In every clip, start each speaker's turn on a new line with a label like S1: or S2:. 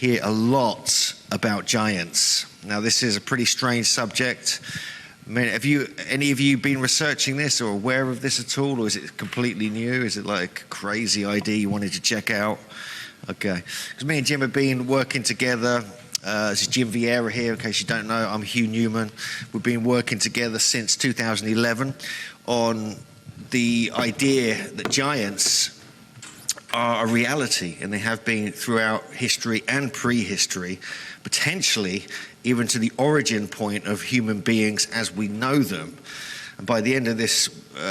S1: hear a lot about giants. Now, this is a pretty strange subject. I mean, have any of you been researching this or aware of this at all, or is it completely new? Is it like a crazy idea you wanted to check out? Okay, because me and Jim have been working together. This is Jim Vieira here, in case you don't know. I'm Hugh Newman. We've been working together since 2011 on the idea that giants are a reality, and they have been throughout history and prehistory, potentially even to the origin point of human beings as we know them. And by the end of this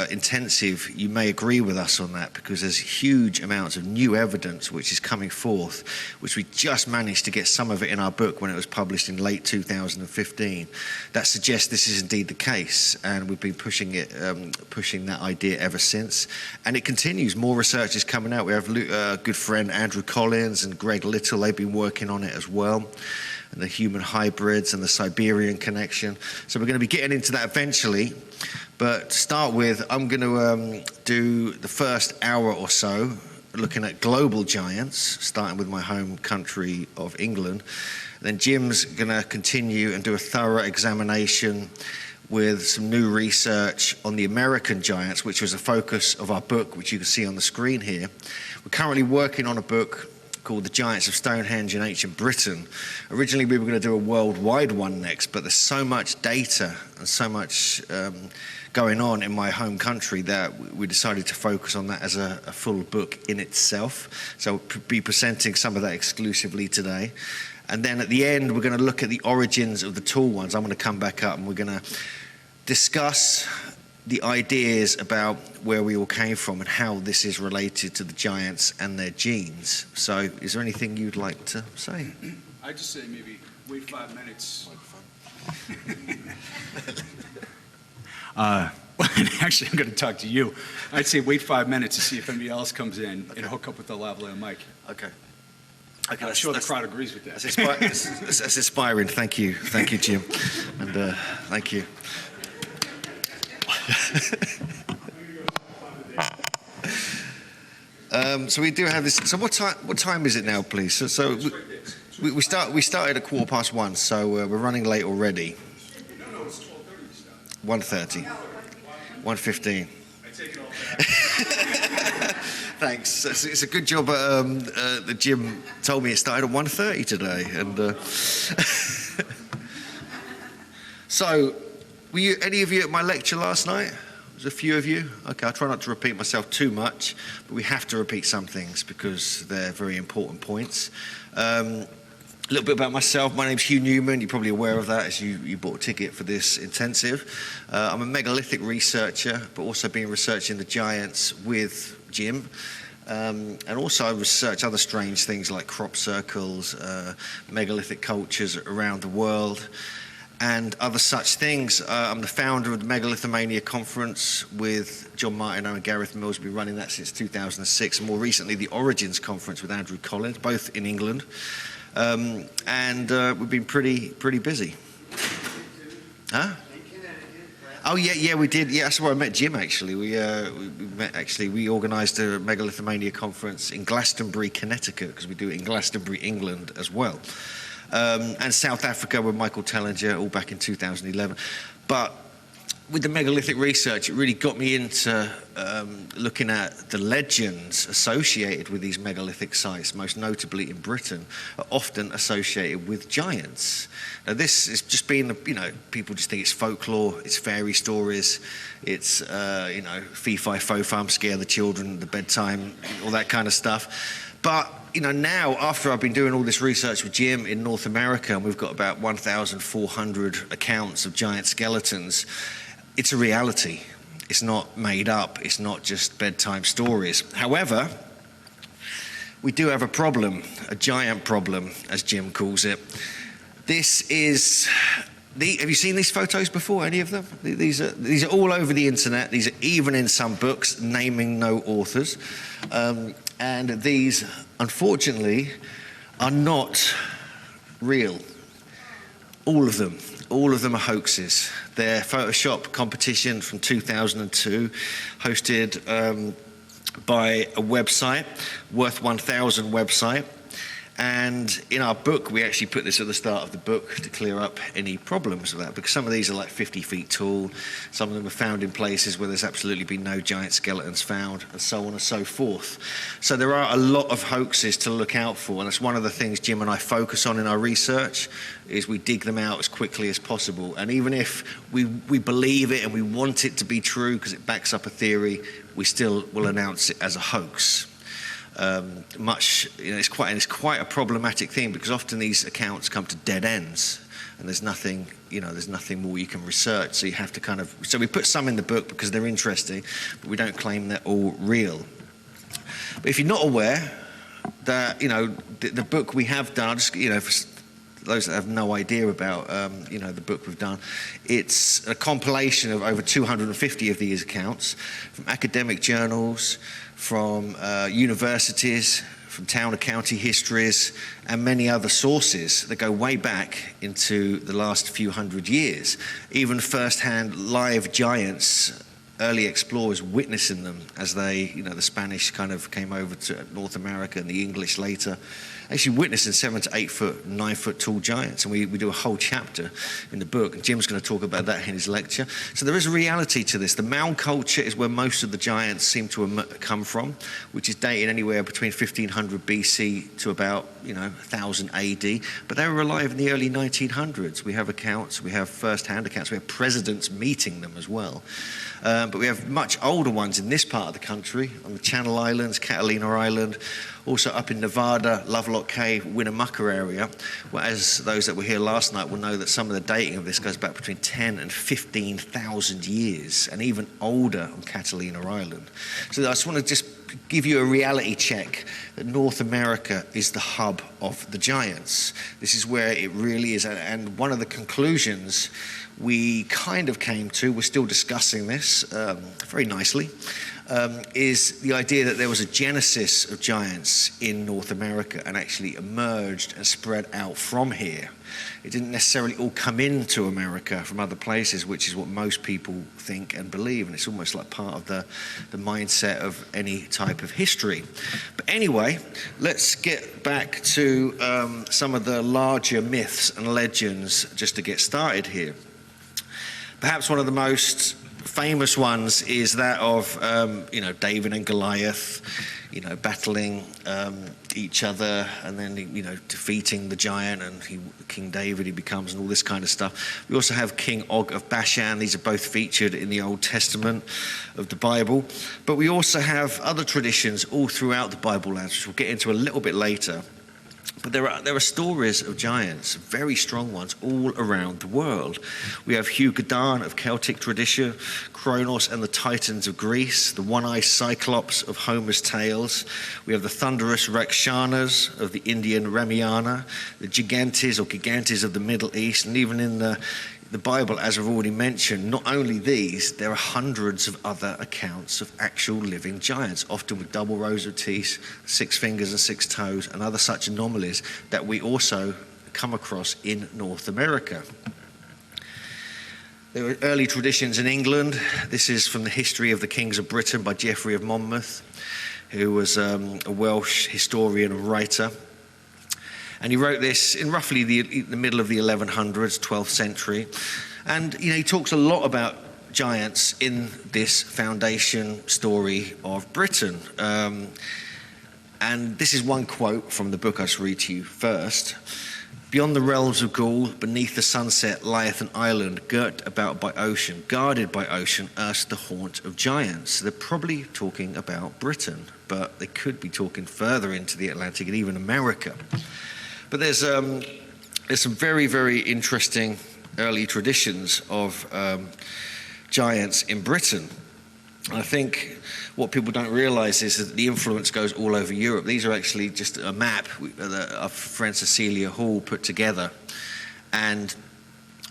S1: intensive, you may agree with us on that, because there's huge amounts of new evidence which is coming forth, which we just managed to get some of it in our book when it was published in late 2015. That suggests this is indeed the case, and we've been pushing that idea ever since. And it continues. More research is coming out. We have a good friend, Andrew Collins and Greg Little. They've been working on it as well, and the human hybrids and the Siberian connection. So we're going to be getting into that eventually. But to start with, I'm going to do the first hour or so looking at global giants, starting with my home country of England. And then Jim's going to continue and do a thorough examination with some new research on the American giants, which was a focus of our book, which you can see on the screen here. We're currently working on a book called The Giants of Stonehenge in Ancient Britain. Originally, we were going to do a worldwide one next, but there's so much data and so much going on in my home country that we decided to focus on that as a full book in itself. So we'll be presenting some of that exclusively today. And then at the end, we're going to look at the origins of the tall ones. I'm going to come back up and we're going to discuss the ideas about where we all came from and how this is related to the giants and their genes. So is there anything you'd like to say?
S2: I'd just say maybe wait 5 minutes. Actually, I'm going to talk to you. I'd say wait 5 minutes to see if anybody else comes in and hook up with the lavalier mic.
S1: Okay.
S2: I'm sure the crowd agrees with that.
S1: That's inspiring. Thank you, Jim, and thank you. So we do have this. So what time is it now, please? So we started at 1:15, so we're running late already.
S2: No, it's 12:30.
S1: 1:30. 1:15.
S2: I take it all back.
S1: Thanks. It's a good job that Jim told me it started at 1:30 today. And so, were you, any of you at my lecture last night? There's a few of you. Okay, I'll try not to repeat myself too much, but we have to repeat some things because they're very important points. A little bit about myself. My name's Hugh Newman. You're probably aware of that as you bought a ticket for this intensive. I'm a megalithic researcher, but also been researching the giants with Jim. And also I research other strange things like crop circles, megalithic cultures around the world, and other such things. I'm the founder of the Megalithania conference with John Martineau and Gareth Mills. We've been running that since 2006, and more recently the Origins conference with Andrew Collins, both in England. And we've been pretty busy. Huh? Oh yeah, we did. Yeah, that's where I met Jim. Actually, we met. Actually, we organised a Megalithania conference in Glastonbury, Connecticut, because we do it in Glastonbury, England, as well. And South Africa with Michael Tellinger, all back in 2011. But with the megalithic research, it really got me into looking at the legends associated with these megalithic sites, most notably in Britain, are often associated with giants. Now, this is just being, people just think it's folklore, it's fairy stories, it's, fee-fi-fo-fum, scare the children, the bedtime, all that kind of stuff. But now, after I've been doing all this research with Jim in North America, and we've got about 1,400 accounts of giant skeletons, it's a reality. It's not made up. It's not just bedtime stories. However, we do have a problem, a giant problem, as Jim calls it. This is... have you seen these photos before, any of them? These are all over the internet. These are even in some books, naming no authors. And these, unfortunately, are not real. All of them. All of them are hoaxes. They're Photoshop competition from 2002, hosted by a website, Worth 1000 website. And in our book, we actually put this at the start of the book to clear up any problems with that, because some of these are like 50 feet tall, some of them are found in places where there's absolutely been no giant skeletons found, and so on and so forth. So there are a lot of hoaxes to look out for, and that's one of the things Jim and I focus on in our research, is we dig them out as quickly as possible. And even if we believe it and we want it to be true because it backs up a theory, we still will announce it as a hoax. It's quite a problematic thing, because often these accounts come to dead ends, and there's nothing more you can research. So you have to so we put some in the book because they're interesting, but we don't claim they're all real. But if you're not aware that, the book we have done, for those that have no idea about, the book we've done, it's a compilation of over 250 of these accounts from academic journals, from universities, from town and county histories, and many other sources that go way back into the last few hundred years. Even first-hand live giants, early explorers witnessing them as they, the Spanish kind of came over to North America and the English later, actually witnessing 7 to 8 foot, 9 foot tall giants. And we do a whole chapter in the book, and Jim's going to talk about that in his lecture. So there is a reality to this. The mound culture is where most of the giants seem to have come from, which is dated anywhere between 1500 BC to about, 1000 AD. But they were alive in the early 1900s. We have accounts, we have first-hand accounts, we have presidents meeting them as well. But we have much older ones in this part of the country, on the Channel Islands, Catalina Island, also up in Nevada, Lovelock Cave, Winnemucca area, whereas those that were here last night will know that some of the dating of this goes back between 10 and 15,000 years, and even older on Catalina Island. So I just want to just give you a reality check that North America is the hub of the giants. This is where it really is, and one of the conclusions we kind of came to, we're still discussing this very nicely, is the idea that there was a genesis of giants in North America and actually emerged and spread out from here. It didn't necessarily all come into America from other places, which is what most people think and believe, and it's almost like part of the mindset of any type of history. But anyway, let's get back to some of the larger myths and legends just to get started here. Perhaps one of the most famous ones is that of, David and Goliath, battling each other, and then, defeating the giant, and King David he becomes, and all this kind of stuff. We also have King Og of Bashan. These are both featured in the Old Testament of the Bible. But we also have other traditions all throughout the Bible lands, which we'll get into a little bit later. But there are stories of giants, very strong ones, all around the world. We have Hugadon of Celtic tradition, Kronos and the Titans of Greece, the one-eyed Cyclops of Homer's tales. We have the thunderous Rakshanas of the Indian Ramayana, the Gigantes or Gigantes of the Middle East, and even in the Bible, as I've already mentioned, not only these, there are hundreds of other accounts of actual living giants, often with double rows of teeth, 6 fingers and 6 toes, and other such anomalies that we also come across in North America. There were early traditions in England. This is from the History of the Kings of Britain by Geoffrey of Monmouth, who was a Welsh historian and writer. And he wrote this in roughly the middle of the 1100s, 12th century. And, he talks a lot about giants in this foundation story of Britain. And this is one quote from the book I'll just read to you first. Beyond the realms of Gaul, beneath the sunset, lieth an island girt about by ocean, guarded by ocean, erst the haunt of giants. They're probably talking about Britain, but they could be talking further into the Atlantic and even America. But there's some very, very interesting early traditions of giants in Britain. And I think what people don't realize is that the influence goes all over Europe. These are actually just a map that our friend Cecilia Hall put together, and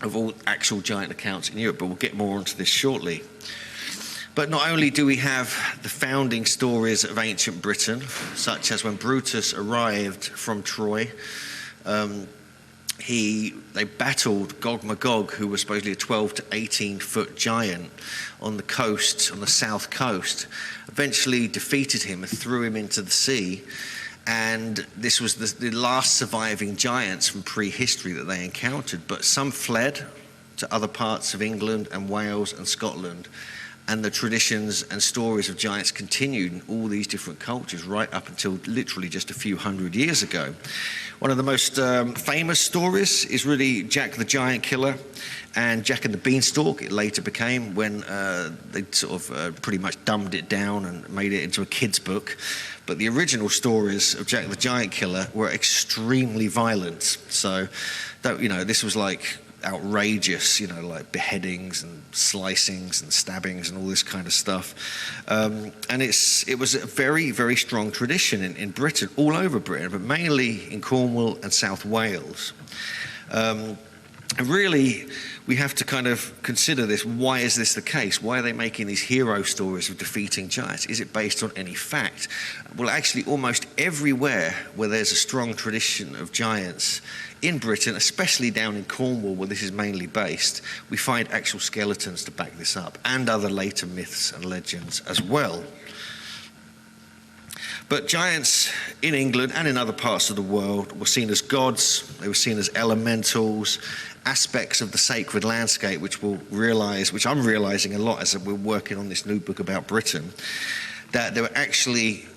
S1: of all actual giant accounts in Europe, but we'll get more onto this shortly. But not only do we have the founding stories of ancient Britain, such as when Brutus arrived from Troy, they battled Gog Magog, who was supposedly a 12 to 18 foot giant on the coast, on the south coast, eventually defeated him and threw him into the sea. And this was the last surviving giants from prehistory that they encountered, but some fled to other parts of England and Wales and Scotland, and the traditions and stories of giants continued in all these different cultures right up until literally just a few hundred years ago. One of the most famous stories is really Jack the Giant Killer and Jack and the Beanstalk. It later became, when they sort of pretty much dumbed it down and made it into a kid's book. But the original stories of Jack the Giant Killer were extremely violent. So, this was like outrageous, like beheadings and slicings and stabbings and all this kind of stuff. And it was a very, very strong tradition in Britain, all over Britain, but mainly in Cornwall and South Wales. And really, we have to kind of consider this. Why is this the case? Why are they making these hero stories of defeating giants? Is it based on any fact? Well, actually, almost everywhere where there's a strong tradition of giants in Britain, especially down in Cornwall, where this is mainly based, we find actual skeletons to back this up, and other later myths and legends as well. But giants in England and in other parts of the world were seen as gods. They were seen as elementals, aspects of the sacred landscape, which I'm realizing a lot as we're working on this new book about Britain, that there were actually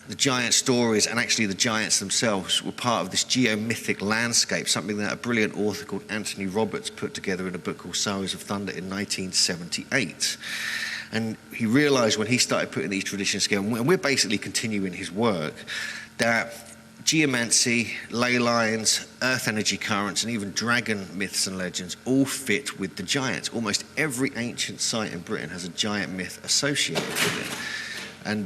S1: the giant stories, and actually the giants themselves were part of this geomythic landscape, something that a brilliant author called Anthony Roberts put together in a book called Sowers of Thunder in 1978. And he realized when he started putting these traditions together, and we're basically continuing his work, that geomancy, ley lines, earth energy currents, and even dragon myths and legends all fit with the giants. Almost every ancient site in Britain has a giant myth associated with it. And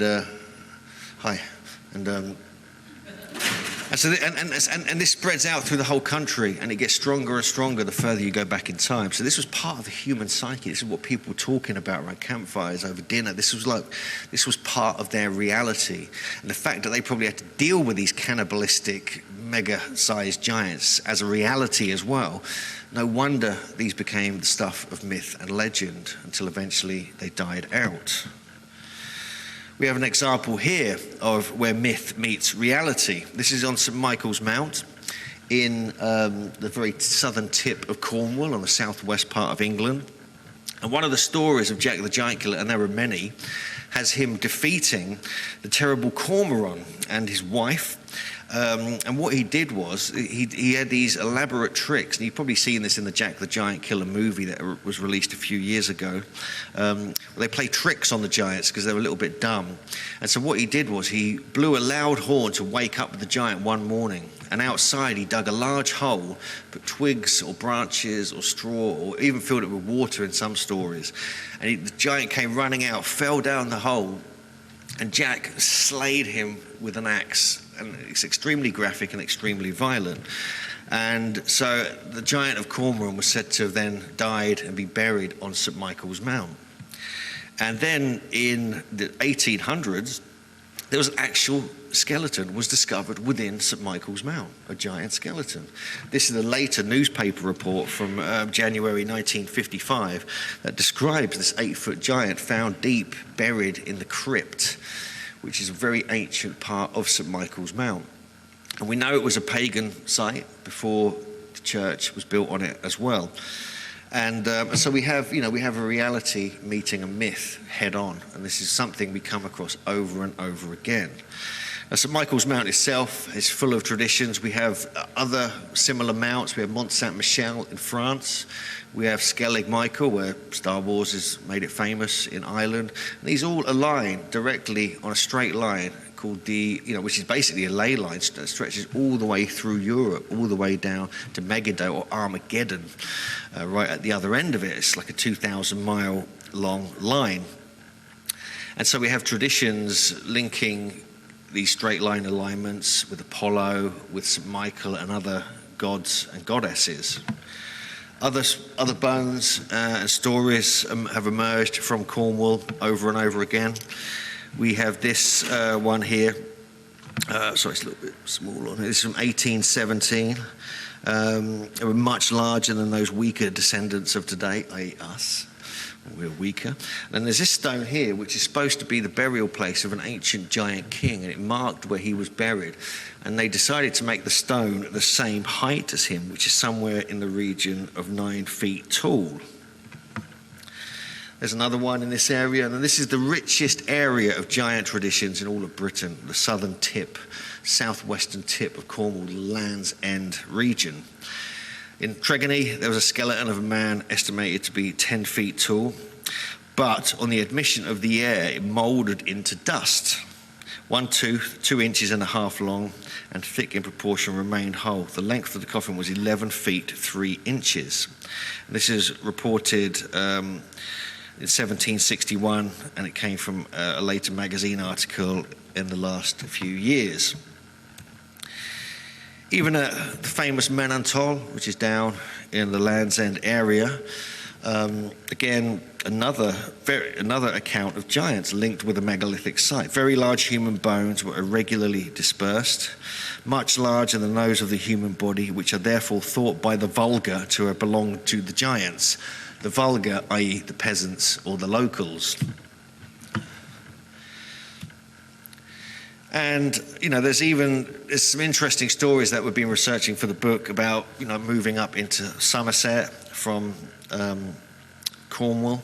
S1: this spreads out through the whole country, and it gets stronger and stronger the further you go back in time. So this was part of the human psyche. This is what people were talking about around campfires over dinner. This was part of their reality. And the fact that they probably had to deal with these cannibalistic, mega-sized giants as a reality as well, no wonder these became the stuff of myth and legend until eventually they died out. We have an example here of where myth meets reality. This is on St Michael's Mount in the very southern tip of Cornwall on the southwest part of England. And one of the stories of Jack the Giant Killer, and there are many, has him defeating the terrible Cormoran and his wife. And what he did was, he had these elaborate tricks, and you've probably seen this in the Jack the Giant Killer movie that was released a few years ago. They play tricks on the giants because they were a little bit dumb. And so what he did was he blew a loud horn to wake up the giant one morning, and outside he dug a large hole, put twigs or branches or straw, or even filled it with water in some stories. And the giant came running out, fell down the hole, and Jack slayed him with an axe. And it's extremely graphic and extremely violent. And so the giant of Cormoran was said to have then died and be buried on St Michael's Mount. And then in the 1800s, there was an actual skeleton was discovered within St Michael's Mount, a giant skeleton. This is a later newspaper report from January 1955 that describes this 8-foot giant found deep, buried in the crypt, which is a very ancient part of St Michael's Mount. And we know it was a pagan site before the church was built on it as well. And so we have a reality meeting a myth head on, and this is something we come across over and over again. Now, St Michael's Mount itself is full of traditions. We have other similar mounts. We have Mont Saint-Michel in France. We have Skellig Michael, where Star Wars has made it famous in Ireland. And these all align directly on a straight line called which is basically a ley line that stretches all the way through Europe, all the way down to Megiddo or Armageddon, right at the other end of it. It's like a 2,000-mile long line. And so we have traditions linking these straight line alignments with Apollo, with St Michael and other gods and goddesses. Other bones and stories have emerged from Cornwall over and over again. We have this one here. Sorry, it's a little bit small on it. This is from 1817. They were much larger than those weaker descendants of today, i.e. us. we're weaker. And then there's this stone here, which is supposed to be the burial place of an ancient giant king, and it marked where he was buried. And they decided to make the stone the same height as him, which is somewhere in the region of 9 feet tall. There's another one in this area, and this is the richest area of giant traditions in all of Britain, the southern tip, southwestern tip of Cornwall, the Land's End region. In Tregony, there was a skeleton of a man estimated to be 10 feet tall, but on the admission of the air, it moulded into dust. One tooth, 2.5 inches long, and thick in proportion, remained whole. The length of the coffin was 11 feet 3 inches. And this is reported in 1761, and it came from a later magazine article in the last few years. Even the famous Menantol, which is down in the Land's End area, again, another account of giants linked with a megalithic site. Very large human bones were irregularly dispersed, much larger than those of the human body, which are therefore thought by the vulgar to have belonged to the giants. The vulgar, i.e. the peasants or the locals. And, there's some interesting stories that we've been researching for the book about, moving up into Somerset from Cornwall.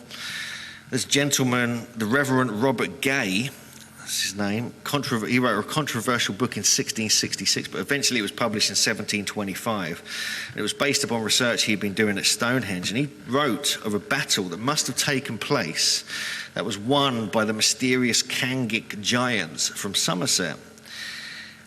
S1: This gentleman, the Reverend Robert Gay, that's his name, he wrote a controversial book in 1666, but eventually it was published in 1725. And it was based upon research he'd been doing at Stonehenge, and he wrote of a battle that must have taken place that was won by the mysterious Cangic giants from Somerset.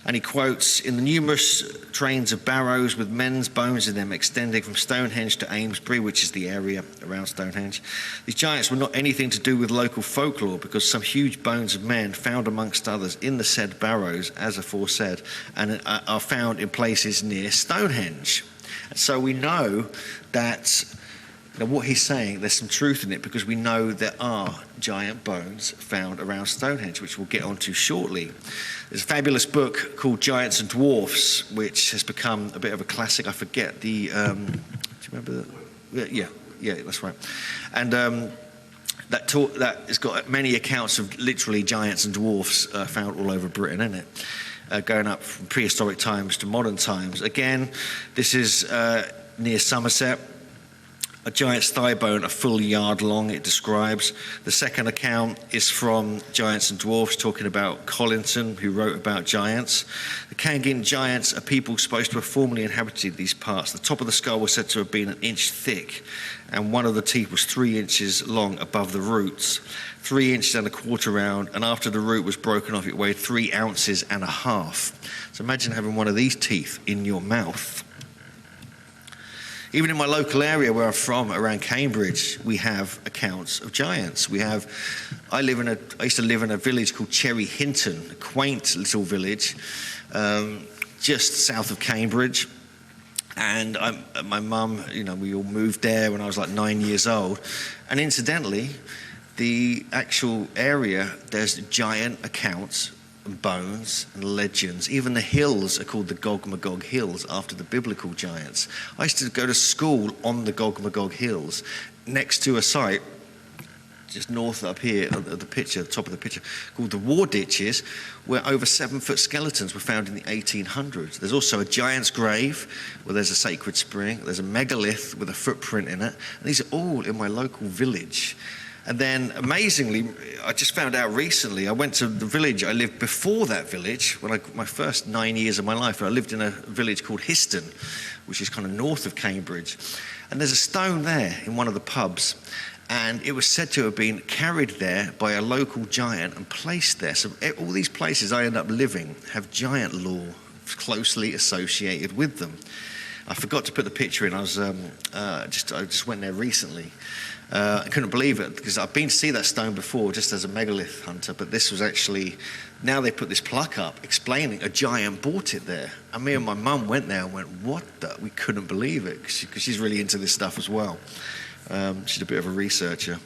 S1: And he quotes, "In the numerous trains of barrows with men's bones in them extending from Stonehenge to Amesbury," which is the area around Stonehenge, "these giants were not anything to do with local folklore, because some huge bones of men found amongst others in the said barrows, as aforesaid, and are found in places near Stonehenge." And so we know that what he's saying, there's some truth in it, because we know there are giant bones found around Stonehenge, which we'll get onto shortly. There's a fabulous book called Giants and Dwarfs, which has become a bit of a classic. I forget the, do you remember that? Yeah, that's right. And that has got many accounts of literally giants and dwarfs found all over Britain, isn't it? Going up from prehistoric times to modern times. Again, this is near Somerset. A giant's thigh bone, a full yard long, it describes. The second account is from Giants and Dwarfs, talking about Collinson, who wrote about giants. The Cangian giants are people supposed to have formerly inhabited these parts. The top of the skull was said to have been 1 inch thick, and one of the teeth was 3 inches long above the roots, 3 inches and a quarter round, and after the root was broken off, it weighed 3.5 ounces. So imagine having one of these teeth in your mouth. Even in my local area where I'm from, around Cambridge, we have accounts of giants. I used to live in a village called Cherry Hinton, a quaint little village, just south of Cambridge. And my mum, we all moved there when I was like 9 years old. And incidentally, the actual area, there's giant accounts and bones and legends. Even the hills are called the Gog Magog Hills, after the biblical giants. I used to go to school on the Gog Magog Hills, next to a site just north up here at the picture, the top of the picture, called the War Ditches, where over 7-foot skeletons were found in the 1800s. There's also a giant's grave where there's a sacred spring. There's a megalith with a footprint in it. And these are all in my local village. And then, amazingly, I just found out recently, I went to the village I lived before that village, my first 9 years of my life. I lived in a village called Histon, which is kind of north of Cambridge. And there's a stone there in one of the pubs. And it was said to have been carried there by a local giant and placed there. So all these places I end up living have giant lore closely associated with them. I forgot to put the picture in. I just went there recently. I couldn't believe it, because I've been to see that stone before just as a megalith hunter, but this was actually, now they put this plaque up explaining a giant bought it there. And me and my mum went there and went, what the? We couldn't believe it, because she's really into this stuff as well. She's a bit of a researcher.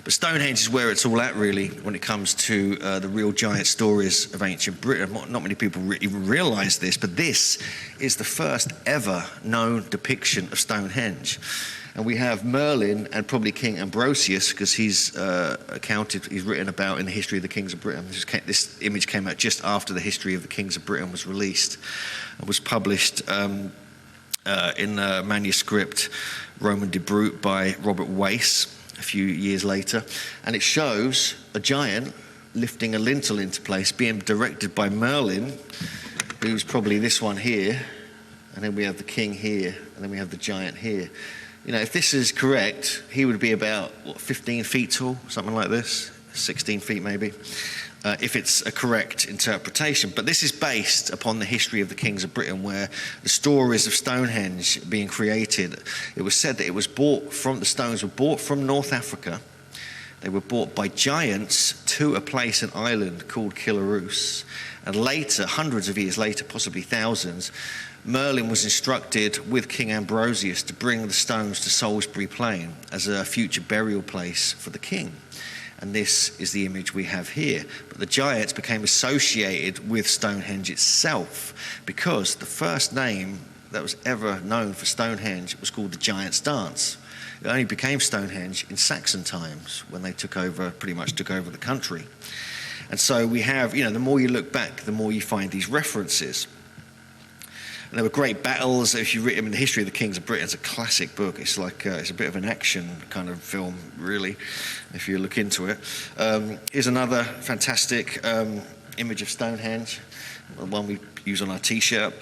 S1: But Stonehenge is where it's all at, really, when it comes to the real giant stories of ancient Britain. Not many people even realise this, but this is the first ever known depiction of Stonehenge. And we have Merlin and probably King Ambrosius, because he's written about in the History of the Kings of Britain. This image came out just after the History of the Kings of Britain was released and was published in a manuscript, Roman de Brute, by Robert Wace a few years later. And it shows a giant lifting a lintel into place, being directed by Merlin, who's probably this one here. And then we have the king here, and then we have the giant here. You know, if this is correct, he would be about, 15 feet tall, something like this, 16 feet maybe, if it's a correct interpretation. But this is based upon the history of the kings of Britain, where the stories of Stonehenge being created, it was said that the stones were brought from North Africa. They were brought by giants to a place, an island called Kilarus. And later, hundreds of years later, possibly thousands, Merlin was instructed with King Ambrosius to bring the stones to Salisbury Plain as a future burial place for the king. And this is the image we have here. But the giants became associated with Stonehenge itself, because the first name that was ever known for Stonehenge was called the Giant's Dance. It only became Stonehenge in Saxon times, when they pretty much took over the country. And so we have, the more you look back, the more you find these references. And there were great battles. If you read them in the History of the Kings of Britain, it's a classic book. It's like it's a bit of an action kind of film, really, if you look into it. Here's another fantastic image of Stonehenge, the one we use on our T-shirt.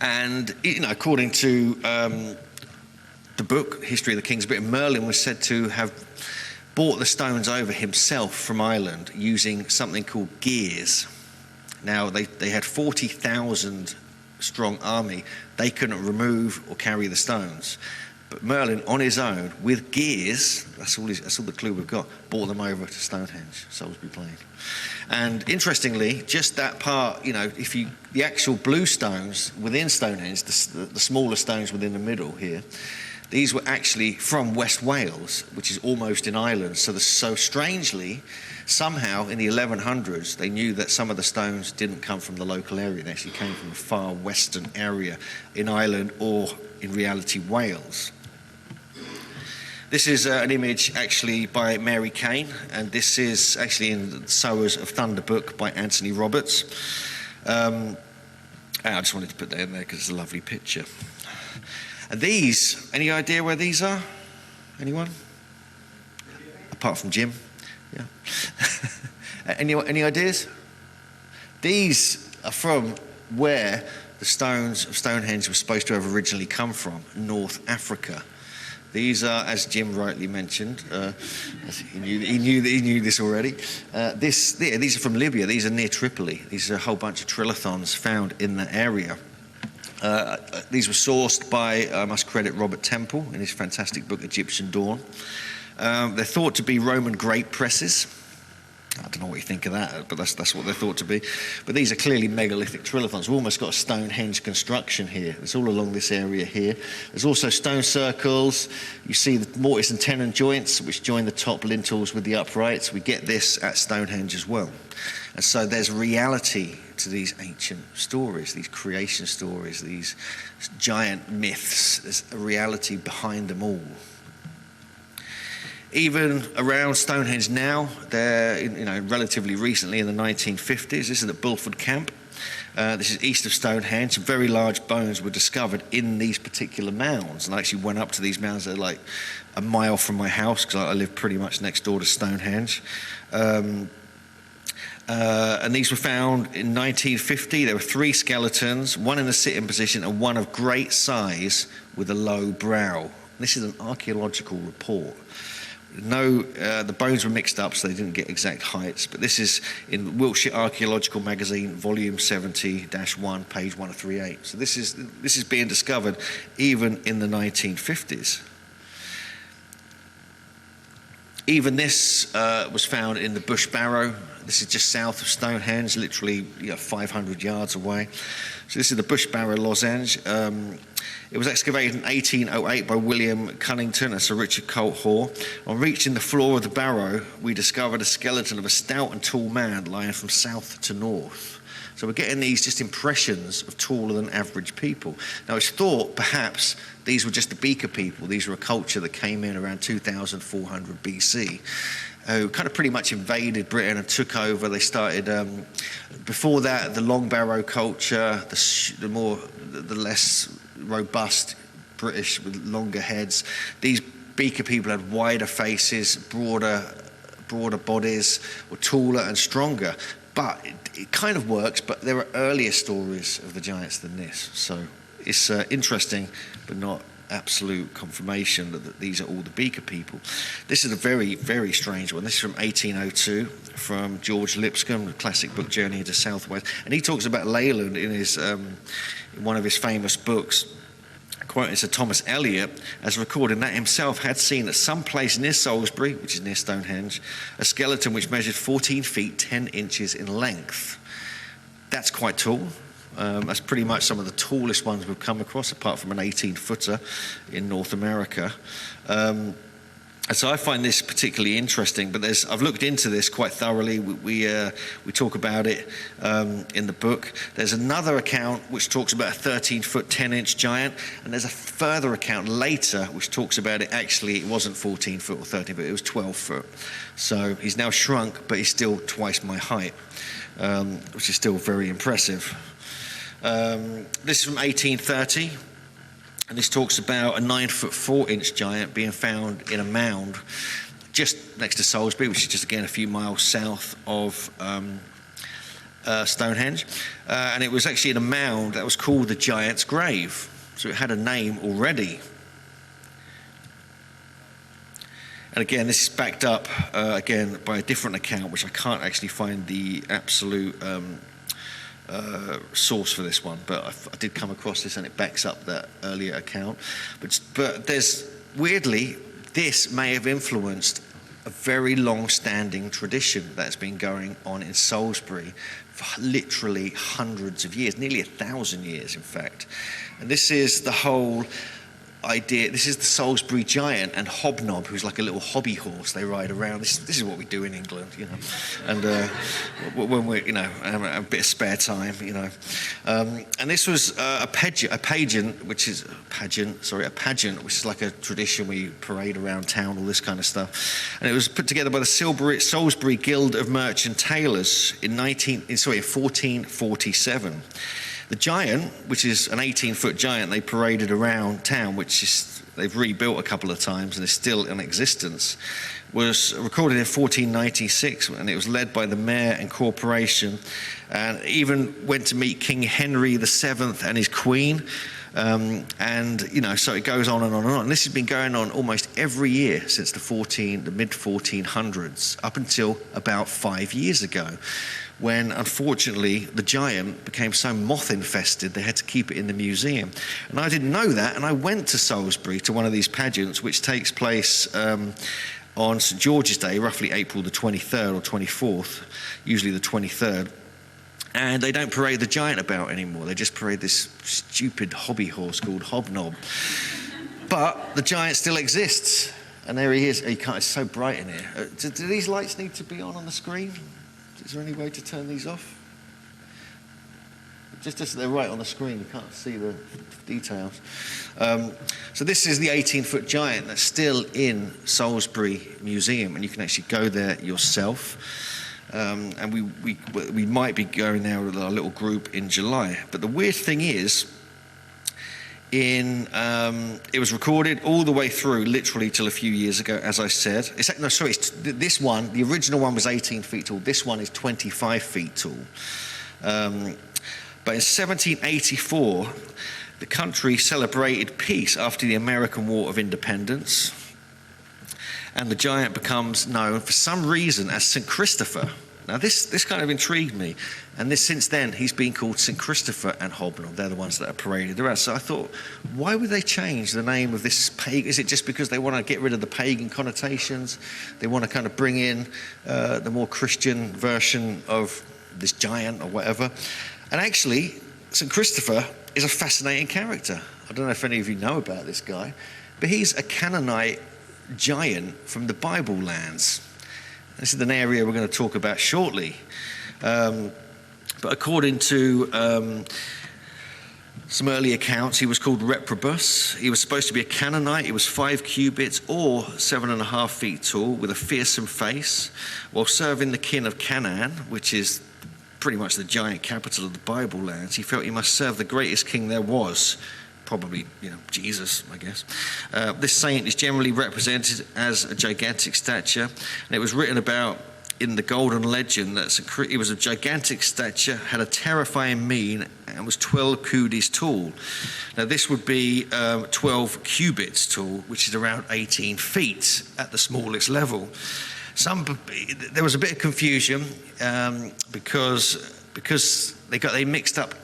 S1: And according to the book History of the Kings of Britain, Merlin was said to have brought the stones over himself from Ireland using something called gears. Now, they had 40,000 strong army. They couldn't remove or carry the stones. But Merlin, on his own, with gears, that's all the clue we've got, brought them over to Stonehenge, Salisbury Plain. And interestingly, just that part, the actual blue stones within Stonehenge, the smaller stones within the middle here, these were actually from West Wales, which is almost in Ireland. So strangely, somehow in the 1100s, they knew that some of the stones didn't come from the local area. They actually came from a far western area in Ireland, or in reality, Wales. This is an image actually by Mary Kane, and this is actually in the Sowers of Thunder book by Anthony Roberts. I just wanted to put that in there because it's a lovely picture. And these, any idea where these are? Anyone? Apart from Jim? Yeah. Any ideas? These are from where the stones of Stonehenge were supposed to have originally come from, North Africa. These are, as Jim rightly mentioned, he knew this already. These are from Libya. These are near Tripoli. These are a whole bunch of trilithons found in the area. These were sourced by, I must credit Robert Temple in his fantastic book, Egyptian Dawn. They're thought to be Roman grape presses. I don't know what you think of that, but that's what they're thought to be. But these are clearly megalithic trilithons. We've almost got a Stonehenge construction here. It's all along this area here. There's also stone circles. You see the mortise and tenon joints, which join the top lintels with the uprights. We get this at Stonehenge as well. And so there's reality to these ancient stories, these creation stories, these giant myths. There's a reality behind them all. Even around Stonehenge now, relatively recently in the 1950s, this is at Bulford Camp. This is east of Stonehenge. Very large bones were discovered in these particular mounds. And I actually went up to these mounds. They're like a mile from my house, because I live pretty much next door to Stonehenge. And these were found in 1950. There were 3 skeletons, one in the sitting position and one of great size with a low brow. This is an archaeological report. The bones were mixed up, so they didn't get exact heights. But this is in Wiltshire Archaeological Magazine, volume 70-1, page 138. So this is being discovered even in the 1950s. Even this was found in the Bush Barrow. This is just south of Stonehenge, literally 500 yards away. So this is the Bush Barrow lozenge. It was excavated in 1808 by William Cunnington and Sir Richard Colt Hoare. On reaching the floor of the barrow, we discovered a skeleton of a stout and tall man lying from south to north. So we're getting these just impressions of taller than average people. Now it's thought perhaps these were just the Beaker people. These were a culture that came in around 2400 BC, who kind of pretty much invaded Britain and took over. They started, before that, the long barrow culture, the less robust British with longer heads. These Beaker people had wider faces, broader bodies, were taller and stronger. But it kind of works, but there are earlier stories of the giants than this. So it's interesting, but not absolute confirmation that these are all the Beaker people. This is a very, very strange one. This is from 1802, from George Lipscomb, the classic book Journey into Southwest. And he talks about Leyland in his in one of his famous books. Quoting Sir Thomas Eliot, as recording that himself had seen at some place near Salisbury, which is near Stonehenge, a skeleton which measured 14 feet 10 inches in length. That's quite tall. That's pretty much some of the tallest ones we've come across, apart from an 18-footer in North America. And so I find this particularly interesting, but I've looked into this quite thoroughly. We talk about it in the book. There's another account which talks about a 13-foot, 10-inch giant, and there's a further account later which talks about it. Actually, it wasn't 14 foot or 13 foot, it was 12 foot. So he's now shrunk, but he's still twice my height, which is still very impressive. This is from 1830. And this talks about a 9-foot 4-inch giant being found in a mound just next to Salisbury, which is just again a few miles south of Stonehenge. And it was actually in a mound that was called the Giant's Grave. So it had a name already. And again, this is backed up again by a different account, which I can't actually find the absolute source for this one, but I did come across this and it backs up that earlier account. But there's, weirdly, this may have influenced a very long-standing tradition that's been going on in Salisbury for literally hundreds of years, nearly 1,000 years, in fact. And this is the whole idea. This is the Salisbury Giant and Hobnob, who's like a little hobby horse they ride around. This is what we do in England, you know. And when we're, you know, a bit of spare time, you know. And this was a pageant, which is a pageant, which is like a tradition we parade around town, all this kind of stuff. And it was put together by the Salisbury Guild of Merchant Tailors in 1447. The giant, which is an 18-foot giant they paraded around town, which is they've rebuilt a couple of times and is still in existence, was recorded in 1496, and it was led by the mayor and corporation, and even went to meet King Henry VII and his queen. And you know, so it goes on and on and on. And this has been going on almost every year since the mid-1400s, up until about 5 years ago, when unfortunately the giant became so moth infested they had to keep it in the museum. And I didn't know that, and I went to Salisbury to one of these pageants, which takes place on St George's Day, roughly April the 23rd or 24th, usually the 23rd. And they don't parade the giant about anymore. They just parade this stupid hobby horse called Hobnob. But the giant still exists. And there he is. It's so bright in here. Do these lights need to be on the screen? Is there any way to turn these off? Just they're right on the screen. You can't see the details. So this is the 18-foot giant that's still in Salisbury Museum. And you can actually go there yourself. And we might be going there with our little group in July. But the weird thing is, it was recorded all the way through, literally till a few years ago, as I said. This one, the original one was 18 feet tall. This one is 25 feet tall. But in 1784, the country celebrated peace after the American War of Independence. And the giant becomes known for some reason as St. Christopher. Now this kind of intrigued me, and since then he's been called St. Christopher and Hobnob. They're the ones that are paraded around. So I thought, why would they change the name of this pagan? Is it just because they want to get rid of the pagan connotations? They want to kind of bring in the more Christian version of this giant or whatever? And actually, St. Christopher is a fascinating character. I don't know if any of you know about this guy, but he's a Canaanite giant from the Bible lands. This is an area we're going to talk about shortly. But according to some early accounts, he was called Reprobus. He was supposed to be a Canaanite. He was 5 cubits or 7.5 feet tall, with a fearsome face, while serving the king of Canaan, which is pretty much the giant capital of the Bible lands. He felt he must serve the greatest king there was, probably, Jesus, I guess. This saint is generally represented as a gigantic stature, and it was written about in the Golden Legend that he was a gigantic stature, had a terrifying mien, and was 12 cubits tall. Now, this would be 12 cubits tall, which is around 18 feet at the smallest level. There was a bit of confusion because they mixed up.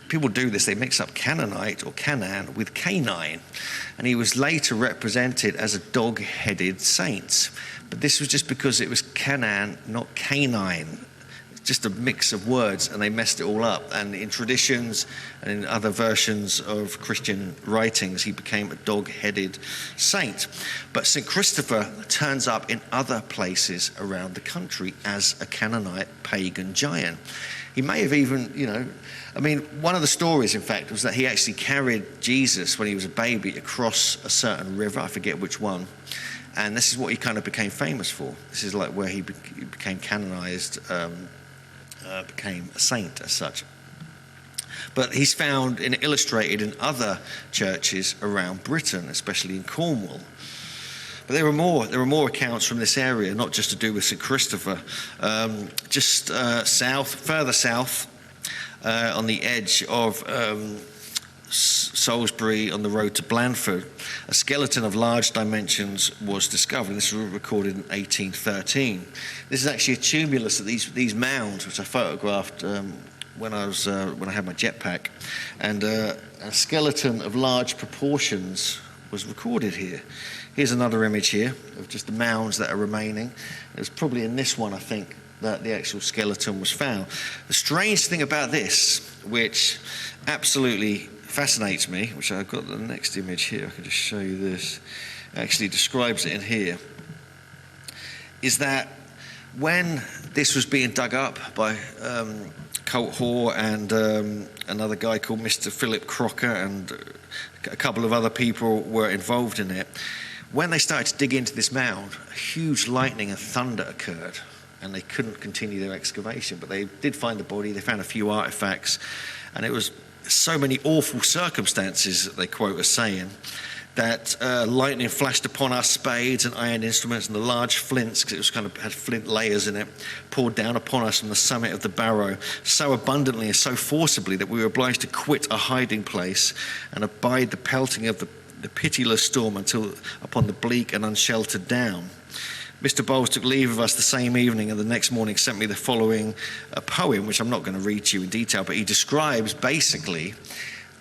S1: People do this, they mix up Canaanite or Canaan with canine, and he was later represented as a dog-headed saint. But this was just because it was Canaan, not canine. It's just a mix of words, and they messed it all up. And in traditions and in other versions of Christian writings, he became a dog-headed saint. But St. Christopher turns up in other places around the country as a Canaanite pagan giant. He may have even, one of the stories, in fact, was that he actually carried Jesus when he was a baby across a certain river. I forget which one. And this is what he kind of became famous for. This is like where he became canonized, became a saint as such. But he's found and illustrated in other churches around Britain, especially in Cornwall. But there are more accounts from this area, not just to do with St. Christopher. Further south, on the edge of Salisbury on the road to Blandford, a skeleton of large dimensions was discovered. This was recorded in 1813. This is actually a tumulus of these mounds, which I photographed when I had my jetpack, and a skeleton of large proportions was recorded here. Here's another image here of just the mounds that are remaining. It was probably in this one, I think, that the actual skeleton was found. The strange thing about this, which absolutely fascinates me, which I've got the next image here, I can just show you this, actually describes it in here, is that when this was being dug up by Colt Hoare and another guy called Mr. Philip Crocker, and a couple of other people were involved in it, when they started to dig into this mound, a huge lightning and thunder occurred, and they couldn't continue their excavation. But they did find the body, they found a few artifacts, and it was so many awful circumstances, that they quote as saying, that lightning flashed upon our spades and iron instruments, and the large flints, because it was had flint layers in it, poured down upon us from the summit of the barrow so abundantly and so forcibly that we were obliged to quit our hiding place and abide the pelting of the pitiless storm until upon the bleak and unsheltered down. Mr. Bowles took leave of us the same evening, and the next morning sent me the following poem, which I'm not going to read to you in detail, but he describes basically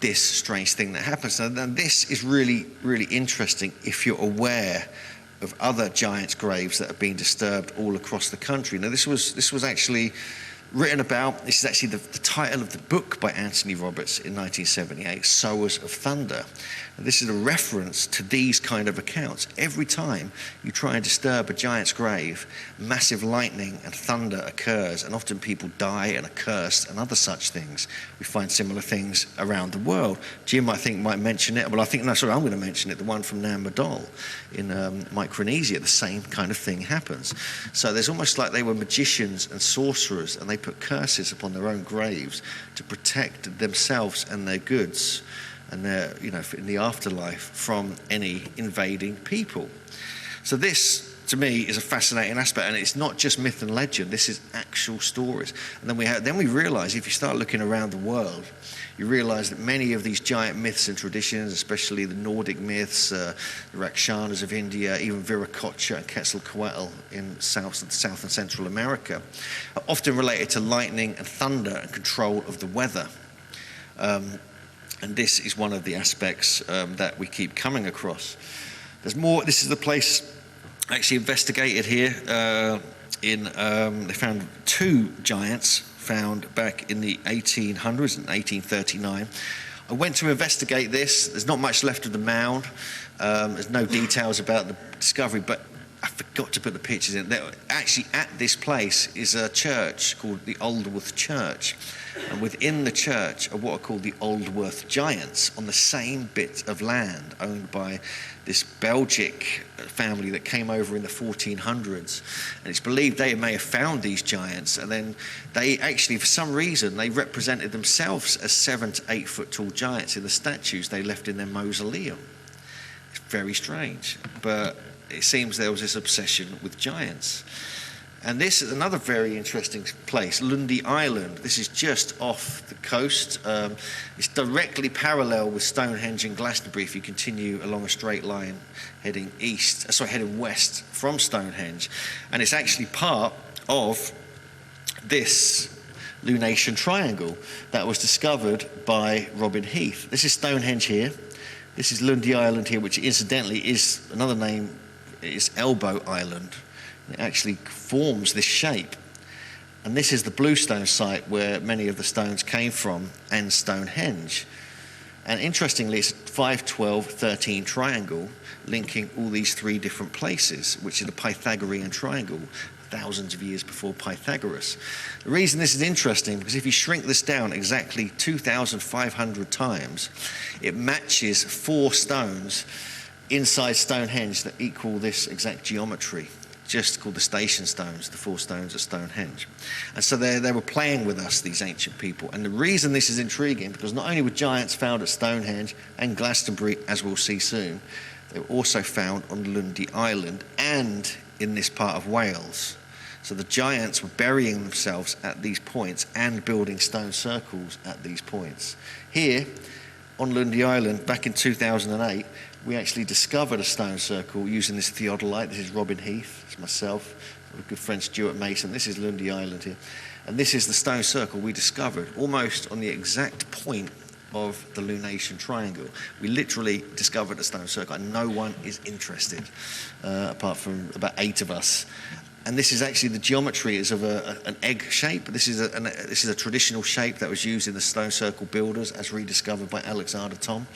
S1: this strange thing that happens. And this is really, really interesting if you're aware of other giants' graves that have been disturbed all across the country. Now, this was actually written about. This is actually the title of the book by Anthony Roberts in 1978, Sowers of Thunder. And this is a reference to these kind of accounts. Every time you try and disturb a giant's grave, massive lightning and thunder occurs, and often people die and are cursed and other such things. We find similar things around the world. Jim, I think, might mention it. Well, I'm going to mention it, the one from Nan Madol in Micronesia. The same kind of thing happens. So there's almost like they were magicians and sorcerers, and they put curses upon their own graves to protect themselves and their goods and their, in the afterlife from any invading people. So this, to me, is a fascinating aspect, and it's not just myth and legend. This is actual stories. And then we realize, if you start looking around the world, you realize that many of these giant myths and traditions, especially the Nordic myths, the Rakshanas of India, even Viracocha and Quetzalcoatl in South and Central America, are often related to lightning and thunder and control of the weather. And this is one of the aspects that we keep coming across. There's more. This is the place actually investigated here. They found 2 giants found back in the 1800s in 1839. I went to investigate this. There's not much left of the mound. There's no details about the discovery, but I forgot to put the pictures in. Actually, at this place is a church called the Aldworth Church. And within the church are what are called the Aldworth Giants on the same bit of land owned by this Belgic family that came over in the 1400s. And it's believed they may have found these giants, and then they actually, for some reason, they represented themselves as 7 to 8 foot tall giants in the statues they left in their mausoleum. It's very strange, but it seems there was this obsession with giants. And this is another very interesting place, Lundy Island. This is just off the coast. It's directly parallel with Stonehenge and Glastonbury if you continue along a straight line heading west from Stonehenge. And it's actually part of this lunation triangle that was discovered by Robin Heath. This is Stonehenge here. This is Lundy Island here, which incidentally is another name, is Elbow Island. It actually forms this shape. And this is the bluestone site where many of the stones came from, and Stonehenge. And interestingly, it's a 5, 12, 13 triangle linking all these three different places, which is the Pythagorean triangle, thousands of years before Pythagoras. The reason this is interesting, because if you shrink this down exactly 2,500 times, it matches 4 stones inside Stonehenge that equal this exact geometry, just called the station stones, the 4 stones of Stonehenge. And so they were playing with us, these ancient people. And the reason this is intriguing, because not only were giants found at Stonehenge and Glastonbury, as we'll see soon, they were also found on Lundy Island and in this part of Wales. So the giants were burying themselves at these points and building stone circles at these points. Here, on Lundy Island, back in 2008, we actually discovered a stone circle using this theodolite. This is Robin Heath, it's myself, my good friend Stuart Mason. This is Lundy Island here. And this is the stone circle we discovered, almost on the exact point of the lunation triangle. We literally discovered a stone circle, and no one is interested, apart from about 8 of us. And this is actually, the geometry is of an egg shape. This is a traditional shape that was used in the stone circle builders, as rediscovered by Alexander Thom.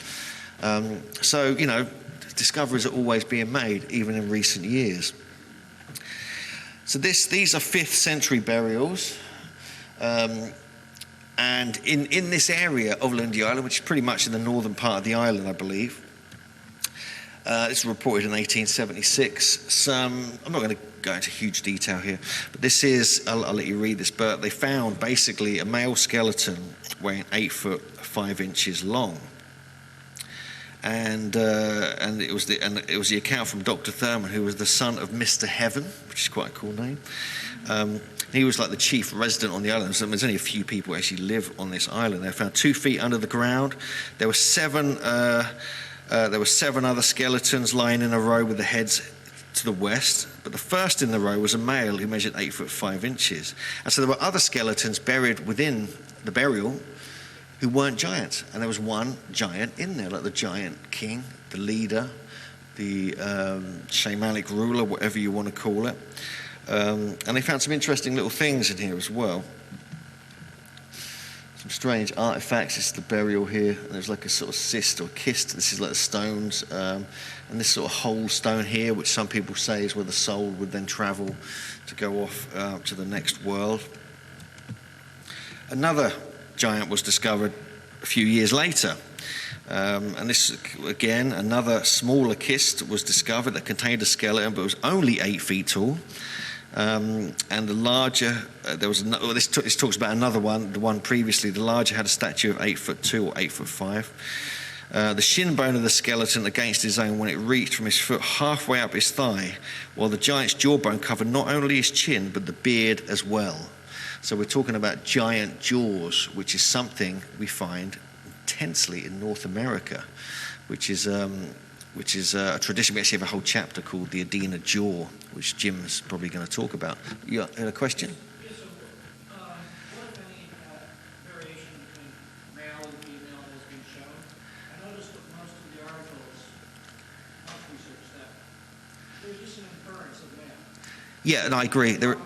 S1: So, you know, discoveries are always being made, even in recent years. So these are 5th century burials. And in this area of Lundy Island, which is pretty much in the northern part of the island, I believe, this was reported in 1876. I'm not going to go into huge detail here, but this is, I'll let you read this, but they found basically a male skeleton weighing 8 foot 5 inches long. And it was the account from Dr. Thurman, who was the son of Mr. Heaven, which is quite a cool name. He was like the chief resident on the island. So there's only a few people who actually live on this island. They found 2 feet under the ground. There were 7 other skeletons lying in a row with the heads to the west, but the first in the row was a male who measured 8 foot 5 inches. And so there were other skeletons buried within the burial who weren't giants, and there was one giant in there, like the giant king, the leader, the shamanic ruler, whatever you want to call it. And they found some interesting little things in here as well. Some strange artifacts. This is the burial here, and there's like a sort of cyst or kist. This is like the stones, and this sort of whole stone here, which some people say is where the soul would then travel to go off to the next world. Another giant was discovered a few years later, and this again, another smaller kist was discovered that contained a skeleton, but was only 8 feet tall. And the larger, this talks about another one, the one previously. The larger had a stature of 8 foot 2 or 8 foot 5. The shin bone of the skeleton against his own when it reached from his foot halfway up his thigh, while the giant's jawbone covered not only his chin but the beard as well. So we're talking about giant jaws, which is something we find intensely in North America, which is a tradition. We actually have a whole chapter called the Adena jaw, which Jim's probably going to talk about. You had a question?
S3: Yes, so, what if any variation between male and female has been shown? I noticed that most of the articles, most research, that there's just an inference of male.
S1: Yeah, and I agree. There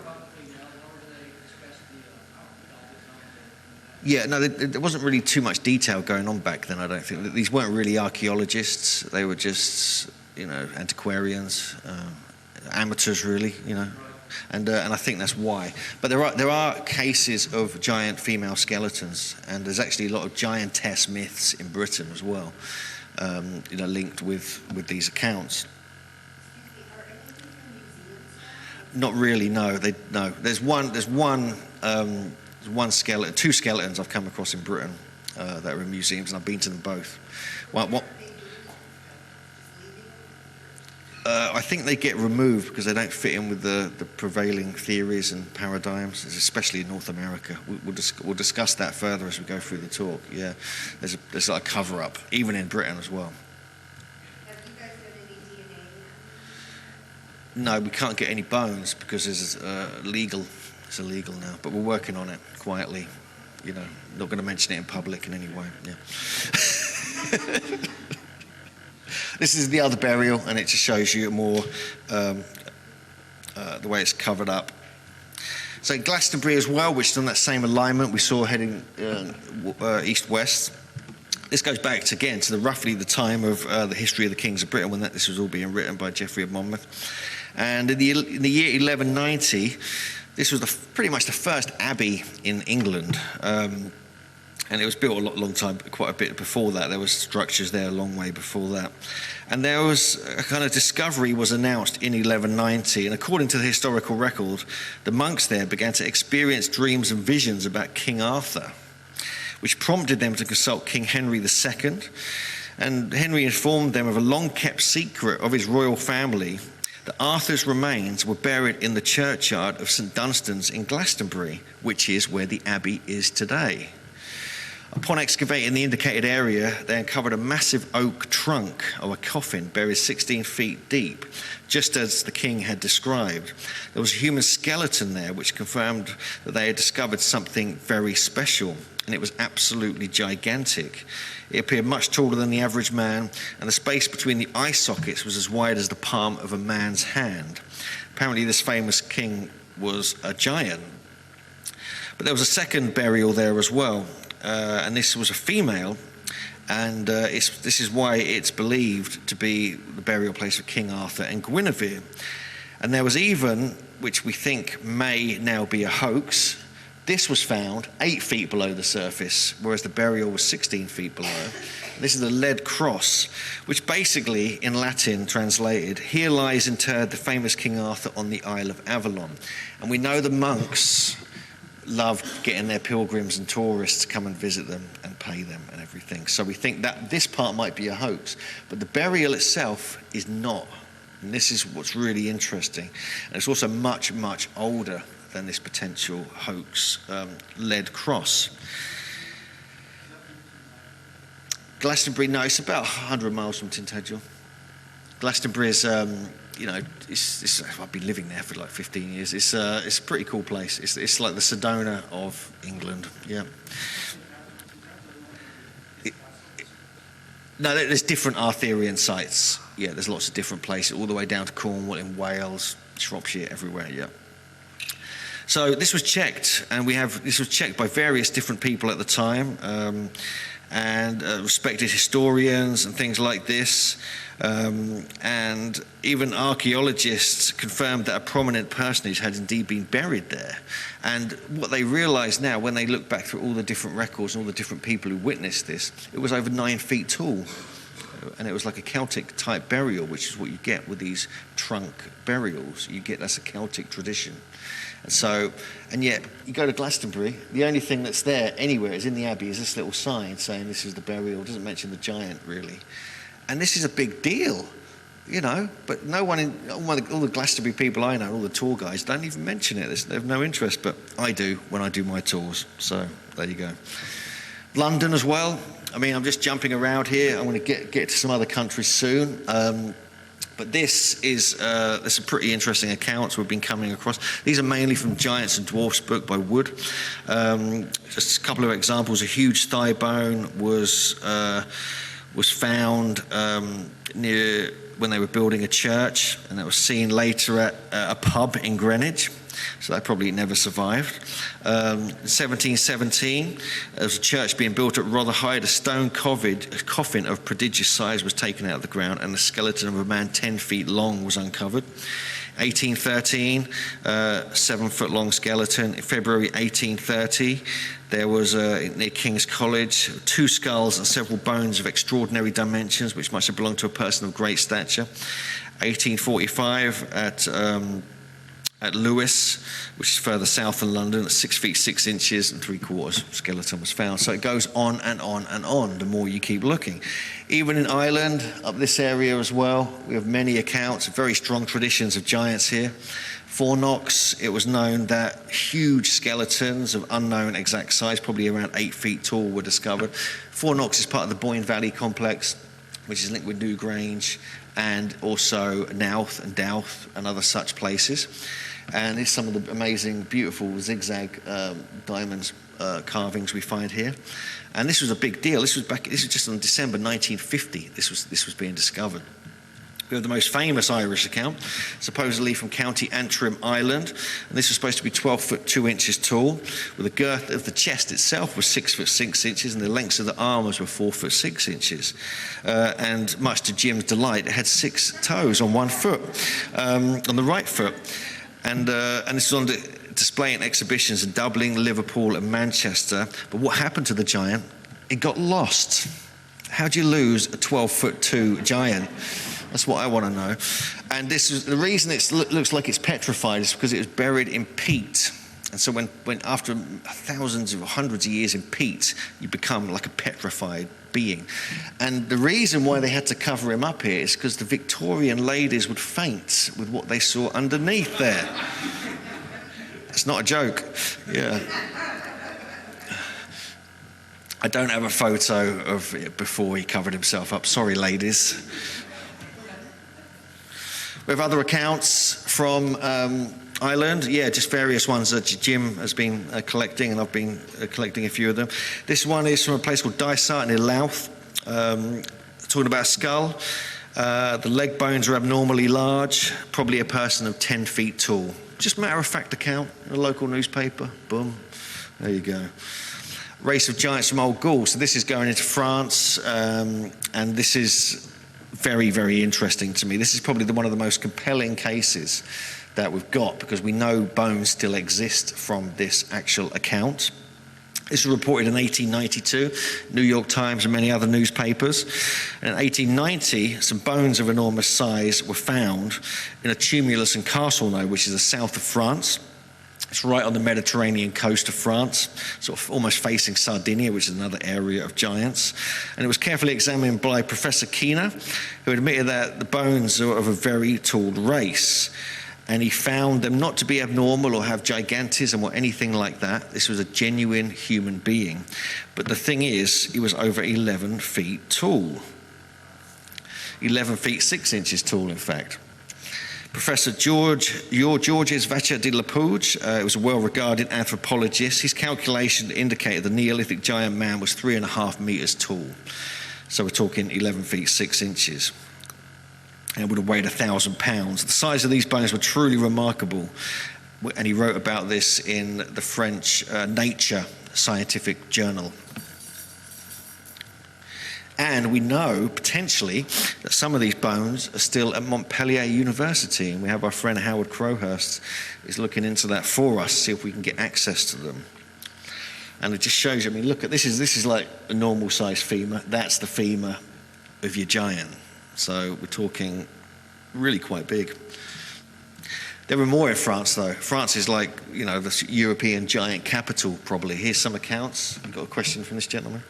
S1: wasn't really too much detail going on back then, I don't think. These weren't really archaeologists. They were just, antiquarians. amateurs really, you know. And I think that's why. But there are cases of giant female skeletons, and there's actually a lot of giantess myths in Britain as well, you know, linked with these accounts. Not really, no. There's one skeleton, two skeletons I've come across in Britain that are in museums, and I've been to them both. I think they get removed because they don't fit in with the prevailing theories and paradigms, especially in North America. We'll discuss that further as we go through the talk. Yeah, there's like a cover-up, even in Britain as well.
S4: Have you guys done any DNA?
S1: No, we can't get any bones because it's illegal. It's illegal now, but we're working on it quietly. You know, not going to mention it in public in any way. Yeah. This is the other burial, and it just shows you more the way it's covered up. So Glastonbury as well, which is on that same alignment we saw heading east-west. This goes back to, again, to roughly the time of the history of the kings of Britain when this was all being written by Geoffrey of Monmouth. And in the year 1190, this was pretty much the first abbey in England. And it was built quite a bit before that. There was structures there a long way before that. And there was a kind of discovery was announced in 1190. And according to the historical record, the monks there began to experience dreams and visions about King Arthur, which prompted them to consult King Henry II. And Henry informed them of a long-kept secret of his royal family, that Arthur's remains were buried in the churchyard of St Dunstan's in Glastonbury, which is where the abbey is today. Upon excavating the indicated area, they uncovered a massive oak trunk of a coffin buried 16 feet deep, just as the king had described. There was a human skeleton there, which confirmed that they had discovered something very special, and it was absolutely gigantic. It appeared much taller than the average man, and the space between the eye sockets was as wide as the palm of a man's hand. Apparently, this famous king was a giant. But there was a second burial there as well. And this was a female, and this is why it's believed to be the burial place of King Arthur and Guinevere. And there was even, which we think may now be a hoax, this was found 8 feet below the surface, whereas the burial was 16 feet below. This is a lead cross, which basically, in Latin translated, here lies interred the famous King Arthur on the Isle of Avalon. And we know the monks loved getting their pilgrims and tourists to come and visit them and pay them and everything. So we think that this part might be a hoax, but the burial itself is not. And this is what's really interesting. And it's also much, much older than this potential hoax lead cross. Glastonbury, no, it's about 100 miles from Tintagel. Glastonbury is, I've been living there for like 15 years. It's a pretty cool place. It's like the Sedona of England. Yeah. No, there's different Arthurian sites. Yeah, there's lots of different places, all the way down to Cornwall, in Wales, Shropshire, everywhere. Yeah. So this was checked, and this was checked by various different people at the time, and respected historians and things like this. And even archaeologists confirmed that a prominent personage had indeed been buried there. And what they realised now, when they look back through all the different records and all the different people who witnessed this, it was over 9 feet tall. And it was like a Celtic type burial, which is what you get with these trunk burials. That's a Celtic tradition. And yet, you go to Glastonbury, the only thing that's there anywhere is in the abbey is this little sign saying this is the burial. It doesn't mention the giant, really. And this is a big deal, but no one, all the Glastonbury people I know, all the tour guides, don't even mention it. They have no interest, but I do when I do my tours. So, there you go. London as well. I mean, I'm just jumping around here. I'm going to get to some other countries soon. But this is there's some pretty interesting accounts we've been coming across. These are mainly from Giants and Dwarfs book by Wood. Just a couple of examples. A huge thigh bone was found near when they were building a church, and that was seen later at a pub in Greenwich. So that probably never survived. In 1717, there was a church being built at Rotherhithe. A stone coffin of prodigious size was taken out of the ground, and the skeleton of a man 10 feet long was uncovered. 1813, 7-foot-long skeleton. In February 1830, there was, near King's College, 2 skulls and several bones of extraordinary dimensions, which must have belonged to a person of great stature. 1845 at Lewes, which is further south in London, at 6 feet 6 inches and 3/4 skeleton was found. So it goes on and on and on the more you keep looking. Even in Ireland, up this area as well, we have many accounts, very strong traditions of giants here. Fornox, it was known that huge skeletons of unknown exact size, probably around 8 feet tall, were discovered. Fornox is part of the Boyne Valley complex, which is linked with Newgrange and also Knowth and Douth and other such places. And here's some of the amazing, beautiful zigzag diamonds carvings we find here. And this was a big deal. This was just in December 1950. This was being discovered. We have the most famous Irish account, supposedly from County Antrim, Ireland. And this was supposed to be 12 foot 2 inches tall, with the girth of the chest itself was 6 foot 6 inches, and the lengths of the arms were 4 foot 6 inches. And much to Jim's delight, it had 6 toes on one foot, on the right foot. And this was on display in exhibitions in Dublin, Liverpool, and Manchester. But what happened to the giant? It got lost. How do you lose a 12 foot 2 giant? That's what I want to know. And this is the reason it looks like it's petrified is because it was buried in peat. And so when after thousands or hundreds of years in peat, you become like a petrified being. And the reason why they had to cover him up here is because the Victorian ladies would faint with what they saw underneath there. It's not a joke. Yeah. I don't have a photo of it before he covered himself up. Sorry, ladies. We have other accounts from Ireland. Yeah, just various ones that Jim has been collecting, and I've been collecting a few of them. This one is from a place called Dysart near Louth, talking about a skull. The leg bones are abnormally large, probably a person of 10 feet tall. Just matter-of-fact account in a local newspaper. Boom. There you go. Race of giants from Old Gaul. So this is going into France, and this is very, very interesting to me. This is probably one of the most compelling cases that we've got, because we know bones still exist from this actual account. This was reported in 1892, New York Times and many other newspapers. And in 1890, some bones of enormous size were found in a tumulus in Castelnau, which is the south of France. It's right on the Mediterranean coast of France, sort of almost facing Sardinia, which is another area of giants. And it was carefully examined by Professor Keener, who admitted that the bones are of a very tall race. And he found them not to be abnormal or have gigantism or anything like that. This was a genuine human being. But the thing is, he was over 11 feet tall. 11 feet 6 inches tall, in fact. Professor Georges Vacher de la Pouge was a well-regarded anthropologist. His calculation indicated the Neolithic giant man was 3.5 meters tall. So we're talking 11 feet 6 inches. And it would have weighed 1,000 pounds. The size of these bones were truly remarkable. And he wrote about this in the French Nature scientific journal. And we know, potentially, that some of these bones are still at Montpellier University. And we have our friend Howard Crowhurst is looking into that for us, see if we can get access to them. And it just shows you, I mean, look at this is like a normal size femur. That's the femur of your giant. So we're talking really quite big. There were more in France, though. France is like, you know, the European giant capital, probably. Here's some accounts. I've got a question from this gentleman.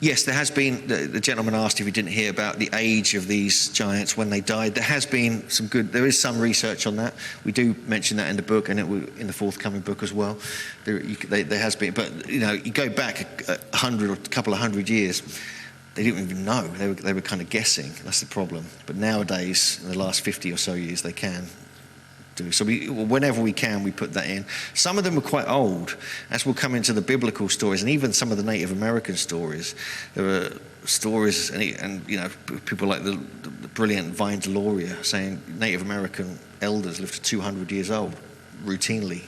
S1: Yes, there has been, the gentleman asked if he didn't hear about the age of these giants when they died. There has been there is some research on that. We do mention that in the book, and in the forthcoming book as well. There has been, but you know, you go back a couple of hundred years, they didn't even know. They were kind of guessing. That's the problem. But nowadays, in the last 50 or so years, they can do. So whenever we can, we put that in. Some of them are quite old, as we'll come into the biblical stories, and even some of the Native American stories. There are stories, and you know, people like the brilliant Vine Deloria saying Native American elders lived to 200 years old, routinely.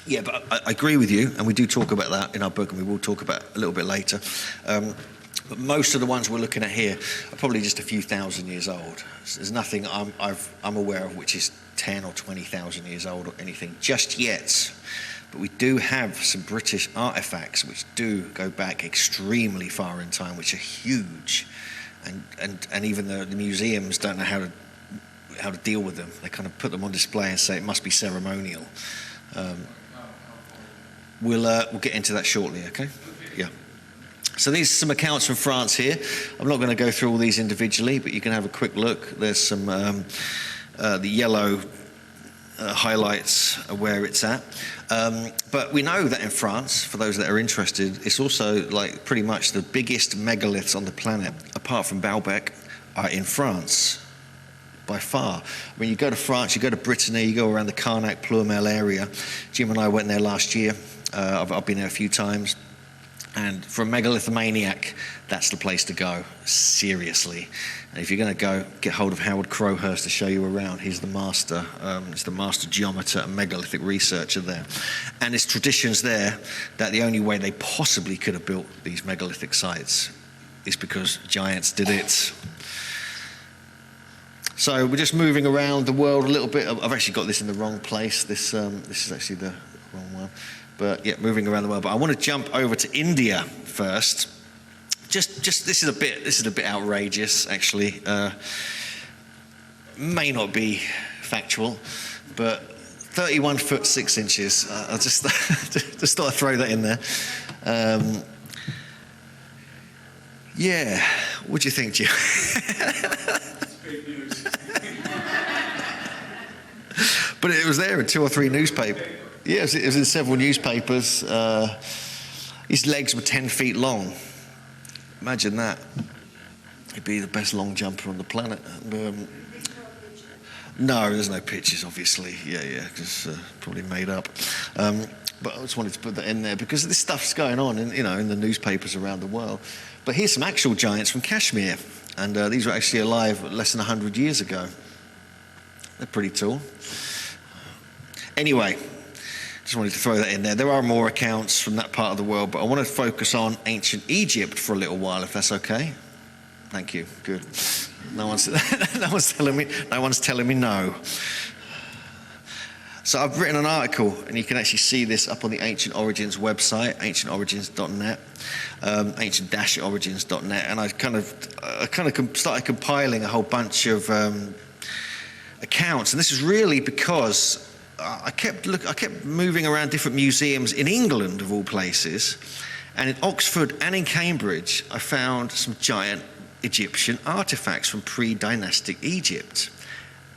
S1: Yeah, but I agree with you, and we do talk about that in our book, and we will talk about it a little bit later. But most of the ones we're looking at here are probably just a few thousand years old. So there's nothing I'm aware of which is 10 or 20,000 years old or anything just yet. But we do have some British artifacts which do go back extremely far in time, which are huge, and even the museums don't know how to deal with them. They kind of put them on display and say it must be ceremonial. We'll get into that shortly, okay? Yeah. So these are some accounts from France here. I'm not going to go through all these individually, but you can have a quick look. There's some the yellow highlights where it's at. But we know that in France, for those that are interested, it's also like pretty much the biggest megaliths on the planet, apart from Baalbek, are in France. By far. When you go to France, you go to Brittany, you go around the Carnac, Ploermel area. Jim and I went there last year. I've been there a few times. And for a megalithomaniac, that's the place to go, seriously. And if you're going to go, get hold of Howard Crowhurst to show you around. He's the master. He's the master geometer and megalithic researcher there. And there's traditions there that the only way they possibly could have built these megalithic sites is because giants did it. So we're just moving around the world a little bit. I've actually got this in the wrong place. This is actually the wrong one. But yeah, moving around the world. But I want to jump over to India first. Just this is a bit outrageous, actually. May not be factual, but 31 foot 6 inches. I just thought I'd throw that in there. Yeah, what do you think, Jim?
S2: Fake news.
S1: But it was there in 2 or 3 newspapers. Yeah, it was in several newspapers. His legs were 10 feet long. Imagine that. He'd be the best long jumper on the planet. No, there's no pictures, obviously. Yeah, because probably made up. But I just wanted to put that in there because this stuff's going on in the newspapers around the world. But here's some actual giants from Kashmir. And these were actually alive less than 100 years ago. They're pretty tall. Anyway, just wanted to throw that in there. There are more accounts from that part of the world, but I want to focus on ancient Egypt for a little while, if that's okay. Thank you. Good. No one's telling me no. So I've written an article, and you can actually see this up on the Ancient Origins website, ancientorigins.net, ancient-origins.net, and I kind of started compiling a whole bunch of accounts, and this is really because I kept moving around different museums in England, of all places, and in Oxford and in Cambridge, I found some giant Egyptian artifacts from pre-dynastic Egypt.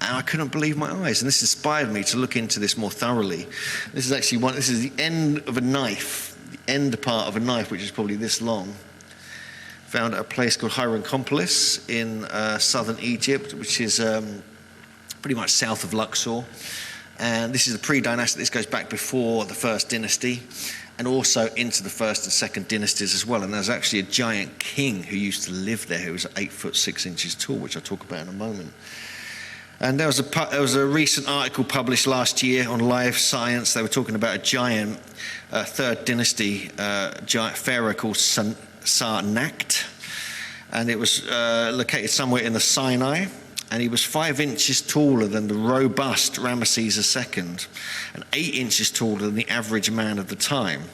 S1: And I couldn't believe my eyes, and this inspired me to look into this more thoroughly. This is actually this is the end of a knife, the end part of a knife, which is probably this long. Found at a place called Hierakonpolis in southern Egypt, which is pretty much south of Luxor. And this is a pre-dynastic. This goes back before the first dynasty and also into the first and second dynasties as well. And there's actually a giant king who used to live there who was 8 foot 6 inches tall, which I'll talk about in a moment. And there was a recent article published last year on Live Science. They were talking about a giant third dynasty giant pharaoh called Sarnact. And it was located somewhere in the Sinai. And he was 5 inches taller than the robust Ramesses II and 8 inches taller than the average man of the time.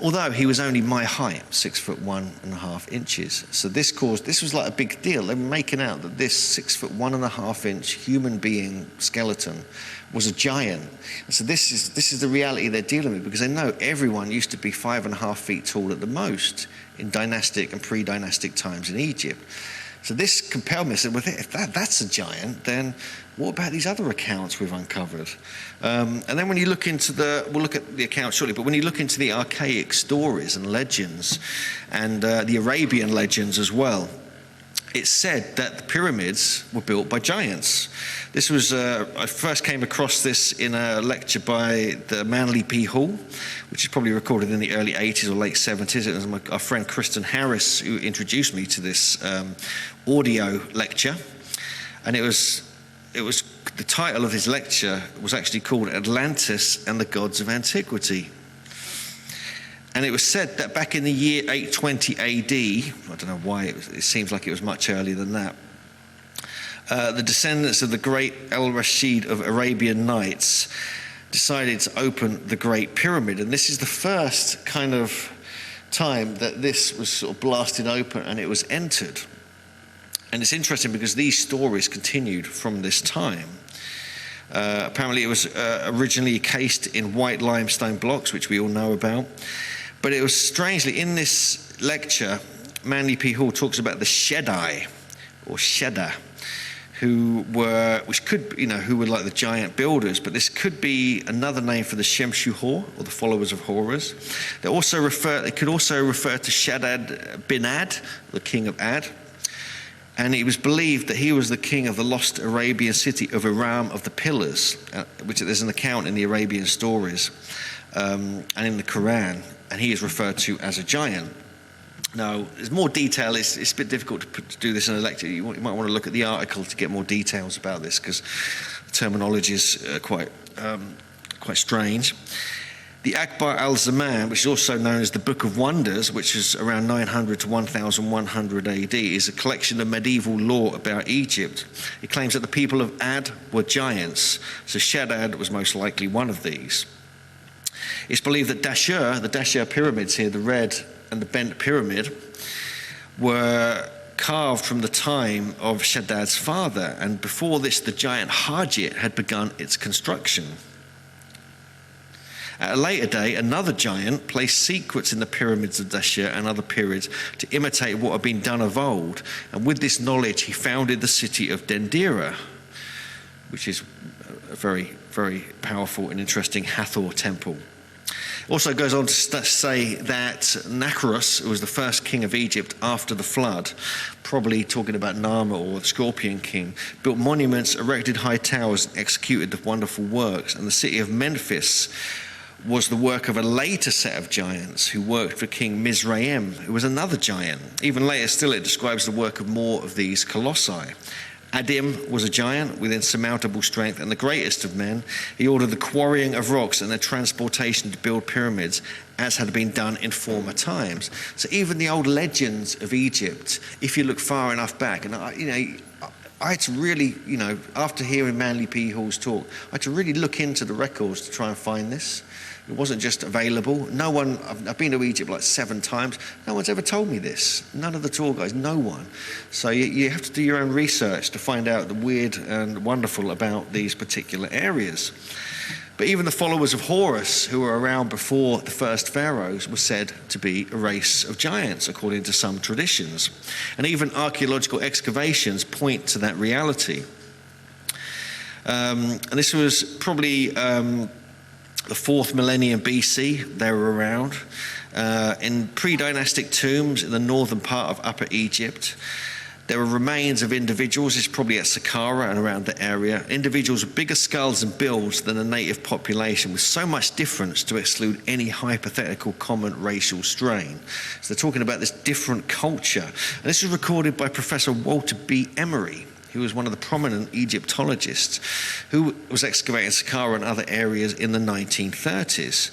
S1: Although he was only my height, 6'1.5" inches. So this was like a big deal. They were making out that this 6'1.5" human being skeleton was a giant. And so this is the reality they're dealing with, because they know everyone used to be 5.5 feet tall at the most in dynastic and pre-dynastic times in Egypt. So this compelled me to say, well, if that's a giant, then what about these other accounts we've uncovered? And then when you look into we'll look at the accounts shortly, but when you look into the archaic stories and legends and the Arabian legends as well, it's said that the pyramids were built by giants. This was, I first came across this in a lecture by the Manly P. Hall, which is probably recorded in the early 80s or late 70s. It was our friend Kristen Harris who introduced me to this audio lecture. And it was the title of his lecture was actually called Atlantis and the Gods of Antiquity. And it was said that back in the year 820 AD, I don't know why, it seems like it was much earlier than that, the descendants of the great Al-Rashid of Arabian Nights decided to open the Great Pyramid. And this is the first kind of time that this was sort of blasted open and it was entered. And it's interesting because these stories continued from this time. Apparently it was originally cased in white limestone blocks, which we all know about. But it was strangely, in this lecture, Manly P. Hall talks about the Shaddai, or Shedda, who were like the giant builders, but this could be another name for the Shemshu-Hor, or the followers of Horus. It could also refer to Shaddad bin Ad, the king of Ad. And it was believed that he was the king of the lost Arabian city of Iram of the Pillars, which there's an account in the Arabian stories and in the Quran, and he is referred to as a giant. Now, there's more detail. It's a bit difficult to do this in a lecture. You might want to look at the article to get more details about this, because the terminology is quite strange. The Akbar al-Zaman, which is also known as the Book of Wonders, which is around 900 to 1100 AD, is a collection of medieval lore about Egypt. It claims that the people of Ad were giants, so Shaddad was most likely one of these. It's believed that the Dashur pyramids here, the red and the bent pyramid, were carved from the time of Shaddad's father, and before this the giant Hajit had begun its construction. At a later day, another giant placed secrets in the pyramids of Dashur and other periods to imitate what had been done of old, and with this knowledge he founded the city of Dendera, which is a very, very powerful and interesting Hathor temple. It also goes on to say that Nacros, who was the first king of Egypt after the flood, probably talking about Nama or the Scorpion King, built monuments, erected high towers, and executed the wonderful works. And the city of Memphis was the work of a later set of giants who worked for King Mizraim, who was another giant. Even later still, it describes the work of more of these colossi. Adim was a giant with insurmountable strength and the greatest of men. He ordered the quarrying of rocks and their transportation to build pyramids, as had been done in former times. So even the old legends of Egypt, if you look far enough back, and I had to really, after hearing Manly P. Hall's talk, I had to really look into the records to try and find this. It wasn't just available. No one, I've been to Egypt like 7 times. No one's ever told me this. None of the tour guides, no one. So you have to do your own research to find out the weird and wonderful about these particular areas. But even the followers of Horus, who were around before the first pharaohs, were said to be a race of giants, according to some traditions. And even archaeological excavations point to that reality. And this was probably the 4th millennium BC, they were around. In pre-dynastic tombs in the northern part of Upper Egypt, there were remains of individuals, it's probably at Saqqara and around the area, individuals with bigger skulls and builds than the native population, with so much difference to exclude any hypothetical common racial strain. So they're talking about this different culture. And this was recorded by Professor Walter B. Emery, who was one of the prominent Egyptologists who was excavating Saqqara and other areas in the 1930s.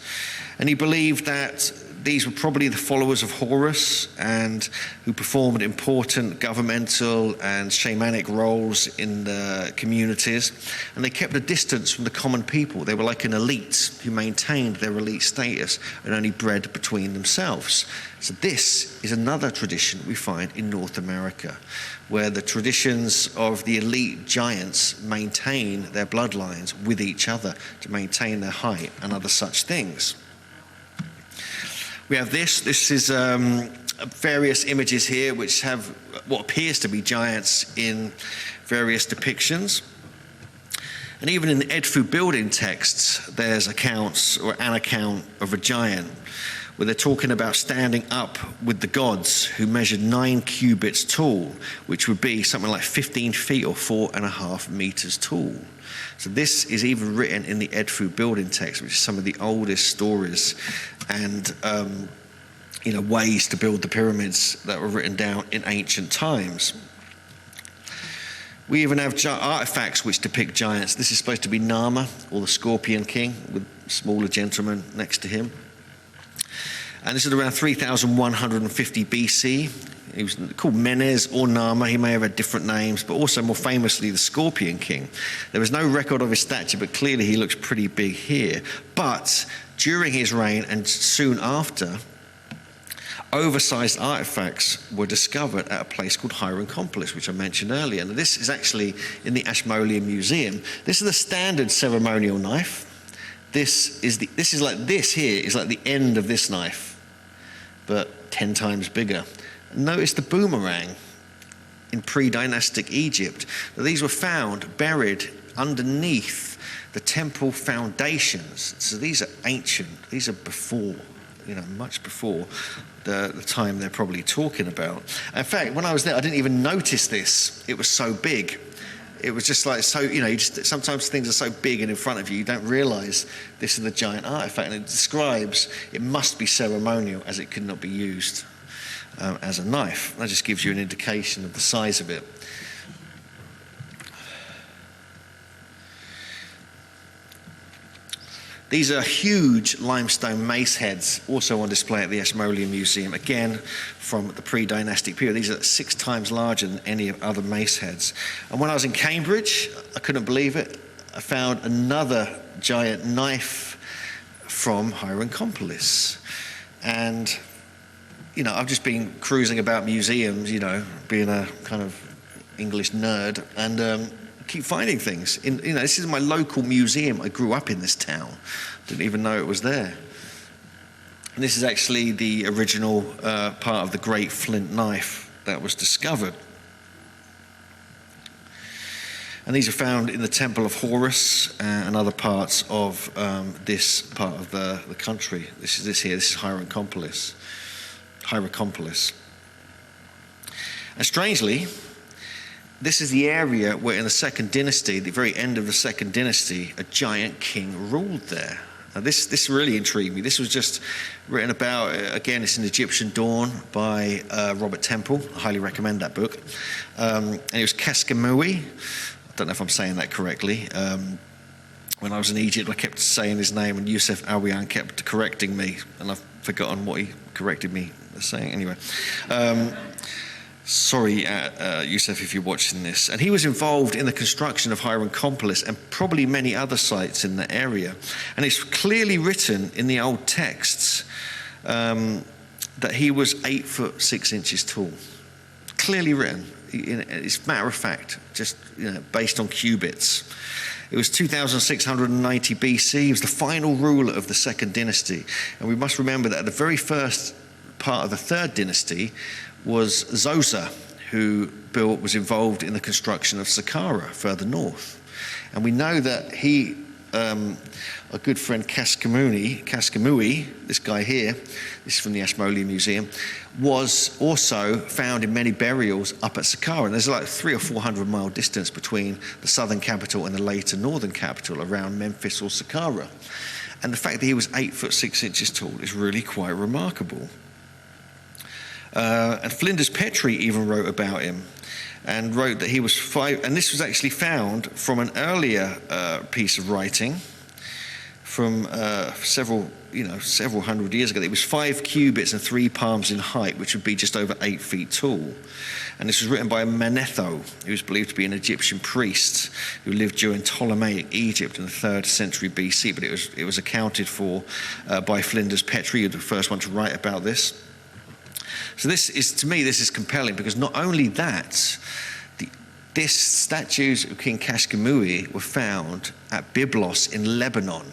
S1: And he believed that these were probably the followers of Horus and who performed important governmental and shamanic roles in the communities. And they kept a distance from the common people. They were like an elite who maintained their elite status and only bred between themselves. So this is another tradition we find in North America, where the traditions of the elite giants maintain their bloodlines with each other to maintain their height and other such things. We have this is various images here which have what appears to be giants in various depictions. And even in the Edfu building texts, there's accounts or an account of a giant where they're talking about standing up with the gods who measured 9 cubits tall, which would be something like 15 feet or 4.5 meters tall. So this is even written in the Edfu building text, which is some of the oldest stories and ways to build the pyramids that were written down in ancient times. We even have artifacts which depict giants. This is supposed to be Nama, or the Scorpion King, with a smaller gentleman next to him. And this is around 3150 BC. He was called Menes or Nama. He may have had different names, but also more famously the Scorpion King. There was no record of his stature, but clearly he looks pretty big here. But during his reign and soon after, oversized artifacts were discovered at a place called Hierakonpolis, which I mentioned earlier. And this is actually in the Ashmolean Museum. This is the standard ceremonial knife. This is like the end of this knife, but 10 times bigger. Notice the boomerang in pre-dynastic Egypt. Now, these were found buried underneath the temple foundations. So these are ancient. These are before, much before the time they're probably talking about. In fact, when I was there, I didn't even notice this. It was so big. It was just like, sometimes things are so big and in front of you, you don't realize this is the giant artifact. And it describes it must be ceremonial, as it could not be used as a knife. That just gives you an indication of the size of it. These are huge limestone mace heads, also on display at the Ashmolean Museum, again from the pre-dynastic period. These are 6 times larger than any other mace heads. And when I was in Cambridge, I couldn't believe it, I found another giant knife from Hierakonpolis. And, I've just been cruising about museums, being a kind of English nerd, and keep finding things. This is my local museum. I grew up in this town. Didn't even know it was there. And this is actually the original part of the great flint knife that was discovered. And these are found in the Temple of Horus and other parts of this part of the country. This is Hierakonpolis. And strangely, this is the area where in the Second Dynasty, the very end of the Second Dynasty, a giant king ruled there. Now this really intrigued me. This was just written about, again, it's an Egyptian Dawn by Robert Temple. I highly recommend that book. And it was Kaskemui. I don't know if I'm saying that correctly. When I was in Egypt, I kept saying his name, and Yusuf Awiyan kept correcting me, and I've forgotten what he corrected me saying. Anyway. Sorry, Yusuf, if you're watching this. And he was involved in the construction of Hierakonpolis and probably many other sites in the area. And it's clearly written in the old texts that he was 8 foot 6 inches tall. Clearly written. It's matter of fact, just based on cubits. It was 2690 BC. He was the final ruler of the Second Dynasty. And we must remember that the very first part of the Third Dynasty was Zoser, who was involved in the construction of Saqqara further north. And we know that he, a good friend Kaskemui, this guy here, this is from the Ashmolean Museum, was also found in many burials up at Saqqara. And there's like 300 or 400 mile distance between the southern capital and the later northern capital around Memphis or Saqqara. And the fact that he was 8 foot 6 inches tall is really quite remarkable. And Flinders Petrie even wrote about him and wrote that he was 5, and this was actually found from an earlier piece of writing from several hundred years ago. It was 5 cubits and 3 palms in height, which would be just over 8 feet tall. And this was written by Manetho, who was believed to be an Egyptian priest who lived during Ptolemaic Egypt in the 3rd century BC, but it was accounted for by Flinders Petrie, who was the first one to write about this. So this is compelling, because not only that, these statues of King Kaskemui were found at Byblos in Lebanon,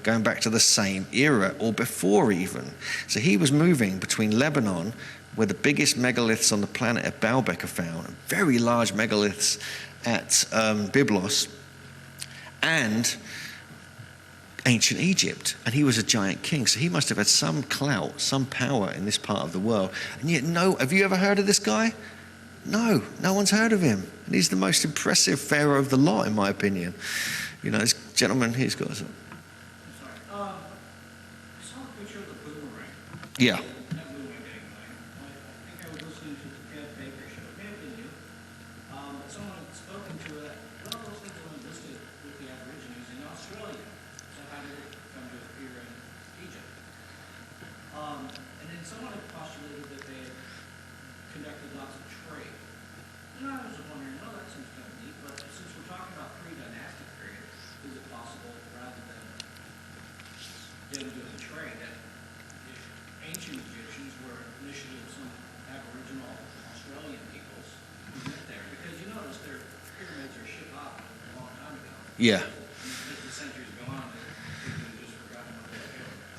S1: going back to the same era or before even. So he was moving between Lebanon, where the biggest megaliths on the planet at Baalbek are found, very large megaliths at Byblos, and ancient Egypt, and he was a giant king, so he must have had some clout, some power in this part of the world. And yet, have you ever heard of this guy? No one's heard of him. And he's the most impressive pharaoh of the lot, in my opinion. This gentleman, he's got some.
S3: I saw a picture of the boomerang.
S1: Yeah.
S3: That boomerang getting mine. I think I was listening to the Ted Baker show. It may have been you. Someone and someone had postulated that they had conducted lots of trade. And I was wondering, well, that seems kind of neat, but since we're talking about pre-dynastic period, is it possible, rather than them doing trade, that if ancient Egyptians were initially some Aboriginal Australian peoples who went there? Because you notice their pyramids are shipped off a long time ago.
S1: Yeah.
S3: As the centuries go on, people have just forgotten what they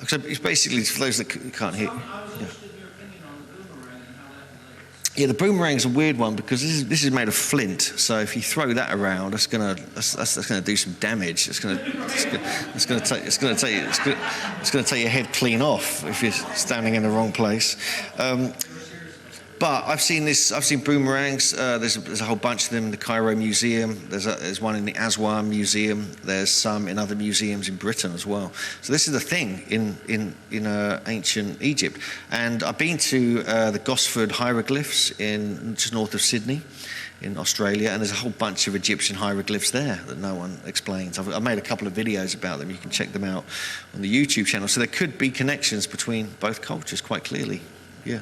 S3: were.
S1: So it's basically for those that can't hear.
S3: I was interested in your opinion on the boomerang and how that relates.
S1: Yeah, the boomerang's a weird one because this is made of flint. So if you throw that around, that's gonna do some damage. It's gonna take your head clean off if you're standing in the wrong place. But I've seen boomerangs. There's a whole bunch of them in the Cairo Museum. There's one in the Aswan Museum. There's some in other museums in Britain as well. So this is the thing in ancient Egypt. And I've been to the Gosford hieroglyphs in just north of Sydney, in Australia, and there's a whole bunch of Egyptian hieroglyphs there that no one explains. I've made a couple of videos about them. You can check them out on the YouTube channel. So there could be connections between both cultures quite clearly. Yeah,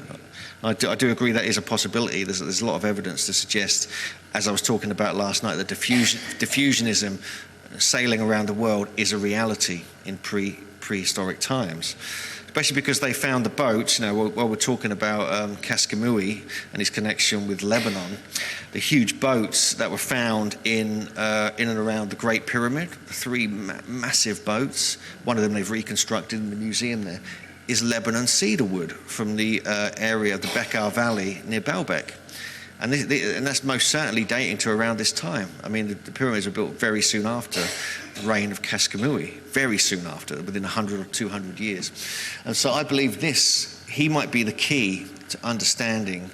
S1: I do agree that is a possibility. There's a lot of evidence to suggest, as I was talking about last night, that diffusionism sailing around the world is a reality in prehistoric times. Especially because they found the boats, while we're talking about Kaskamui and his connection with Lebanon, the huge boats that were found in and around the Great Pyramid, the three massive boats, one of them they've reconstructed in the museum there, is Lebanon cedar wood from the area of the Bekaa Valley near Baalbek. And that's most certainly dating to around this time. I mean, the pyramids were built very soon after the reign of Kaskamui, very soon after, within 100 or 200 years. And so I believe he might be the key to understanding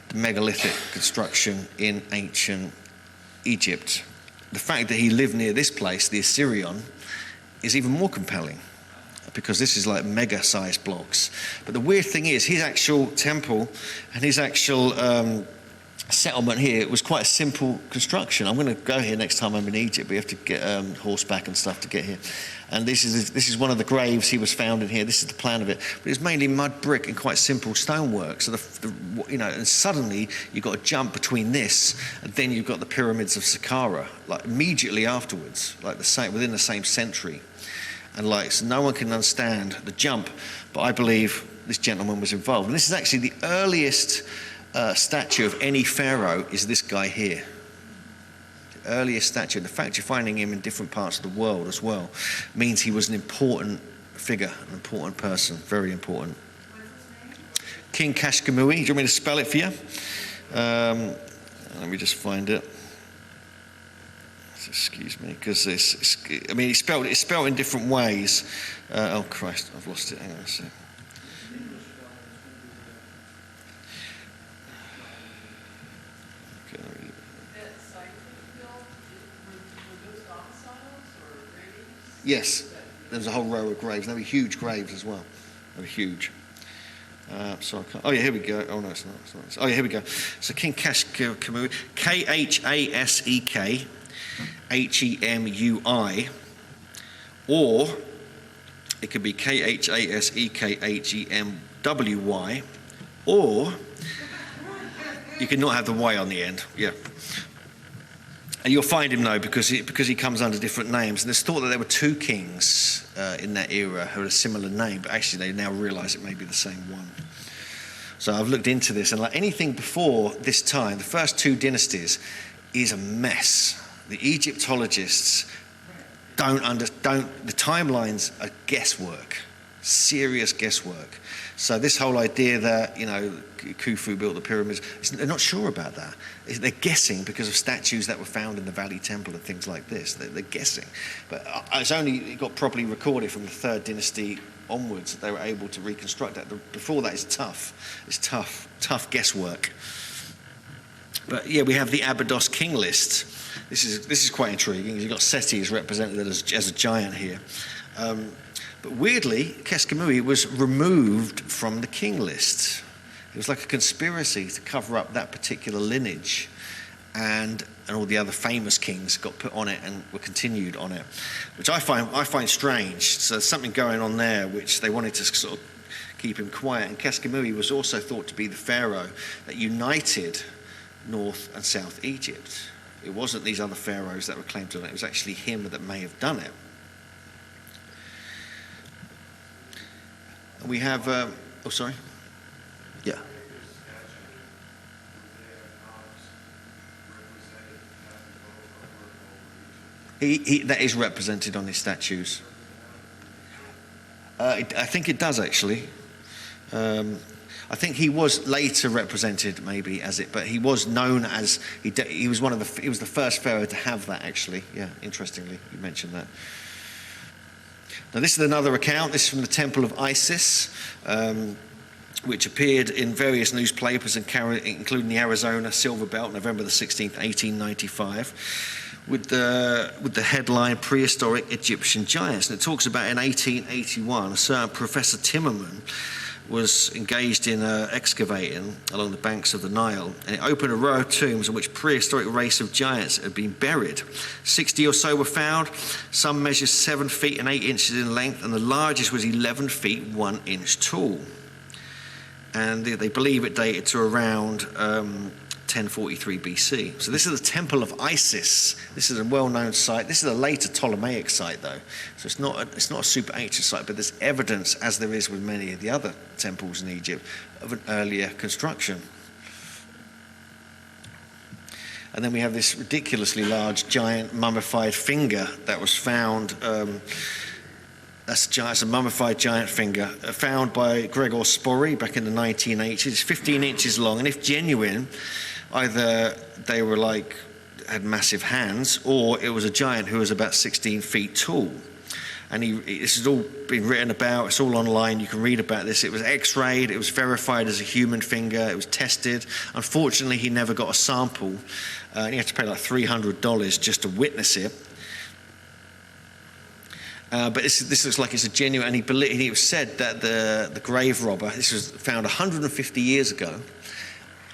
S1: the megalithic construction in ancient Egypt. The fact that he lived near this place, the Assyrian, is even more compelling, because this is like mega-sized blocks. But the weird thing is, his actual temple and his actual settlement here was quite a simple construction. I'm going to go here next time I'm in Egypt. We have to get horseback and stuff to get here. And this is one of the graves he was found in here. This is the plan of it. But it's mainly mud, brick, and quite simple stonework. So and suddenly you've got a jump between this, and then you've got the pyramids of Saqqara, like immediately afterwards, like within the same century. And so no one can understand the jump, but I believe this gentleman was involved. And this is actually the earliest statue of any pharaoh is this guy here. The earliest statue. And the fact you're finding him in different parts of the world as well means he was an important figure, an important person, very important. King Kaskamui. Do you want me to spell it for you? Let me just find it. Excuse me, because it's spelled in different ways. Oh Christ, I've lost it. Hang on a sec. Okay, yes, there's a whole row of graves. They were huge graves as well. They were huge. So I can't. Oh yeah, here we go. Oh no, it's not. Oh yeah, here we go. So King Kaskamui, Khasek. Hemui, or it could be Khasekhegemwy, or you can not have the Y on the end. Yeah. And you'll find him though because he comes under different names. And there's thought that there were two kings in that era who had a similar name, but actually they now realise it may be the same one. So I've looked into this, and like anything before this time, the first two dynasties is a mess. The Egyptologists the timelines are guesswork, serious guesswork. So this whole idea that, Khufu built the pyramids, they're not sure about that. They're guessing because of statues that were found in the Valley Temple and things like this. They're guessing. But it got properly recorded from the third dynasty onwards that they were able to reconstruct that. Before that, it's tough. It's tough guesswork. But yeah, we have the Abydos king list. This is quite intriguing. You've got Seti is represented as a giant here. But weirdly, Kaskamui was removed from the king list. It was like a conspiracy to cover up that particular lineage. And all the other famous kings got put on it and were continued on it, which I find strange. So there's something going on there which they wanted to sort of keep him quiet. And Keskamui was also thought to be the pharaoh that united North and South Egypt. It wasn't these other pharaohs that were claimed to have done it. It was actually him that may have done it. And we have, oh, sorry? Yeah. That is represented on his statues. I think it does, actually. I think he was later represented, maybe, as it, but he was known as, he was he was the first pharaoh to have that, actually. Yeah, interestingly, you mentioned that. Now, this is another account. This is from the Temple of Isis, which appeared in various newspapers, including the Arizona Silver Belt, November the 16th, 1895, with the headline "Prehistoric Egyptian Giants." And it talks about in 1881, a certain Professor Timmerman was engaged in excavating along the banks of the Nile, and it opened a row of tombs in which prehistoric race of giants had been buried. 60 or so were found. Some measured 7 feet and 8 inches in length, and the largest was 11 feet 1 inch tall. And they believe it dated to around 1043 BC. So this is the Temple of Isis. This is a well-known site. This is a later Ptolemaic site, though. So it's not a super ancient site, but there's evidence, as there is with many of the other temples in Egypt, of an earlier construction. And then we have this ridiculously large, giant mummified finger that was found. It's a mummified giant finger found by Gregor Spory back in the 1980s. It's 15 inches long, and if genuine, either they were had massive hands, or it was a giant who was about 16 feet tall. And this has all been written about. It's all online. You can read about this. It was X-rayed. It was verified as a human finger. It was tested. Unfortunately, he never got a sample. And he had to pay like $300 just to witness it. But this looks like it's a genuine, and it was said that the grave robber, this was found 150 years ago,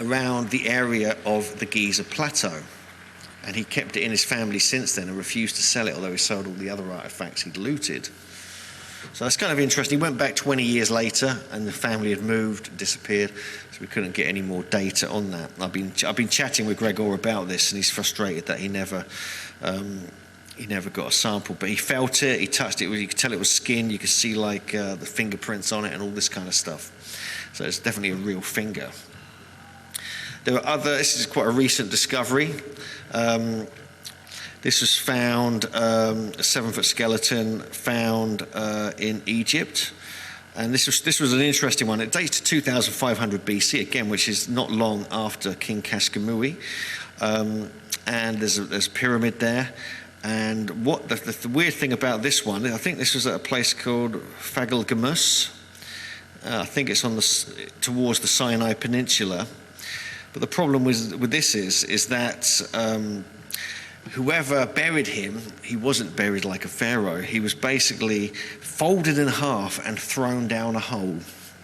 S1: around the area of the Giza Plateau. And he kept it in his family since then and refused to sell it, although he sold all the other artifacts he'd looted. So that's kind of interesting. He went back 20 years later, and the family had moved, disappeared, so we couldn't get any more data on that. I've been chatting with Gregor about this, and he's frustrated that he never got a sample, but he felt it, he touched it, you could tell it was skin, you could see the fingerprints on it and all this kind of stuff. So it's definitely a real finger. This is quite a recent discovery. This was found, a 7-foot skeleton found in Egypt. And this was an interesting one. It dates to 2500 BC, again, which is not long after King Keskamui. And there's a pyramid there. And what the weird thing about this one, I think this was at a place called Fagelgamus. I think it's towards the Sinai Peninsula. But the problem with this is that whoever buried him, he wasn't buried like a pharaoh. He was basically folded in half and thrown down a hole.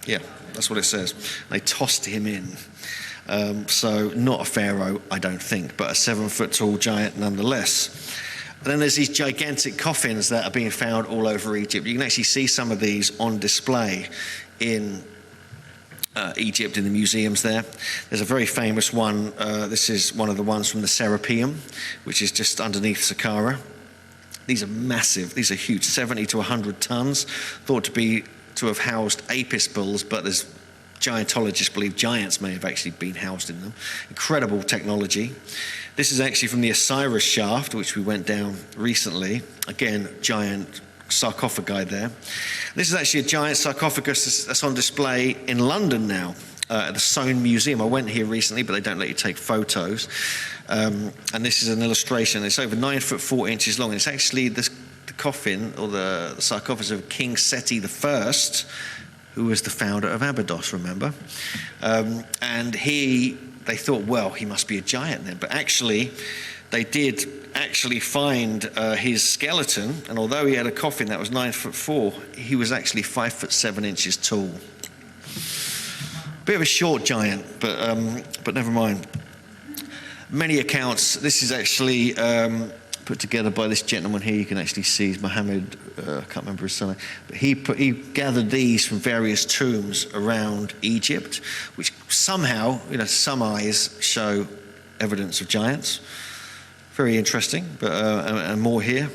S1: Yeah, that's what it says. They tossed him in. So not a pharaoh, I don't think, but a 7-foot tall giant nonetheless. And then there's these gigantic coffins that are being found all over Egypt. You can actually see some of these on display in Egypt in the museums there. There's a very famous one. This is one of the ones from the Serapeum, which is just underneath Saqqara. These are massive. These are huge, 70 to 100 tons, thought to have housed Apis bulls, but there's giantologists believe giants may have actually been housed in them. Incredible technology. This is actually from the Osiris shaft, which we went down recently. Again, giant sarcophagi there. This is actually a giant sarcophagus that's on display in London now at the Soane Museum. I went here recently, but they don't let you take photos. And this is an illustration. It's over 9 foot 4 inches long. It's actually the coffin or the sarcophagus of King Seti I, who was the founder of Abydos, remember? And they thought, well, he must be a giant then. But actually, they did actually find his skeleton, and although he had a coffin that was 9 foot 4, he was actually 5 foot 7 inches tall. Bit of a short giant, but never mind. Many accounts. This is actually put together by this gentleman here. You can actually see is Mohammed, I can't remember his surname, but he gathered these from various tombs around Egypt, which somehow, some eyes show evidence of giants. Very interesting, but and more here.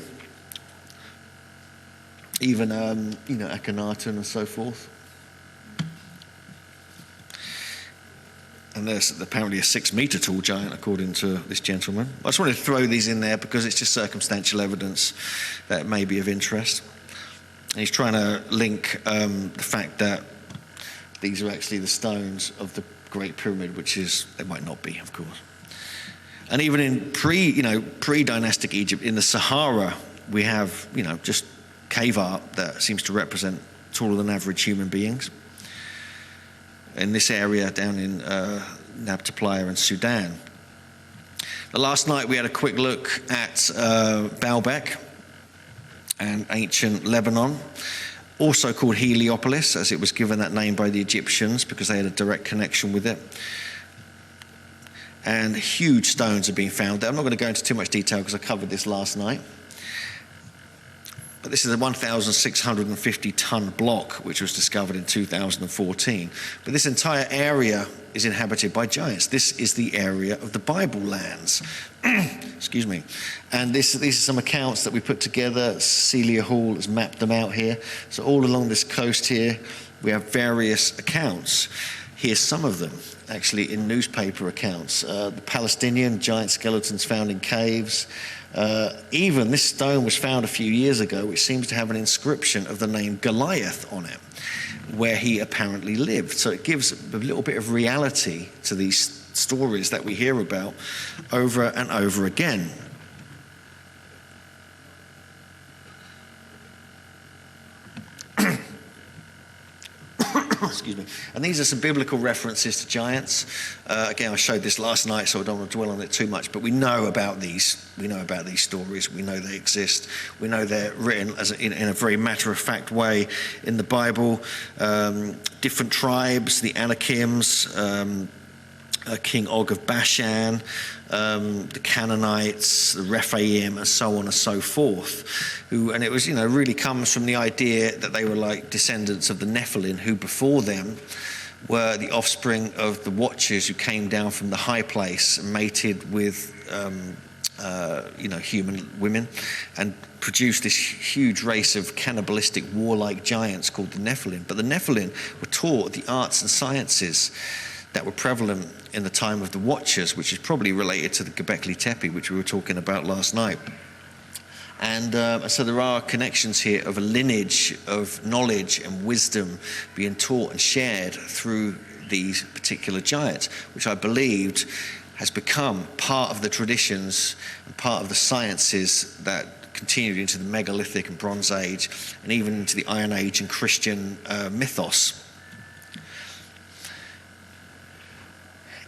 S1: Even Akhenaten and so forth. And there's apparently a 6-meter tall giant, according to this gentleman. I just wanted to throw these in there because it's just circumstantial evidence that may be of interest. And he's trying to link the fact that these are actually the stones of the Great Pyramid, which is, they might not be, of course. And even in pre-dynastic Egypt, in the Sahara, we have, just cave art that seems to represent taller than average human beings. In this area down in Nabta and Sudan. Last night we had a quick look at Baalbek and ancient Lebanon, also called Heliopolis, as it was given that name by the Egyptians because they had a direct connection with it. And huge stones have been found there. I'm not going to go into too much detail because I covered this last night. But this is a 1,650-ton block which was discovered in 2014. But this entire area is inhabited by giants. This is the area of the Bible lands. Excuse me. And these are some accounts that we put together. Celia Hall has mapped them out here. So all along this coast here, we have various accounts. Here's some of them, actually, in newspaper accounts. The Palestinian giant skeletons found in caves. Even this stone was found a few years ago, which seems to have an inscription of the name Goliath on it, where he apparently lived. So it gives a little bit of reality to these stories that we hear about over and over again. Excuse me. And these are some biblical references to giants. Again, I showed this last night, so I don't want to dwell on it too much. But we know about these. We know about these stories. We know they exist. We know they're written in a very matter-of-fact way in the Bible. Different tribes, the Anakims, King Og of Bashan, the Canaanites, the Rephaim, and so on and so forth. And it was, really comes from the idea that they were like descendants of the Nephilim, who before them were the offspring of the Watchers who came down from the high place and mated with, human women and produced this huge race of cannibalistic, warlike giants called the Nephilim. But the Nephilim were taught the arts and sciences that were prevalent in the time of the Watchers, which is probably related to the Göbekli Tepe, which we were talking about last night. And so there are connections here of a lineage of knowledge and wisdom being taught and shared through these particular giants, which I believed has become part of the traditions and part of the sciences that continued into the Megalithic and Bronze Age, and even into the Iron Age and Christian mythos.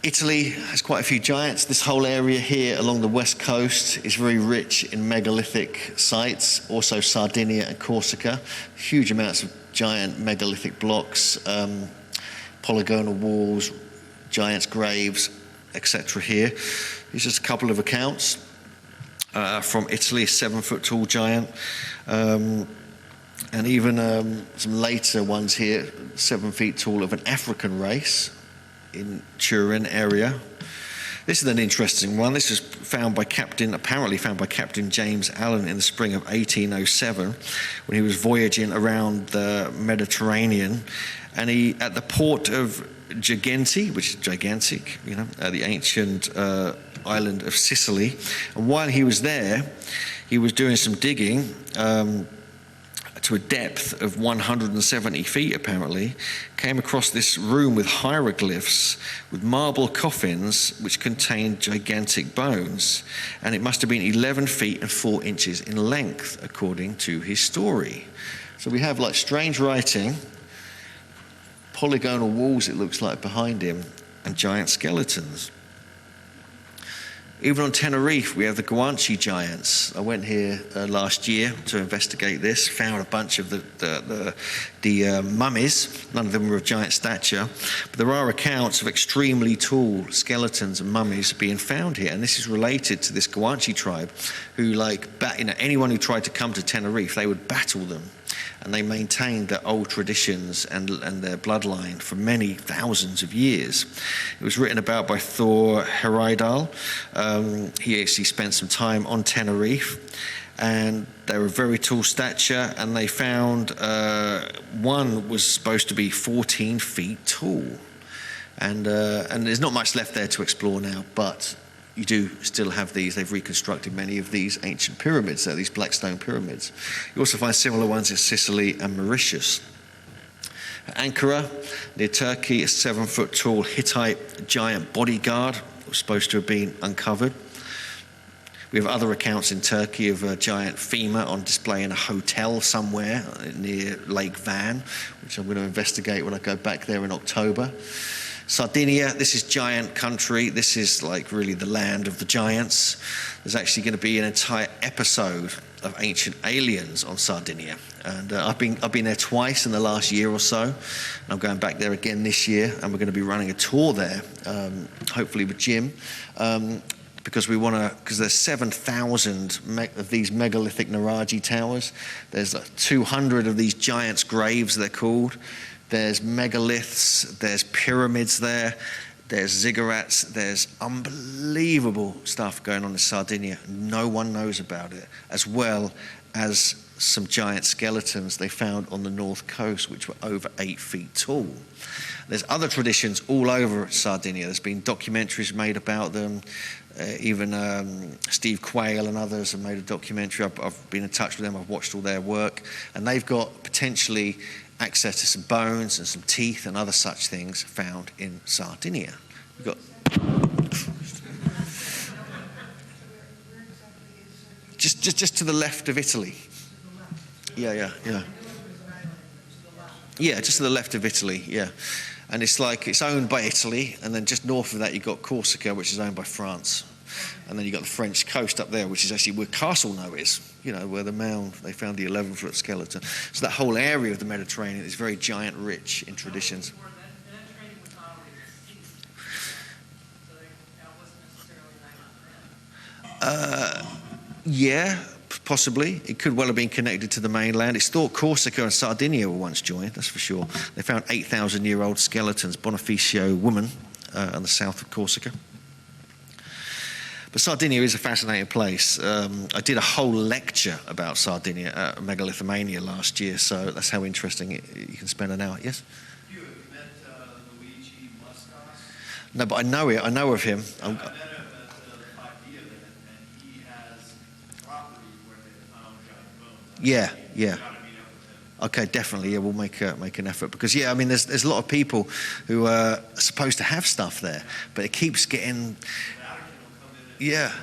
S1: Italy has quite a few giants. This whole area here along the west coast is very rich in megalithic sites, also Sardinia and Corsica. Huge amounts of giant megalithic blocks, polygonal walls, giants' graves, etc. here. Here's just a couple of accounts from Italy, a 7-foot-tall giant. And even some later ones here, 7 feet tall, of an African race in Turin area. This is an interesting one. This was apparently found by Captain James Allen in the spring of 1807 when he was voyaging around the Mediterranean. And he, at the port of Girgenti, which is gigantic, the ancient island of Sicily. And while he was there, he was doing some digging to a depth of 170 feet, apparently, came across this room with hieroglyphs, with marble coffins, which contained gigantic bones. And it must have been 11 feet and 4 inches in length, according to his story. So we have like strange writing, polygonal walls, it looks like, behind him, and giant skeletons. Even on Tenerife, we have the Guanche giants. I went here last year to investigate this, found a bunch of the mummies. None of them were of giant stature, but there are accounts of extremely tall skeletons and mummies being found here, and this is related to this Guanche tribe, who anyone who tried to come to Tenerife, they would battle them. And they maintained their old traditions and their bloodline for many thousands of years. It was written about by Thor Heyerdahl. He actually spent some time on Tenerife, and they were very tall stature, and they found one was supposed to be 14 feet tall. And there's not much left there to explore now, but you do still have these. They've reconstructed many of these ancient pyramids, these black stone pyramids. You also find similar ones in Sicily and Mauritius. Ankara, near Turkey, a 7-foot-tall Hittite giant bodyguard was supposed to have been uncovered. We have other accounts in Turkey of a giant femur on display in a hotel somewhere near Lake Van, which I'm going to investigate when I go back there in October. Sardinia, this is giant country. This is like really the land of the giants. There's actually going to be an entire episode of Ancient Aliens on Sardinia. And I've been there twice in the last year or so. And I'm going back there again this year, and we're going to be running a tour there, hopefully with Jim. Because there's 7,000 of these megalithic Naraji towers. There's 200 of these giants' graves, they're called. There's megaliths, there's pyramids there, there's ziggurats, there's unbelievable stuff going on in Sardinia. No one knows about it, as well as some giant skeletons they found on the north coast, which were over 8 feet tall. There's other traditions all over Sardinia. There's been documentaries made about them. Even Steve Quayle and others have made a documentary. I've been in touch with them. I've watched all their work. And they've got potentially access to some bones and some teeth and other such things found in Sardinia. We've got just to the left of Italy. Yeah, just to the left of Italy, yeah. And it's owned by Italy, and then just north of that you've got Corsica, which is owned by France. And then you've got the French coast up there, which is actually where Castleknoe is, where the mound, they found the 11-foot skeleton. So that whole area of the Mediterranean is very giant rich in traditions. Yeah, possibly. It could well have been connected to the mainland. It's thought Corsica and Sardinia were once joined, that's for sure. They found 8,000-year-old skeletons, Bonifacio woman, on the south of Corsica. But Sardinia is a fascinating place. I did a whole lecture about Sardinia at Megalithania last year, so that's how interesting you can spend an hour. Yes?
S5: You met Luigi Muscas?
S1: No, but I know of him.
S5: I met him at the 5D event, and he has property where they found giant bones.
S1: Yeah.
S5: You gotta meet up with him.
S1: Okay, definitely. Yeah, we'll make an effort because there's a lot of people who are supposed to have stuff there, but it keeps getting. Yeah.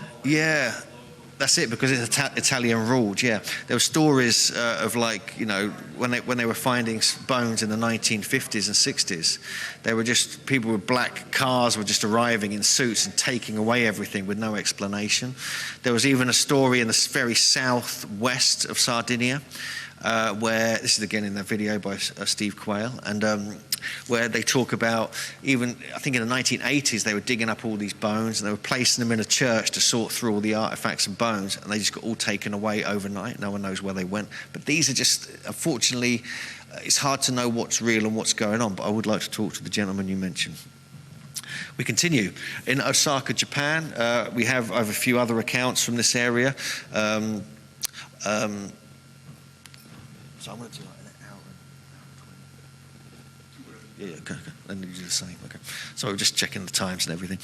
S1: That's it, because it's Italian ruled. Yeah, there were stories of when they were finding bones in the 1950s and 60s, they were just people with black cars were just arriving in suits and taking away everything with no explanation. There was even a story in the very southwest of Sardinia. Where this is again in that video by Steve Quayle, and where they talk about even I think in the 1980s they were digging up all these bones and they were placing them in a church to sort through all the artifacts and bones, and they just got all taken away overnight. No one knows where they went. But these are just, unfortunately, it's hard to know what's real and what's going on. But I would like to talk to the gentleman you mentioned. We continue. In Osaka, Japan, we have a few other accounts from this area. So I'm going to do like an hour and 20. Yeah, okay. Then you do the same. Okay. So we're just checking the times and everything.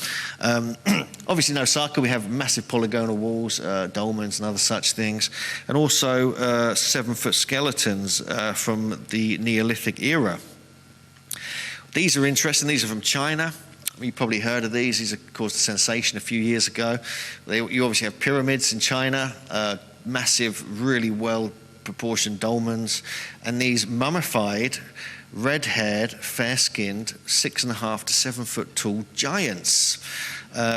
S1: Obviously in Osaka we have massive polygonal walls, dolmens and other such things, and also 7-foot skeletons from the Neolithic era. These are interesting. These are from China. You've probably heard of these. These caused a sensation a few years ago. You obviously have pyramids in China, massive, really well proportioned dolmens, and these mummified, red-haired, fair-skinned, 6.5 to 7 foot tall giants,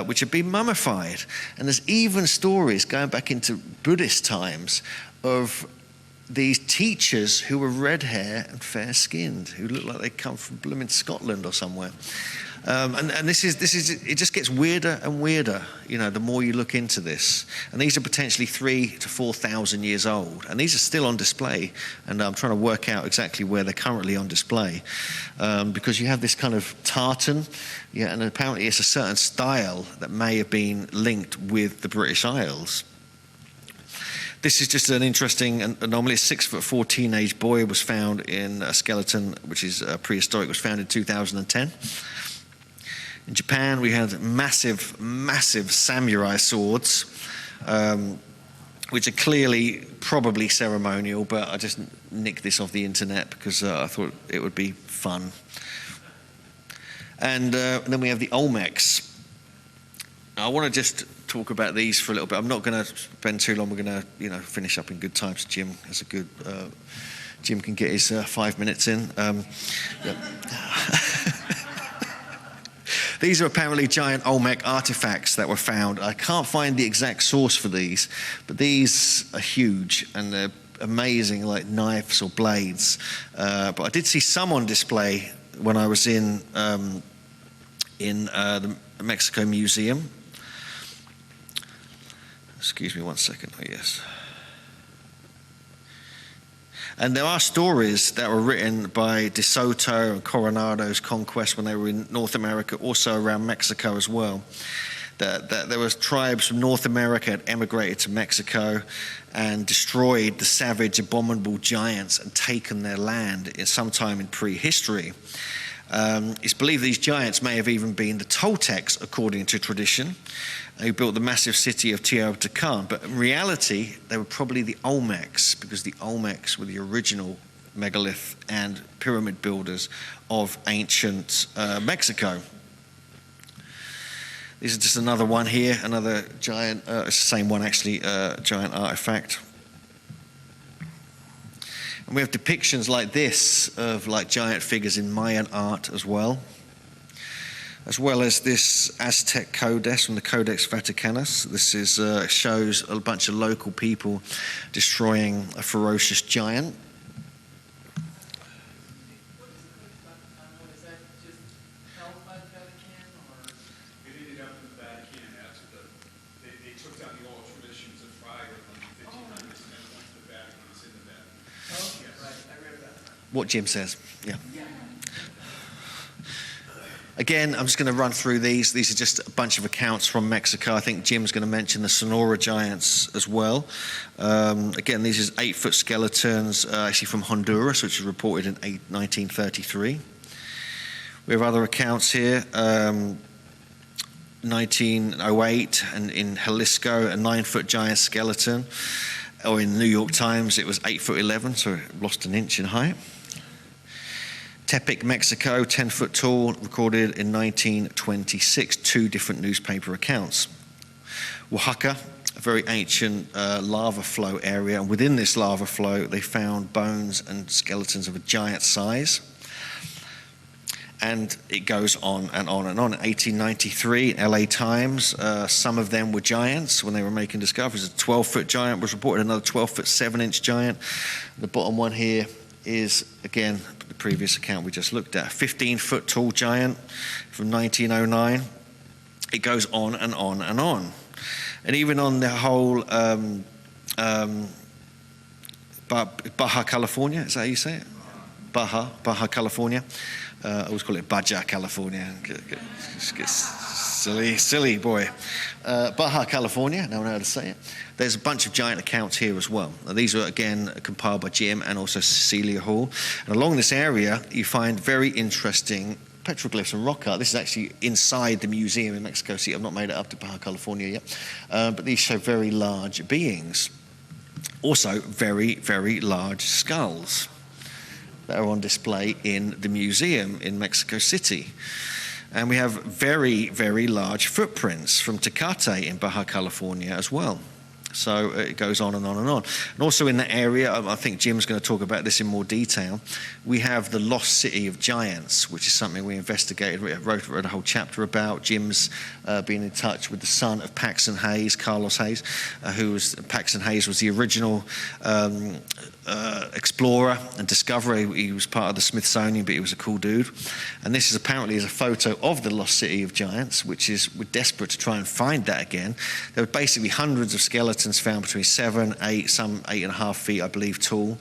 S1: which have been mummified. And there's even stories going back into Buddhist times of these teachers who were red hair and fair skinned, who looked like they come from blooming Scotland or somewhere. And this is it just gets weirder and weirder, the more you look into this. And these are potentially 3,000 to 4,000 years old, and these are still on display. And I'm trying to work out exactly where they're currently on display, because you have this kind of tartan, and apparently it's a certain style that may have been linked with the British Isles. This is just an interesting anomaly. A 6'4" teenage boy was found in a skeleton, which is prehistoric, was found in 2010. In Japan, we had massive, massive samurai swords, which are clearly probably ceremonial, but I just nicked this off the internet because I thought it would be fun. And then we have the Olmecs. I want to just talk about these for a little bit. I'm not going to spend too long. We're going to, finish up in good time. So Jim has a good. Jim can get his 5 minutes in. These are apparently giant Olmec artifacts that were found. I can't find the exact source for these, but these are huge and they're amazing, like knives or blades. But I did see some on display when I was in the Mexico Museum. Excuse me 1 second. Oh, yes. And there are stories that were written by De Soto and Coronado's conquest when they were in North America, also around Mexico as well. That there was tribes from North America had emigrated to Mexico and destroyed the savage, abominable giants and taken their land sometime in prehistory. It's believed these giants may have even been the Toltecs, according to tradition, who built the massive city of Teotihuacan. But in reality, they were probably the Olmecs, because the Olmecs were the original megalith and pyramid builders of ancient Mexico. This is just another one here, another giant, it's the same one actually, giant artifact. And we have depictions like this of like giant figures in Mayan art as well as this Aztec codex from the Codex Vaticanus. This is shows a bunch of local people destroying a ferocious giant.
S5: Is that just held by the Vatican, or?
S2: It ended up in the Vatican after they took down the old traditions of friar in the 1500s, and then once the Vatican was in the Vatican.
S5: Okay, right, I read that.
S1: What Jim says, yeah. Again, I'm just going to run through these. These are just a bunch of accounts from Mexico. I think Jim's going to mention the Sonora giants as well. Again, these is 8-foot skeletons, actually from Honduras, which was reported in 1933. We have other accounts here. 1908, and in Jalisco, a 9-foot giant skeleton. Or in the New York Times, it was 8'11", so it lost an inch in height. Tepic, Mexico, 10-foot tall, recorded in 1926, 2 different newspaper accounts. Oaxaca, a very ancient lava flow area, and within this lava flow, they found bones and skeletons of a giant size. And it goes on and on and on. In 1893, LA Times, some of them were giants when they were making discoveries. A 12-foot giant was reported, another 12-foot 7-inch giant. The bottom one here is, again, the previous account we just looked at, a 15-foot tall giant from 1909. It goes on and on and on. And even on the whole Baja California, is that how you say it? Baja California. I always call it Baja California. Silly boy. Baja California, now I know how to say it. There's a bunch of giant accounts here as well. Now, these are, again, compiled by Jim and also Cecilia Hall. And along this area, you find very interesting petroglyphs and rock art. This is actually inside the museum in Mexico City. I've not made it up to Baja California yet. But these show very large beings. Also, very, very large skulls that are on display in the museum in Mexico City. And we have very, very large footprints from Tecate in Baja California as well. So it goes on and on and on. And also in that area, I think Jim's going to talk about this in more detail, we have the lost city of giants, which is something we investigated, wrote a whole chapter about. Jim's been in touch with the son of Paxton Hayes, Carlos Hayes, Paxton Hayes was the original explorer and discoverer. He was part of the Smithsonian, but he was a cool dude. And this is apparently a photo of the lost city of giants, we're desperate to try and find that again. There were basically hundreds of skeletons found between 7, 8, some 8.5 feet, I believe, tall,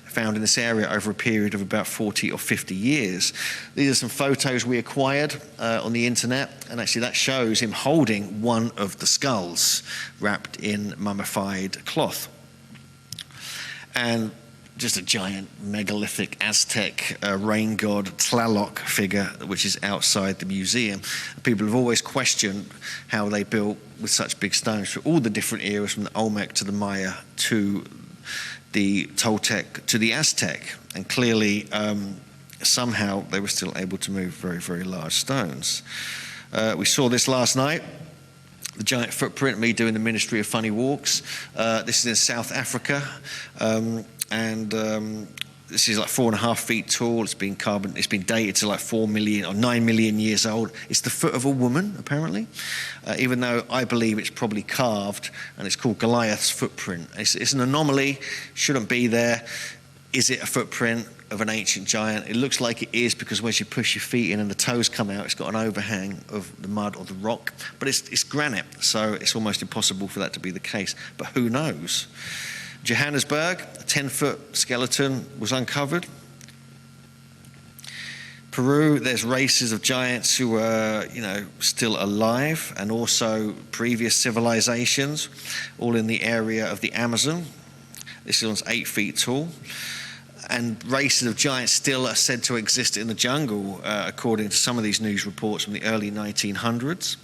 S1: found in this area over a period of about 40 or 50 years. These are some photos we acquired on the internet, and actually that shows him holding one of the skulls wrapped in mummified cloth. And just a giant megalithic Aztec rain god Tlaloc figure, which is outside the museum. People have always questioned how they built with such big stones through all the different eras, from the Olmec to the Maya to the Toltec to the Aztec. And clearly, somehow they were still able to move very, very large stones. We saw this last night. The giant footprint, me doing the Ministry of Funny Walks. This is in South Africa. This is like 4.5 feet tall. It's been dated to like 4 million or 9 million years old. It's the foot of a woman, apparently, even though I believe it's probably carved, and it's called Goliath's footprint. It's an anomaly, shouldn't be there. Is it a footprint of an ancient giant? It looks like it is, because once you push your feet in and the toes come out, it's got an overhang of the mud or the rock. But it's granite, so it's almost impossible for that to be the case. But who knows? Johannesburg, a 10-foot skeleton was uncovered. Peru, there's races of giants who are, still alive, and also previous civilizations, all in the area of the Amazon. This one's 8 feet tall. And races of giants still are said to exist in the jungle, according to some of these news reports from the early 1900s.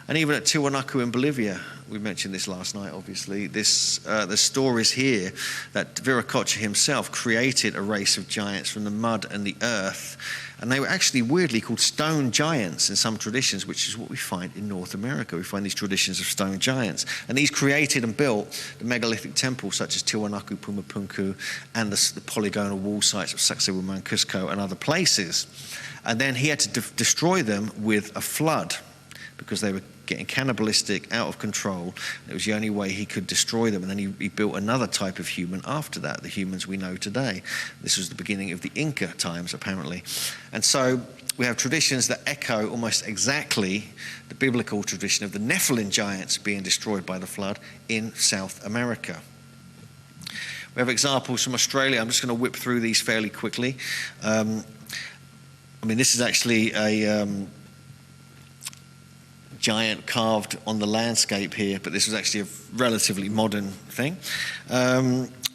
S1: And even at Tiwanaku in Bolivia, we mentioned this last night, obviously, the stories here that Viracocha himself created a race of giants from the mud and the earth. And they were actually weirdly called stone giants in some traditions, which is what we find in North America. We find these traditions of stone giants. And these created and built the megalithic temples such as Tiwanaku, Pumapunku, and the polygonal wall sites of Sacsayhuaman, Cusco, and other places. And then he had to destroy them with a flood, because they were getting cannibalistic, out of control. It was the only way he could destroy them. And then he built another type of human after that, the humans we know today. This was the beginning of the Inca times, apparently. And so we have traditions that echo almost exactly the biblical tradition of the Nephilim giants being destroyed by the flood in South America. We have examples from Australia. I'm just going to whip through these fairly quickly. This is actually a giant carved on the landscape here, but this was actually a relatively modern thing.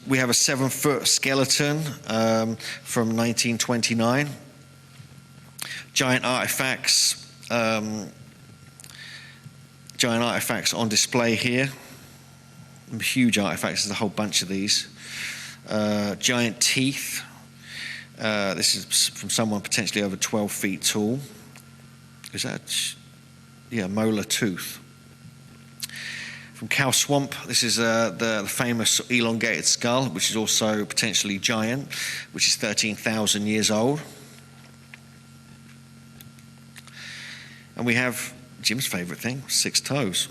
S1: We have a 7-foot skeleton from 1929. Giant artifacts on display here. Huge artifacts, there's a whole bunch of these. Giant teeth. This is from someone potentially over 12 feet tall. Is that? Yeah, molar tooth. From Cow Swamp, this is the famous elongated skull, which is also potentially giant, which is 13,000 years old. And we have Jim's favorite thing, 6 toes,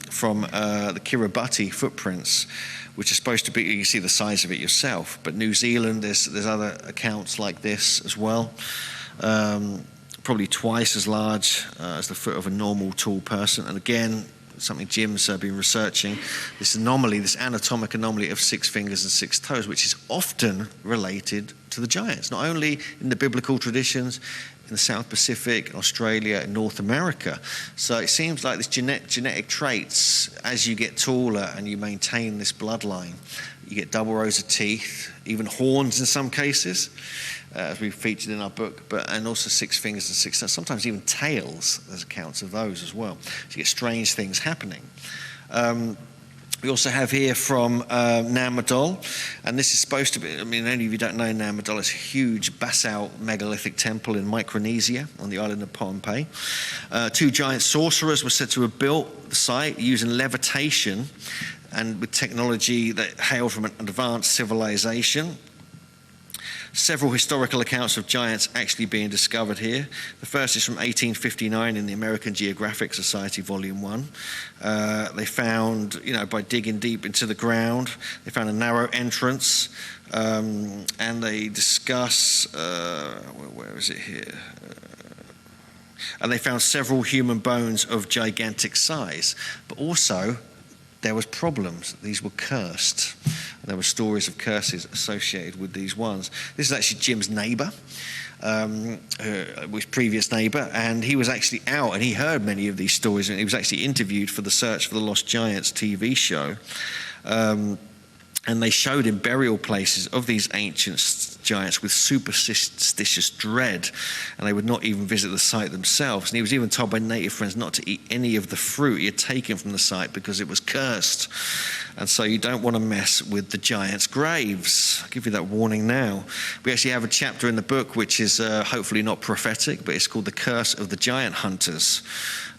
S1: from the Kiribati footprints, which are supposed to be, you can see the size of it yourself. But New Zealand, there's other accounts like this as well. Probably twice as large as the foot of a normal tall person. And again, something Jim's been researching, this anatomic anomaly of 6 fingers and 6 toes, which is often related to the giants, not only in the biblical traditions, in the South Pacific, Australia, and North America. So it seems like this genetic traits, as you get taller and you maintain this bloodline, you get double rows of teeth, even horns in some cases, as we've featured in our book, and also 6 fingers and 6 toes, sometimes even tails. There's accounts of those as well. So you get strange things happening. We also have here from Namadol, and this is supposed to be, I mean, any of you don't know Namadol, it's a huge basalt megalithic temple in Micronesia on the island of Pohnpei. 2 giant sorcerers were said to have built the site using levitation and with technology that hailed from an advanced civilization. Several historical accounts of giants actually being discovered here. The first is from 1859 in the American Geographic Society, Volume 1. They found, by digging deep into the ground, they found a narrow entrance, and they discuss, where is it here? And they found several human bones of gigantic size, but also there was problems. These were cursed. There were stories of curses associated with these ones. This is actually Jim's neighbor, his previous neighbor, and he was actually out and he heard many of these stories, and he was actually interviewed for the Search for the Lost Giants TV show. And they showed him burial places of these ancient giants with superstitious dread, and they would not even visit the site themselves. And he was even told by native friends not to eat any of the fruit he had taken from the site because it was cursed. And so you don't want to mess with the giants' graves. I'll give you that warning now. We actually have a chapter in the book which is hopefully not prophetic, but it's called The Curse of the Giant Hunters.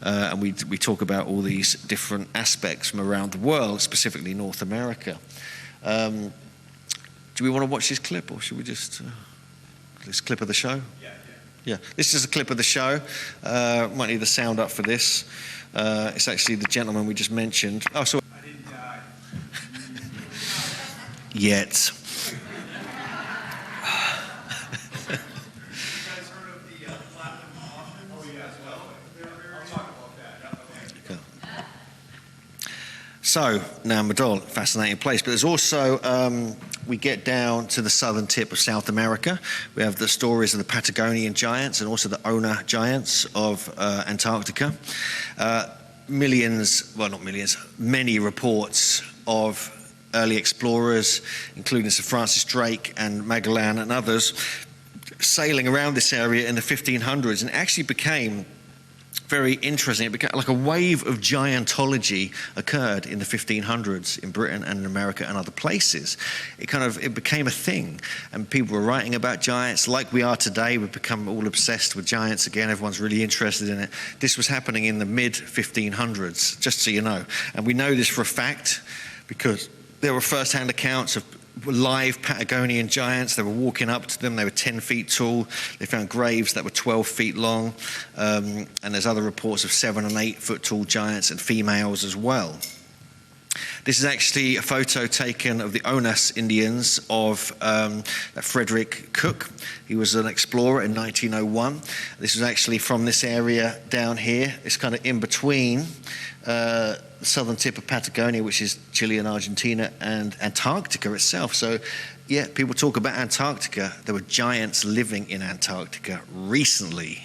S1: And we talk about all these different aspects from around the world, specifically North America. Do we want to watch this clip, or should we just this clip of the show? Yeah. This is a clip of the show. Might need the sound up for this. It's actually the gentleman we just mentioned. Oh, so
S2: I didn't die.
S1: Yet. So, now Madol, fascinating place. But there's also, we get down to the southern tip of South America. We have the stories of the Patagonian giants and also the Ona giants of Antarctica. Many reports of early explorers, including Sir Francis Drake and Magellan and others, sailing around this area in the 1500s, and it actually became very interesting. It became like a wave of giantology occurred in the 1500s in Britain and in America and other places. It became a thing, and people were writing about giants like we are today. We've become all obsessed with giants again. Everyone's really interested in it. This was happening in the mid 1500s, just so you know. And we know this for a fact because there were first-hand accounts of live Patagonian giants. They were walking up to them. They were 10 feet tall. They found graves that were 12 feet long. And there's other reports of 7 and 8 foot tall giants and females as well. This is actually a photo taken of the Onas Indians of Frederick Cook. He was an explorer in 1901. This was actually from this area down here. It's kind of in between the southern tip of Patagonia, which is Chile and Argentina, and Antarctica itself. So, yeah, people talk about Antarctica. There were giants living in Antarctica recently,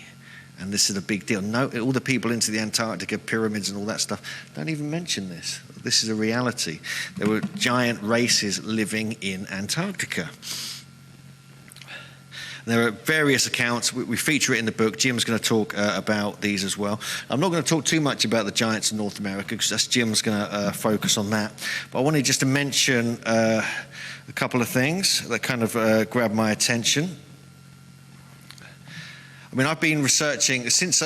S1: and this is a big deal. No, all the people into the Antarctica pyramids and all that stuff don't even mention this. This is a reality. There were giant races living in Antarctica. There are various accounts. We feature it in the book. Jim's going to talk about these as well. I'm not going to talk too much about the giants in North America because that's Jim's going to focus on that. But I wanted just to mention a couple of things that kind of grabbed my attention. I mean, I've been researching since,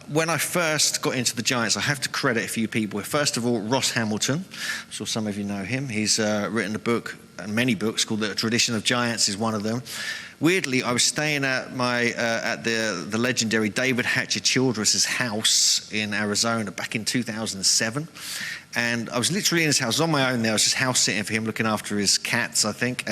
S1: when I first got into the giants, I have to credit a few people. First of all, Ross Hamilton. I'm sure some of you know him. He's written a book, and many books, called The Tradition of Giants is one of them. Weirdly, I was staying at the legendary David Hatcher Childress's house in Arizona back in 2007. And I was literally in his house. I was on my own there. I was just house sitting for him, looking after his cats, I think.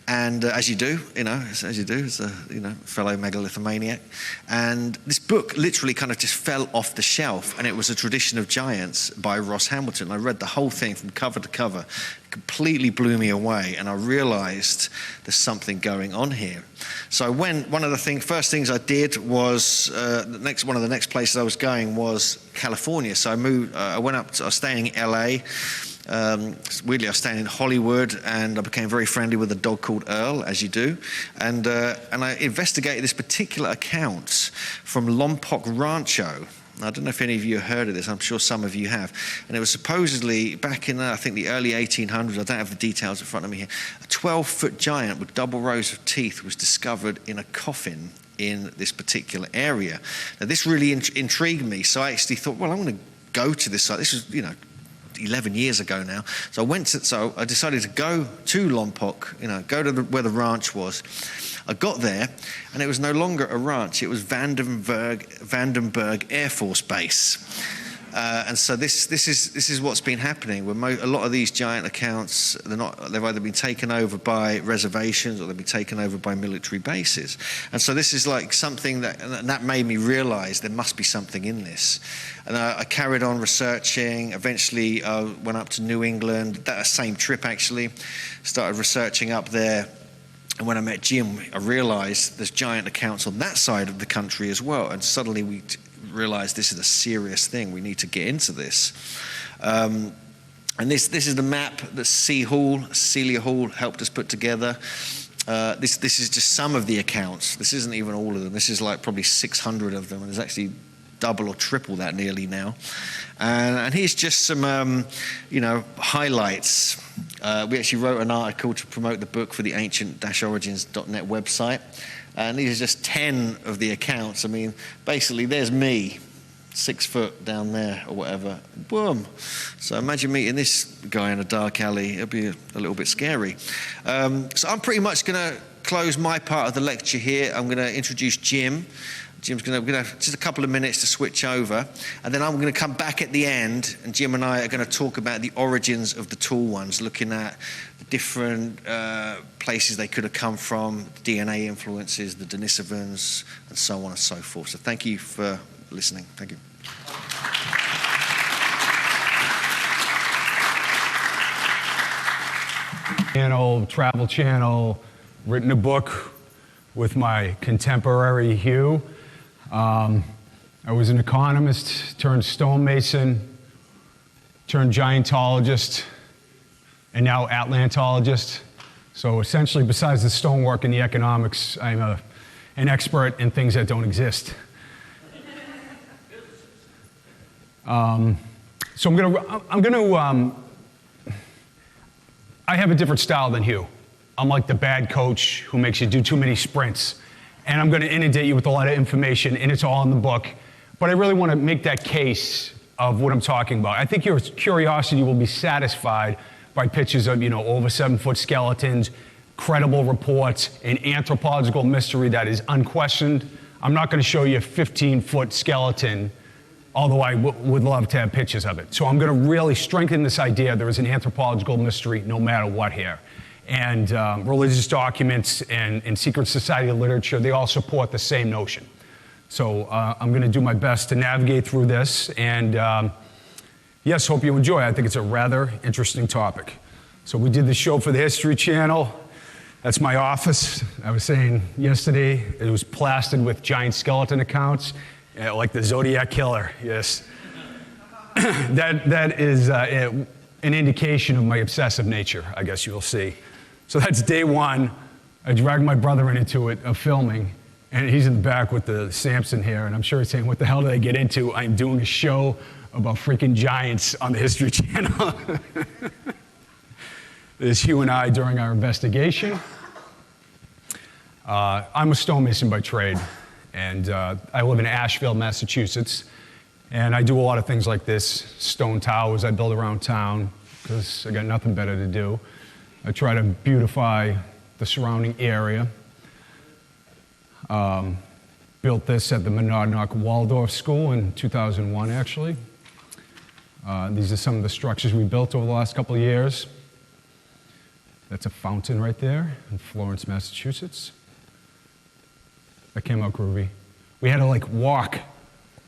S1: And as you do, as a fellow megalithomaniac. And this book literally kind of just fell off the shelf, and it was A Tradition of Giants by Ross Hamilton. I read the whole thing from cover to cover. It completely blew me away, and I realized there's something going on here. So one of the first things I did was, one of the next places I was going was California. So I was staying in LA. Weirdly, I was staying in Hollywood, and I became very friendly with a dog called Earl, as you do. And I investigated this particular account from Lompoc Rancho. I don't know if any of you have heard of this. I'm sure some of you have. And it was supposedly back in, I think, the early 1800s. I don't have the details in front of me here. A 12-foot giant with double rows of teeth was discovered in a coffin in this particular area. Now, this really intrigued me. So I actually thought, well, I'm going to go to this site. This was, 11 years ago now. So I decided to go to Lompoc, go to where the ranch was. I got there, and it was no longer a ranch. It was Vandenberg Air Force Base. And so this is what's been happening. A lot of these giant accounts, they've either been taken over by reservations or they've been taken over by military bases. And so this is like something that made me realize there must be something in this. And I carried on researching. Eventually, went up to New England. That same trip, actually. Started researching up there. And when I met Jim, I realized there's giant accounts on that side of the country as well. And suddenly we realized this is a serious thing. We need to get into this. And this is the map that Celia Hall helped us put together. This is just some of the accounts. This isn't even all of them. This is like probably 600 of them. And there's actually double or triple that nearly now. And here's just some, highlights. We actually wrote an article to promote the book for the ancient-origins.net website. And these are just 10 of the accounts. I mean, basically, there's me, 6 foot down there or whatever. Boom. So imagine meeting this guy in a dark alley. It'll be a little bit scary. So I'm pretty much going to close my part of the lecture here. I'm going to introduce Jim. We're going to have just a couple of minutes to switch over, and then I'm going to come back at the end, and Jim and I are going to talk about the origins of the tall ones, looking at the different places they could have come from, the DNA influences, the Denisovans, and so on and so forth. So thank you for listening. Thank you.
S6: Travel channel, written a book with my contemporary Hugh. I was an economist, turned stonemason, turned giantologist, and now Atlantologist. So essentially, besides the stonework and the economics, I'm an expert in things that don't exist. I have a different style than Hugh. I'm like the bad coach who makes you do too many sprints. And I'm going to inundate you with a lot of information, and it's all in the book. But I really want to make that case of what I'm talking about. I think your curiosity will be satisfied by pictures of, over 7-foot skeletons, credible reports, an anthropological mystery that is unquestioned. I'm not going to show you a 15-foot skeleton, although I would love to have pictures of it. So I'm going to really strengthen this idea there is an anthropological mystery no matter what here. And religious documents and secret society literature, they all support the same notion. So I'm going to do my best to navigate through this, and yes, hope you enjoy. I think it's a rather interesting topic. So we did the show for the History Channel. That's my office. I was saying yesterday, it was plastered with giant skeleton accounts, like the Zodiac Killer, yes. That is an indication of my obsessive nature, I guess you'll see. So that's day one. I dragged my brother into it, of filming, and he's in the back with the Samson hair, and I'm sure he's saying, what the hell did I get into? I'm doing a show about freaking giants on the History Channel. There's Hugh and I during our investigation. I'm a stonemason by trade, and I live in Asheville, Massachusetts, and I do a lot of things like this. Stone towers I build around town, because I got nothing better to do. I try to beautify the surrounding area. Built this at the Monadnock Waldorf School in 2001, actually. These are some of the structures we built over the last couple of years. That's a fountain right there in Florence, Massachusetts. That came out groovy. We had to walk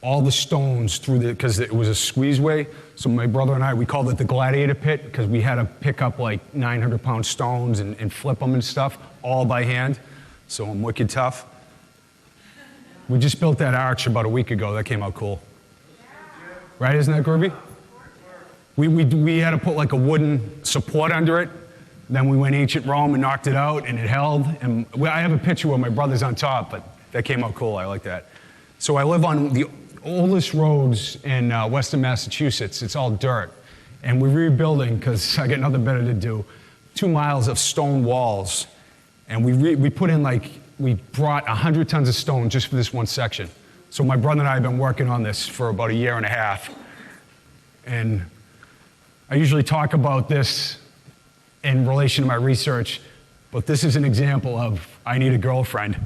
S6: all the stones through because it was a squeezeway. So my brother and I, we called it the gladiator pit because we had to pick up 900-pound stones and flip them and stuff, all by hand. So I'm wicked tough. We just built that arch about a week ago. That came out cool. Right, isn't that groovy? We had to put a wooden support under it. Then we went ancient Rome and knocked it out, and it held. And I have a picture where my brother's on top, but that came out cool. I like that. So I live on the oldest roads in western Massachusetts. It's all dirt. And we're rebuilding, because I got nothing better to do, 2 miles of stone walls. And we put in we brought 100 tons of stone just for this one section. So my brother and I have been working on this for about a year and a half. And I usually talk about this in relation to my research, but this is an example of I need a girlfriend.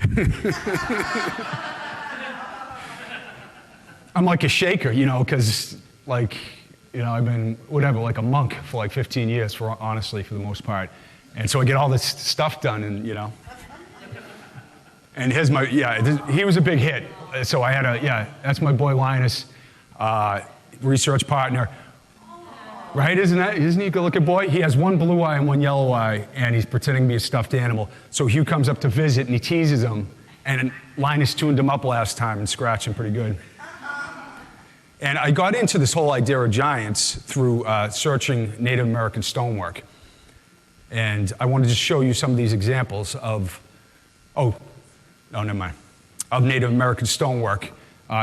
S6: I'm like a shaker, because I've been like a monk for 15 years, honestly, for the most part. And so I get all this stuff done, and and here's he was a big hit. So I had that's my boy Linus, research partner. Right, isn't he a good-looking boy? He has one blue eye and one yellow eye, and he's pretending to be a stuffed animal. So Hugh comes up to visit, and he teases him, and Linus tuned him up last time and scratched him pretty good. And I got into this whole idea of giants through searching Native American stonework. And I wanted to show you some of these examples of Native American stonework.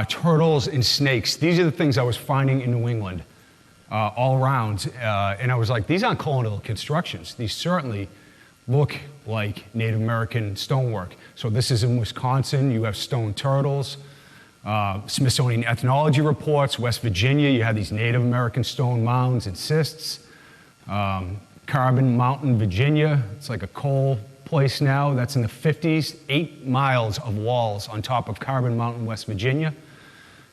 S6: Turtles and snakes. These are the things I was finding in New England. All around, and I was like, these aren't colonial constructions. These certainly look like Native American stonework. So this is in Wisconsin. You have stone turtles. Smithsonian ethnology reports. West Virginia, you have these Native American stone mounds and cists. Carbon Mountain, Virginia, it's like a coal place now. That's in the 50s. 8 miles of walls on top of Carbon Mountain, West Virginia.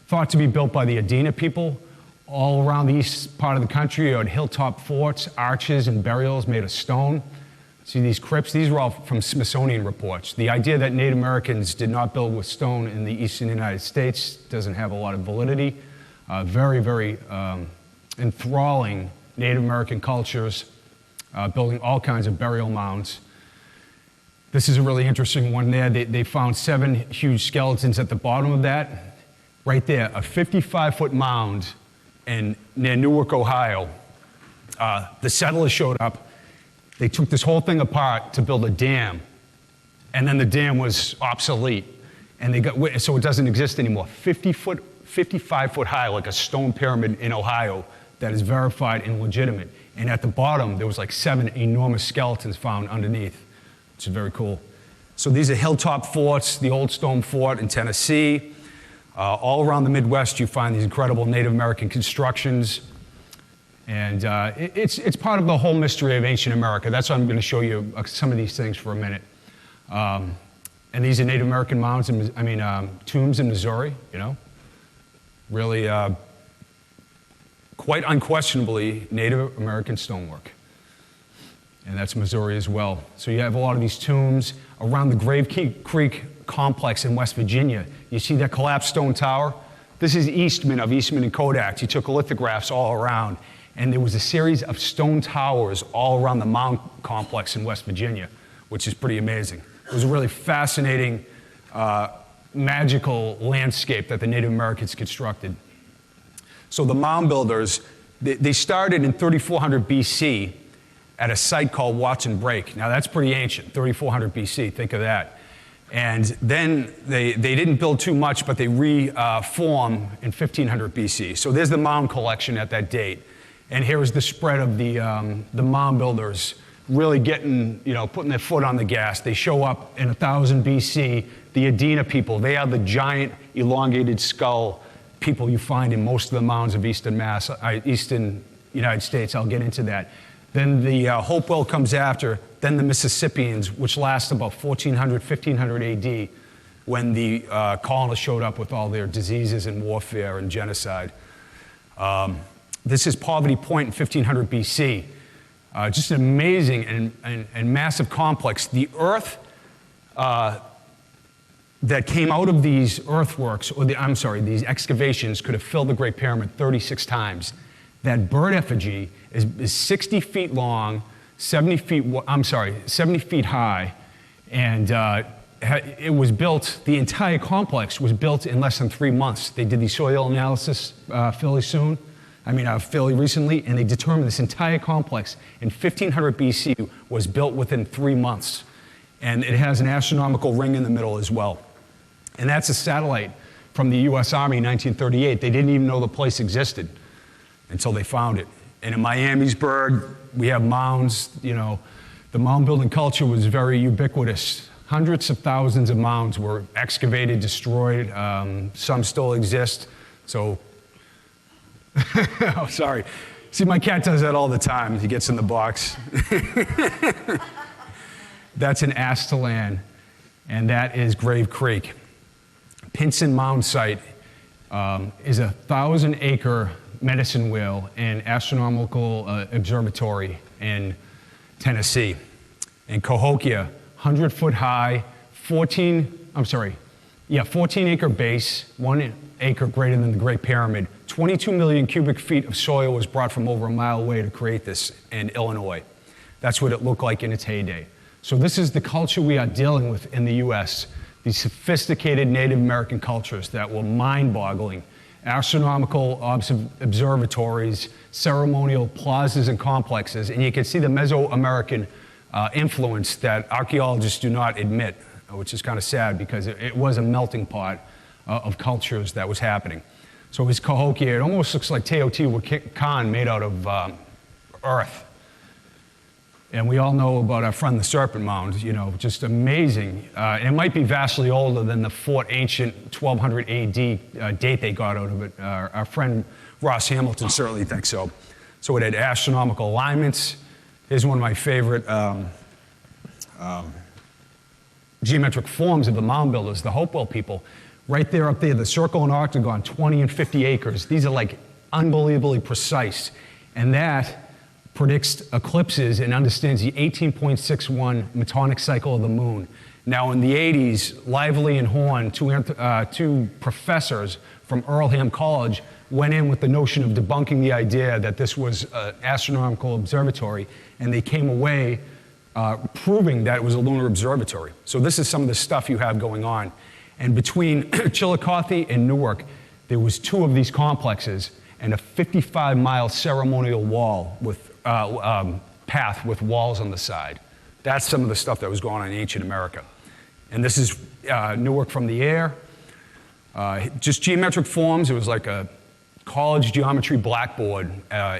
S6: Thought to be built by the Adena people. All around the east part of the country, you had hilltop forts, arches, and burials made of stone. See these crypts? These are all from Smithsonian reports. The idea that Native Americans did not build with stone in the eastern United States doesn't have a lot of validity. Very, very enthralling Native American cultures, building all kinds of burial mounds. This is a really interesting one there. They found 7 huge skeletons at the bottom of that. Right there, a 55-foot mound near Newark, Ohio. The settlers showed up. They took this whole thing apart to build a dam, and then the dam was obsolete, and so it doesn't exist anymore. 55-foot high, like a stone pyramid in Ohio that is verified and legitimate. And at the bottom, there was 7 enormous skeletons found underneath, which is very cool. So these are hilltop forts, the old stone fort in Tennessee. All around the Midwest, you find these incredible Native American constructions. And it's part of the whole mystery of ancient America. That's why I'm going to show you some of these things for a minute. And these are Native American mounds, tombs in Missouri, Really, quite unquestionably, Native American stonework. And that's Missouri as well. So you have a lot of these tombs around the Grave Creek complex in West Virginia. You see that collapsed stone tower? This is Eastman of Eastman and Kodak. He took lithographs all around, and there was a series of stone towers all around the mound complex in West Virginia, which is pretty amazing. It was a really fascinating, magical landscape that the Native Americans constructed. So the mound builders, they started in 3400 BC at a site called Watson Break. Now that's pretty ancient, 3400 BC, think of that. And then they didn't build too much, but they reformed in 1500 BC. So there's the mound collection at that date. And here is the spread of the mound builders really getting, putting their foot on the gas. They show up in 1000 BC, the Adena people. They are the giant elongated skull people you find in most of the mounds of eastern United States. I'll get into that. Then the Hopewell comes after, then the Mississippians, which last about 1400, 1500 AD, when the colonists showed up with all their diseases and warfare and genocide. This is Poverty Point in 1500 BC. Just an amazing and massive complex. The earth that came out of these earthworks, these excavations could have filled the Great Pyramid 36 times. That bird effigy is 60 feet long, 70 feet high, and it was built, the entire complex was built in less than 3 months. They did the soil analysis fairly recently, and they determined this entire complex in 1500 BC was built within 3 months. And it has an astronomical ring in the middle as well. And that's a satellite from the U.S. Army in 1938. They didn't even know the place existed until they found it. And in Miamisburg, we have mounds. You know, the mound building culture was very ubiquitous. Hundreds of thousands of mounds were excavated, destroyed. Some still exist. So, oh, sorry. See, my cat does that all the time. He gets in the box. That's an Astalan, and that is Grave Creek. Pinson Mound Site is a 1,000-acre medicine wheel and astronomical observatory in Tennessee. In Cahokia, 100-foot high, 14-acre base, 1 acre greater than the Great Pyramid. 22 million cubic feet of soil was brought from over a mile away to create this in Illinois. That's what it looked like in its heyday. So this is the culture we are dealing with in the US, these sophisticated Native American cultures that were mind-boggling. Astronomical observatories, ceremonial plazas and complexes, and you can see the Mesoamerican influence that archaeologists do not admit, which is kind of sad because it was a melting pot of cultures that was happening. So it's Cahokia. It almost looks like Teotihuacan made out of earth. And we all know about our friend the Serpent Mound, you know, just amazing. And it might be vastly older than the Fort Ancient 1200 AD date they got out of it. Our friend Ross Hamilton certainly thinks so. So it had astronomical alignments. Here's one of my favorite geometric forms of the mound builders, the Hopewell people. Right there up there, the circle and octagon, 20 and 50 acres. These are like unbelievably precise. And that predicts eclipses and understands the 18.61 metonic cycle of the moon. Now in the 80s, Lively and Horn, two professors from Earlham College, went in with the notion of debunking the idea that this was an astronomical observatory, and they came away proving that it was a lunar observatory. So this is some of the stuff you have going on. And between Chillicothe and Newark, there was 2 of these complexes and a 55-mile ceremonial wall with path with walls on the side. That's some of the stuff that was going on in ancient America. And this is Newark from the air. Just geometric forms. It was like a college geometry blackboard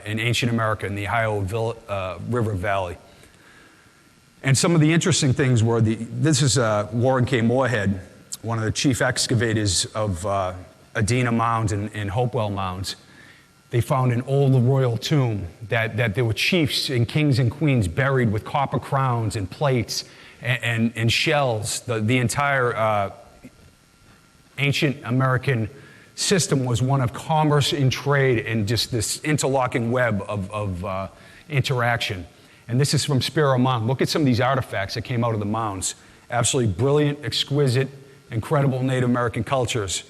S6: in ancient America in the Ohio River Valley. And some of the interesting things were, this is Warren K. Moorhead, one of the chief excavators of Adena Mounds and Hopewell Mounds. They found an old royal tomb that there were chiefs and kings and queens buried with copper crowns and plates and shells. The entire ancient American system was one of commerce and trade and just this interlocking web of interaction. And this is from Sparrow Mound. Look at some of these artifacts that came out of the mounds. Absolutely brilliant, exquisite, incredible Native American cultures.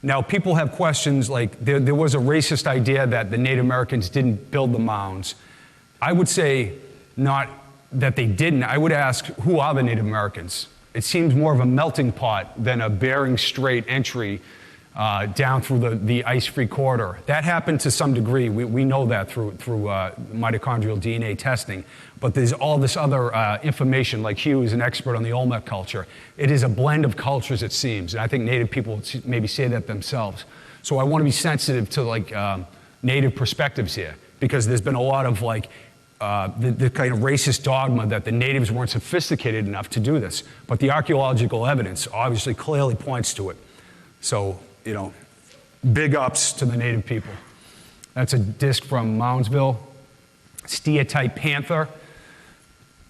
S6: Now, people have questions like there was a racist idea that the Native Americans didn't build the mounds. I would say not that they didn't. I would ask, who are the Native Americans? It seems more of a melting pot than a Bering Strait entry down through the ice-free corridor. That happened to some degree. We know that through mitochondrial DNA testing. But there's all this other information, like Hugh is an expert on the Olmec culture. It is a blend of cultures, it seems. And I think Native people maybe say that themselves. So I want to be sensitive to Native perspectives here, because there's been a lot of the kind of racist dogma that the natives weren't sophisticated enough to do this. But the archaeological evidence obviously clearly points to it. So, you know, big ups to the Native people. That's a disc from Moundsville. Stereotype panther.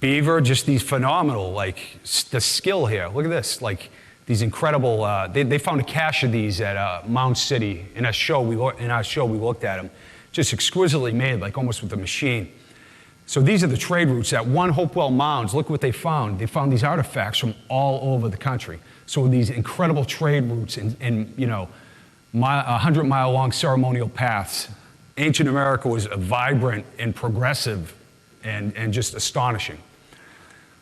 S6: Beaver, just these phenomenal, the skill here. Look at this, these incredible, they found a cache of these at Mound City. In our show, we looked at them. Just exquisitely made, almost with a machine. So these are the trade routes at one Hopewell Mounds. Look what they found. They found these artifacts from all over the country. So these incredible trade routes and 100-mile long ceremonial paths. Ancient America was vibrant and progressive and just astonishing.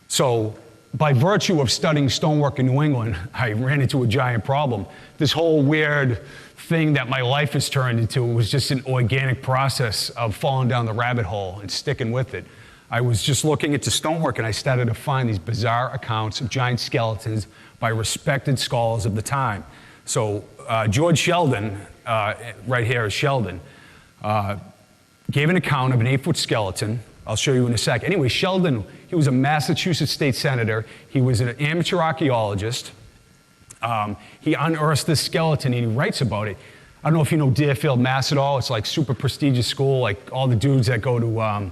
S6: So by virtue of studying stonework in New England, I ran into a giant problem. This whole weird thing that my life has turned into was just an organic process of falling down the rabbit hole and sticking with it. I was just looking into stonework, and I started to find these bizarre accounts of giant skeletons by respected scholars of the time. So George Sheldon, right here is Sheldon, gave an account of an 8-foot skeleton. I'll show you in a sec. Anyway, Sheldon, he was a Massachusetts state senator. He was an amateur archaeologist. He unearths this skeleton and he writes about it. I don't know if you know Deerfield, Mass at all. It's like super prestigious school, like all the dudes that go to,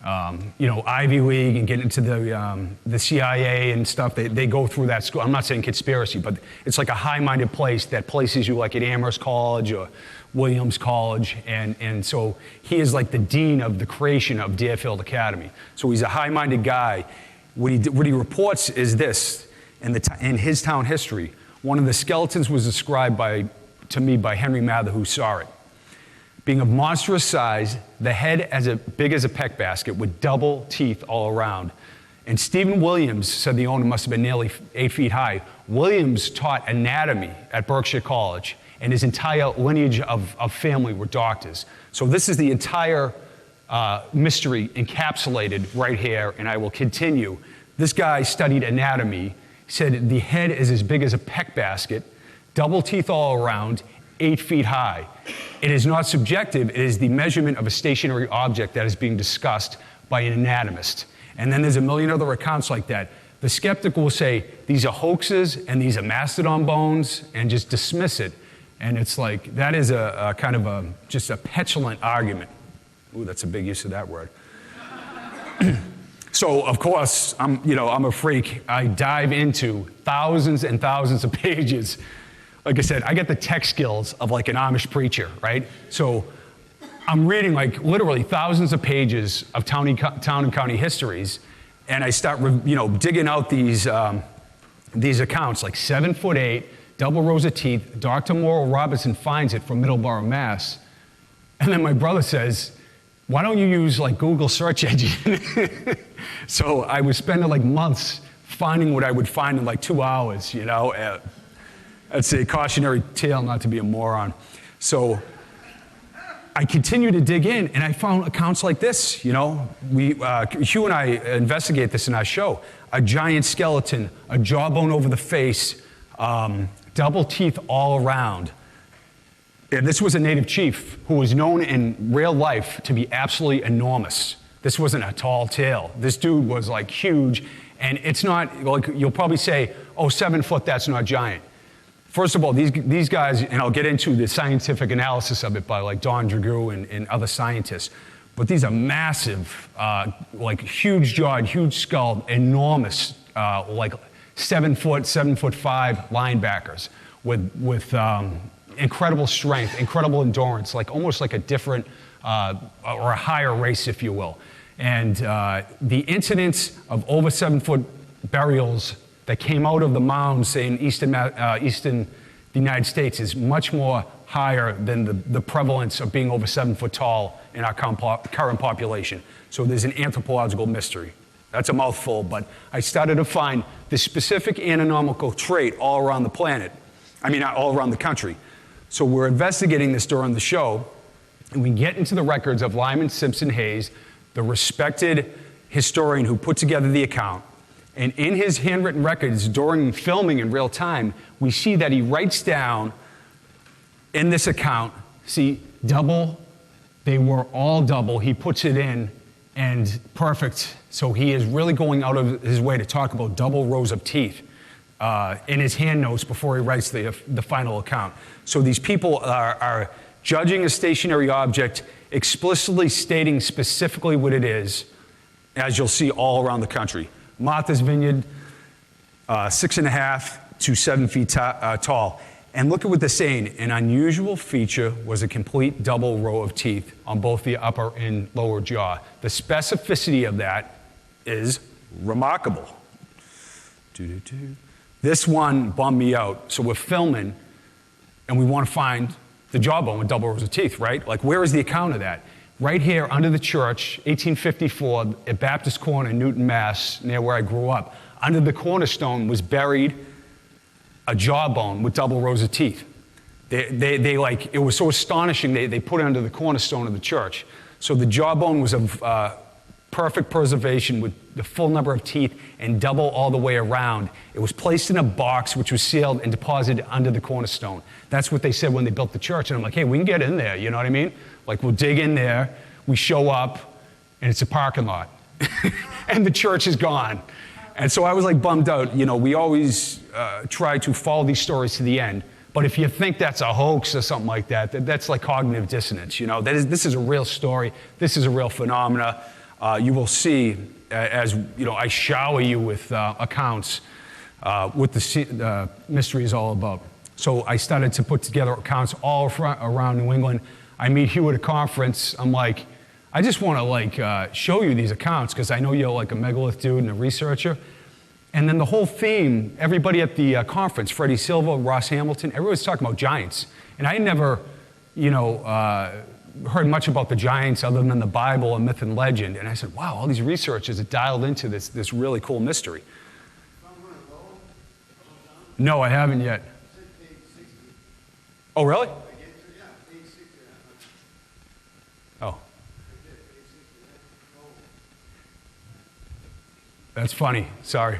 S6: Ivy League and get into the CIA and stuff. They go through that school. I'm not saying conspiracy, but it's like a high-minded place that places you like at Amherst College or Williams College. And so he is like the dean of the creation of Deerfield Academy. So he's a high-minded guy. What he reports is this. In his town history, one of the skeletons was described to me by Henry Mather, who saw it. Being of monstrous size, the head as big as a peck basket with double teeth all around. And Stephen Williams said the owner must have been nearly 8 feet high. Williams taught anatomy at Berkshire College, and his entire lineage of family were doctors. So this is the entire mystery encapsulated right here, and I will continue. This guy studied anatomy, said the head is as big as a peck basket, double teeth all around, 8 feet high. It is not subjective, it is the measurement of a stationary object that is being discussed by an anatomist. And then there's a million other accounts like that. The skeptic will say, these are hoaxes and these are mastodon bones, and just dismiss it. And it's like, that is a kind of just a petulant argument. Ooh, that's a big use of that word. So, of course, I'm a freak. I dive into thousands and thousands of pages. Like I said, I get the tech skills of like an Amish preacher, right? So I'm reading like literally thousands of pages of town and county histories, and I start, digging out these accounts, like 7'8", double rows of teeth. Dr. Morrill Robinson finds it from Middleborough, Mass. And then my brother says, why don't you use like Google search engine? So I was spending like months finding what I would find in like 2 hours, That's a cautionary tale not to be a moron. So I continued to dig in, and I found accounts like this. Hugh and I investigate this in our show. A giant skeleton, a jawbone over the face, double teeth all around. And this was a native chief who was known in real life to be absolutely enormous. This wasn't a tall tale. This dude was like huge, and it's not, like you'll probably say, 7 foot, that's not giant. First of all, these guys, and I'll get into the scientific analysis of it by like Don Dragoo and other scientists, but these are massive, like huge-jawed, huge skull, enormous, like 7 foot, 7'5" linebackers with incredible strength, incredible endurance, like almost like a different or a higher race, if you will. And the incidence of over 7 foot burials that came out of the mounds, say in eastern the United States, is much more higher than the prevalence of being over 7 foot tall in our current population. So there's an anthropological mystery. That's a mouthful, but I started to find this specific anatomical trait all around the planet. All around the country. So we're investigating this during the show, and we get into the records of Lyman Simpson Hayes, the respected historian who put together the account. And in his handwritten records during filming in real time, we see that he writes down in this account, double, they were all double. He puts it in, and perfect. So he is really going out of his way to talk about double rows of teeth in his hand notes before he writes the final account. So these people are judging a stationary object, explicitly stating specifically what it is, as you'll see all around the country. Martha's Vineyard, 6.5 to 7 feet tall. And look at what they're saying. An unusual feature was a complete double row of teeth on both the upper and lower jaw. The specificity of that is remarkable. This one bummed me out. So we're filming, and we want to find the jawbone with double rows of teeth, right? Like, where is the account of that? Right here under the church, 1854, at Baptist Corner, Newton, Mass., near where I grew up. Under the cornerstone was buried a jawbone with double rows of teeth. They it was so astonishing, they put it under the cornerstone of the church. So the jawbone was of perfect preservation with the full number of teeth and double all the way around. It was placed in a box which was sealed and deposited under the cornerstone. That's what they said when they built the church. And I'm like, hey, we can get in there, you know what I mean? Like, we'll dig in there, we show up, and it's a parking lot. And the church is gone. And so I was like bummed out. You know, we always try to follow these stories to the end. But if you think that's a hoax or something like that, that's like cognitive dissonance. You know, this is a real story. This is a real phenomena. You will see, as you know, I shower you with accounts what the mystery is all about. So I started to put together accounts all around New England. I meet Hugh at a conference. I'm like, I just want to like show you these accounts because I know you're like a megalith dude and a researcher. And then the whole theme, everybody at the conference, Freddie Silva, Ross Hamilton, everyone's talking about giants. And I never, you know, heard much about the giants other than the Bible and myth and legend. And I said, wow, all these researchers have dialed into this really cool mystery. No, I haven't yet. Oh, really? Oh. That's funny. Sorry.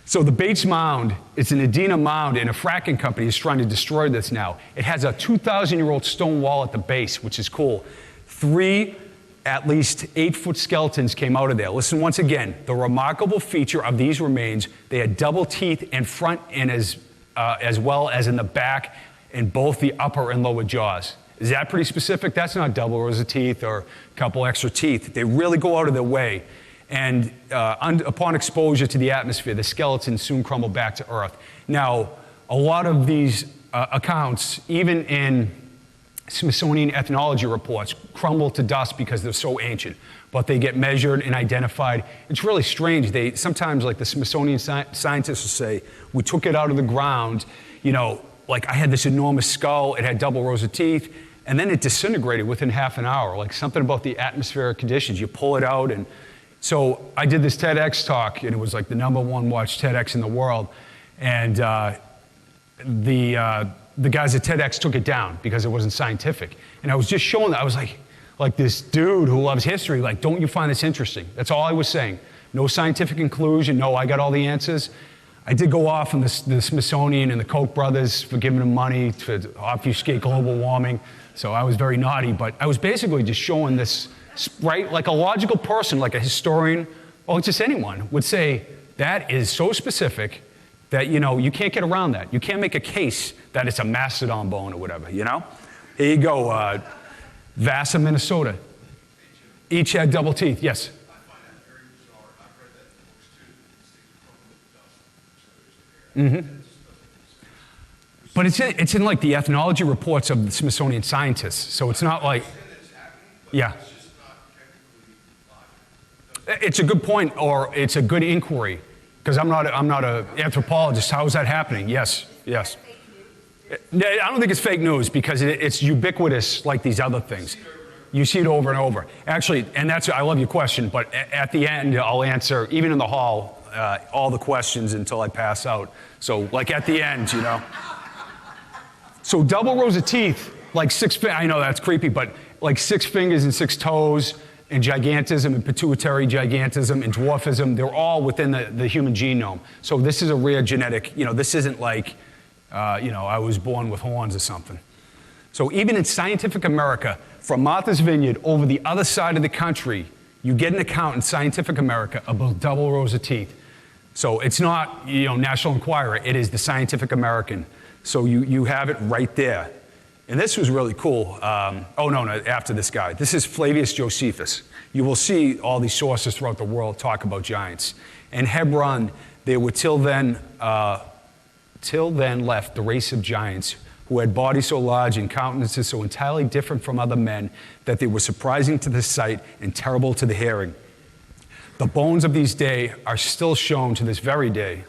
S6: So the Bates Mound, it's an Adena mound, and a fracking company is trying to destroy this now. It has a 2,000-year-old stone wall at the base, which is cool. 3 at least 8-foot skeletons came out of there. Listen once again, the remarkable feature of these remains, they had double teeth in front and as well as in the back in both the upper and lower jaws. Is that pretty specific? That's not double rows of teeth or a couple extra teeth. They really go out of their way. And upon exposure to the atmosphere, the skeletons soon crumble back to Earth. Now, a lot of these accounts, even in Smithsonian ethnology reports, crumble to dust because they're so ancient. But they get measured and identified. It's really strange. They sometimes, like the Smithsonian scientists will say, we took it out of the ground, you know, like I had this enormous skull, it had double rows of teeth, and then it disintegrated within half an hour, like something about the atmospheric conditions. You pull it out, and so I did this TEDx talk, and it was like the #1 watched TEDx in the world, and the guys at TEDx took it down because it wasn't scientific. And I was just showing that, I was like this dude who loves history, like, don't you find this interesting? That's all I was saying. No scientific conclusion, no, I got all the answers. I did go off on the Smithsonian and the Koch brothers for giving them money to obfuscate global warming. So I was very naughty, but I was basically just showing this, right? Like a logical person, like a historian, or just anyone would say, that is so specific that, you know, you can't get around that. You can't make a case that it's a mastodon bone or whatever, you know? Here you go, Vassar, Minnesota. Each had double teeth, yes? Mm-hmm. But it's in like the ethnology reports of the Smithsonian scientists, so it's not like, yeah. It's a good point, or it's a good inquiry, because I'm not an anthropologist. How is that happening? Yes. I don't think it's fake news because it's ubiquitous like these other things. You see it over and over. Actually, and I love your question, but at the end, I'll answer, even in the hall, all the questions until I pass out. So, like at the end, you know. So double rows of teeth, like I know that's creepy, but like 6 fingers and 6 toes, and gigantism and pituitary gigantism and dwarfism, they're all within the human genome. So this is a rare genetic, you know, this isn't like, you know, I was born with horns or something. So even in Scientific America, from Martha's Vineyard over the other side of the country, you get an account in Scientific America about double rows of teeth. So it's not, you know, National Enquirer, it is the Scientific American. So you have it right there. And this was really cool. Oh, no, after this guy. This is Flavius Josephus. You will see all these sources throughout the world talk about giants. In Hebron, there were till then left the race of giants who had bodies so large and countenances so entirely different from other men that they were surprising to the sight and terrible to the hearing. The bones of these days are still shown to this very day,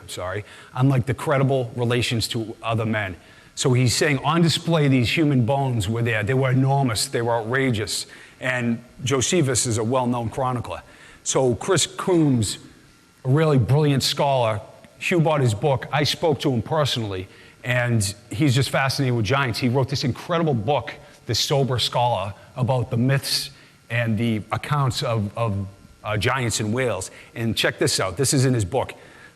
S6: unlike the credible relations to other men. So he's saying on display these human bones were there. They were enormous, they were outrageous. And Josephus is a well-known chronicler. So Chris Coombs, a really brilliant scholar, Hugh bought his book. I spoke to him personally, and he's just fascinated with giants. He wrote this incredible book, this sober scholar, about the myths and the accounts of giants in Wales. And check this out. This is in his book.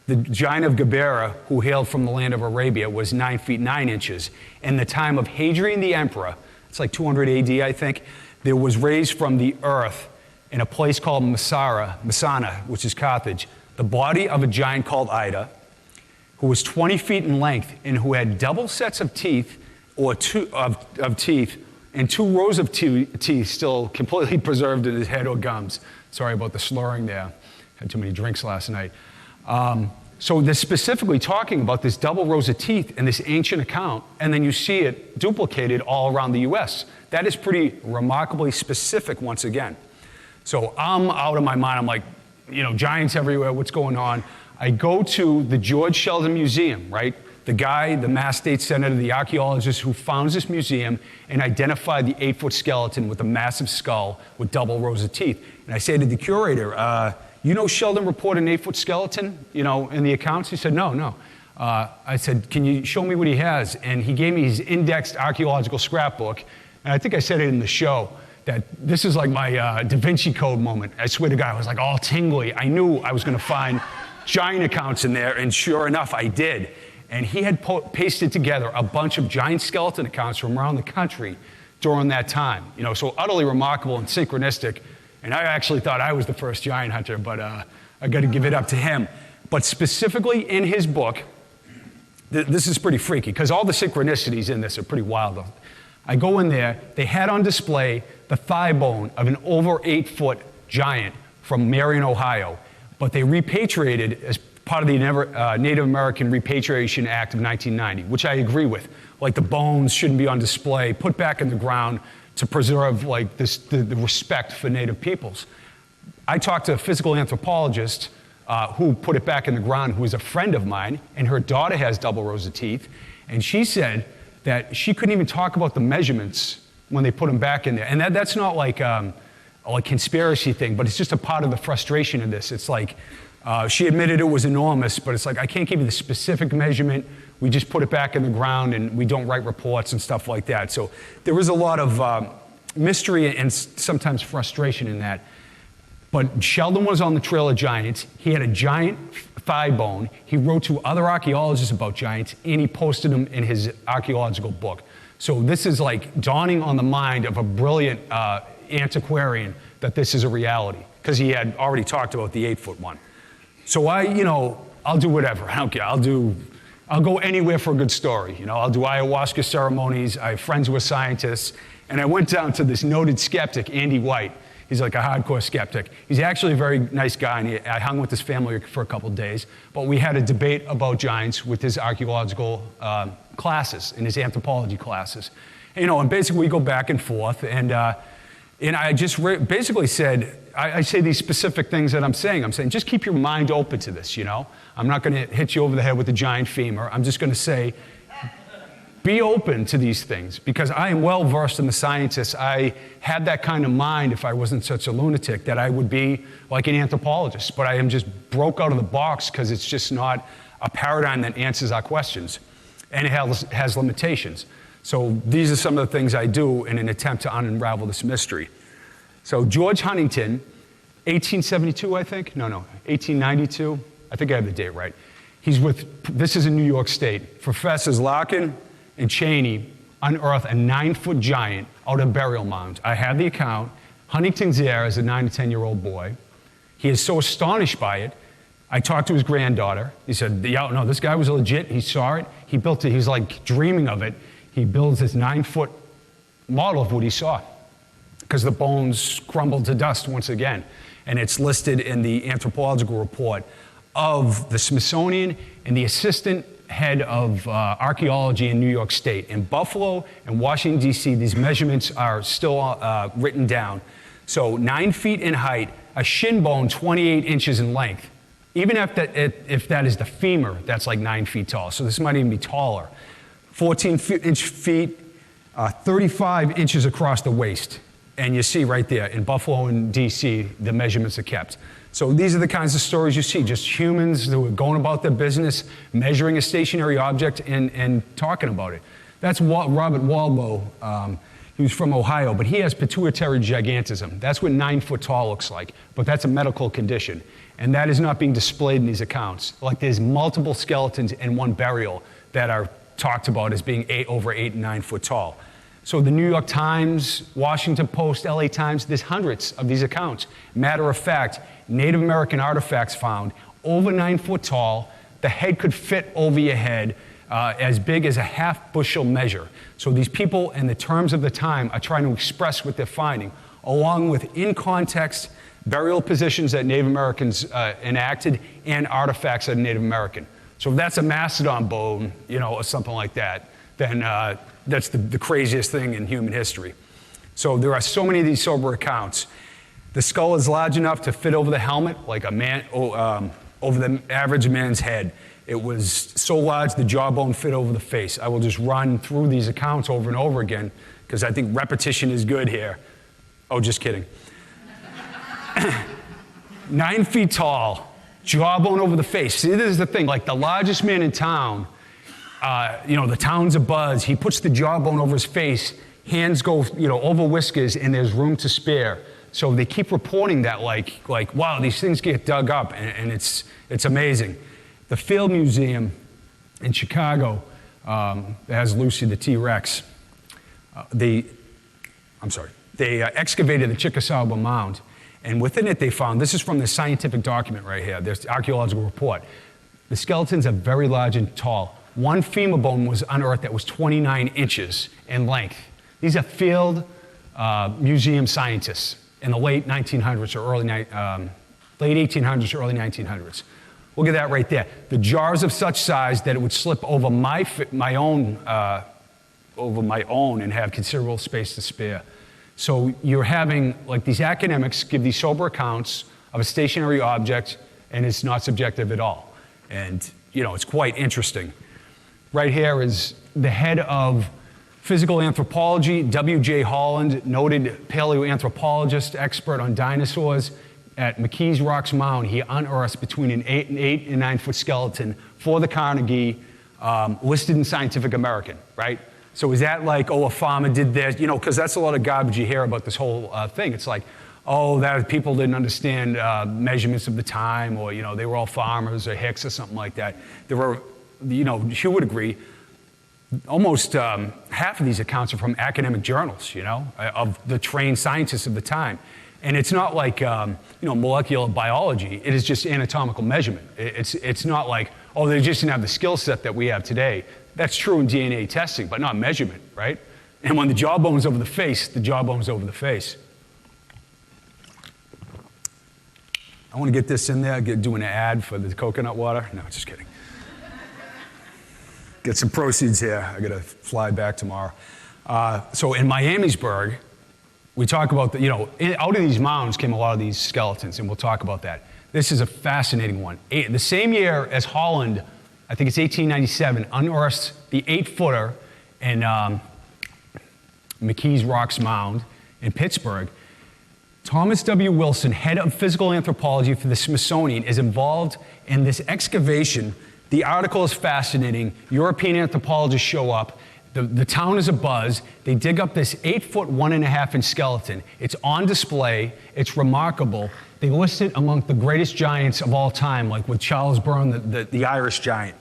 S6: The giant of Gabera, who hailed from the land of Arabia, was 9 feet 9 inches. In the time of Hadrian the Emperor, it's like 200 AD, I think, there was raised from the earth in a place called Messana, which is Carthage, the body of a giant called Ida, who was 20 feet in length and who had double sets of teeth, or teeth, and 2 rows of teeth still completely preserved in his head or gums. Sorry about the slurring there. Had too many drinks last night. So they're specifically talking about this double rows of teeth in this ancient account, and then you see it duplicated all around the US. That is pretty remarkably specific once again. So I'm out of my mind. I'm like, giants everywhere, what's going on? I go to the George Sheldon Museum, right? The guy, the Mass State Senator, the archaeologist who founds this museum and identified the 8-foot skeleton with a massive skull with double rows of teeth. And I say to the curator, Sheldon reported an 8-foot skeleton, in the accounts? He said, no. I said, can you show me what he has? And he gave me his indexed archaeological scrapbook. And I think I said it in the show, that this is like my Da Vinci Code moment. I swear to God, I was like all tingly. I knew I was going to find giant accounts in there, and sure enough, I did. And he had pasted together a bunch of giant skeleton accounts from around the country during that time. So utterly remarkable and synchronistic. And I actually thought I was the first giant hunter, but I got to give it up to him. But specifically in his book, this is pretty freaky, because all the synchronicities in this are pretty wild. I go in there, they had on display the thigh bone of an over 8-foot giant from Marion, Ohio, but they repatriated as part of the Native American Repatriation Act of 1990, which I agree with. Like, the bones shouldn't be on display, put back in the ground to preserve the respect for Native peoples. I talked to a physical anthropologist who put it back in the ground, who is a friend of mine, and her daughter has double rows of teeth, and she said that she couldn't even talk about the measurements when they put them back in there. And that's not like a conspiracy thing, but it's just a part of the frustration in this. It's like, she admitted it was enormous, but it's like, I can't give you the specific measurement. We just put it back in the ground, and we don't write reports and stuff like that. So there is a lot of mystery and sometimes frustration in that. But Sheldon was on the trail of giants. He had a giant thigh bone. He wrote to other archaeologists about giants, and he posted them in his archaeological book. So this is like dawning on the mind of a brilliant antiquarian that this is a reality, because he had already talked about the 8-foot one. So I'll do whatever. I don't care. I'll go anywhere for a good story. I'll do ayahuasca ceremonies. I have friends who are scientists. And I went down to this noted skeptic, Andy White. He's like a hardcore skeptic. He's actually a very nice guy, and I hung with his family for a couple of days. But we had a debate about giants with his archaeological classes, in his anthropology classes. And basically we go back and forth, and I just basically said, I say these specific things that I'm saying. I'm saying, just keep your mind open to this, I'm not going to hit you over the head with a giant femur. I'm just going to say, be open to these things, because I am well versed in the sciences. I had that kind of mind, if I wasn't such a lunatic, that I would be like an anthropologist. But I am just broke out of the box, because it's just not a paradigm that answers our questions. And it has limitations. So these are some of the things I do in an attempt to unravel this mystery. So George Huntington, 1872, I think? No, 1892. I think I have the date right. This is in New York State. Professors Larkin and Cheney unearthed a 9-foot giant out of a burial mound. I have the account. Huntington's there as a 9 to 10-year-old boy. He is so astonished by it. I talked to his granddaughter. He said, yeah, no, this guy was legit. He saw it. He built it. He's like dreaming of it. He builds this 9-foot model of what he saw, because the bones crumbled to dust once again. And it's listed in the anthropological report of the Smithsonian and the assistant head of archaeology in New York State. In Buffalo and Washington, D.C., these measurements are still written down. So 9 feet in height, a shin bone 28 inches in length. Even if that is the femur, that's like 9 feet tall. So this might even be taller. 14-inch feet, 35 inches across the waist. And you see right there, in Buffalo and D.C., the measurements are kept. So these are the kinds of stories you see, just humans who are going about their business, measuring a stationary object and talking about it. That's Robert Walbo. He was from Ohio, but he has pituitary gigantism. That's what 9 foot tall looks like, but that's a medical condition. And that is not being displayed in these accounts. Like there's multiple skeletons in one burial that are talked about as being over 8 and 9 foot tall. So the New York Times, Washington Post, LA Times, there's hundreds of these accounts. Matter of fact, Native American artifacts found over 9 foot tall. The head could fit over your head as big as a half bushel measure. So these people in the terms of the time are trying to express what they're finding, along with in context burial positions that Native Americans enacted and artifacts that are Native American. So if that's a mastodon bone, or something like that, then that's the craziest thing in human history. So there are so many of these sober accounts. The skull is large enough to fit over the helmet, like a man, over the average man's head. It was so large the jawbone fit over the face. I will just run through these accounts over and over again because I think repetition is good here. Oh, just kidding. 9 feet tall, jawbone over the face. See, this is the thing. Like the largest man in town, the town's abuzz. He puts the jawbone over his face. Hands go, over whiskers, and there's room to spare. So they keep reporting that, like, wow, these things get dug up, and it's amazing. The Field Museum in Chicago that has Lucy the T-Rex. They excavated the Chickasaw Mound, and within it they found, this is from the scientific document right here, there's the archaeological report. The skeletons are very large and tall. One femur bone was unearthed that was 29 inches in length. These are Field Museum scientists in the late 1800s or early 1900s. Look at that right there. The jars of such size that it would slip over my own and have considerable space to spare. So you're having, like, these academics give these sober accounts of a stationary object, and it's not subjective at all. And, it's quite interesting. Right here is the head of physical anthropology, W.J. Holland, noted paleoanthropologist, expert on dinosaurs. At McKees Rocks Mound, he unearthed between an 8 and 9 foot skeleton for the Carnegie, listed in Scientific American, right? So is that like, a farmer did this? Because that's a lot of garbage you hear about this whole thing. It's like, that people didn't understand measurements of the time, or, they were all farmers or hicks or something like that. There were, Hugh would agree, almost half of these accounts are from academic journals, of the trained scientists of the time. And it's not like, molecular biology. It is just anatomical measurement. It's not like, they just didn't have the skill set that we have today. That's true in DNA testing, but not measurement, right? And when the jawbone's over the face, the jawbone's over the face. I want to get this in there, doing an ad for the coconut water. No, just kidding. Get some proceeds here. I got to fly back tomorrow. So in Miamisburg, we talk about, out of these mounds came a lot of these skeletons, and we'll talk about that. This is a fascinating one. The same year as Holland, I think it's 1897, unearthed the 8-footer in McKees Rocks Mound in Pittsburgh. Thomas W. Wilson, head of physical anthropology for the Smithsonian, is involved in this excavation. The article is fascinating. European anthropologists show up. The town is abuzz. They dig up this 8 foot, 1.5 inch skeleton. It's on display. It's remarkable. They list it among the greatest giants of all time, like with Charles Byrne, the Irish giant.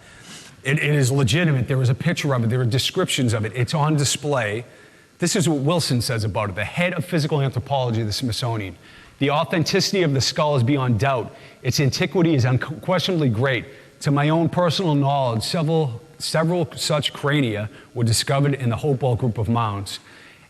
S6: It is legitimate. There is a picture of it. There are descriptions of it. It's on display. This is what Wilson says about it, the head of physical anthropology of the Smithsonian. The authenticity of the skull is beyond doubt. Its antiquity is unquestionably great. To my own personal knowledge, several such crania were discovered in the Hopewell group of mounds,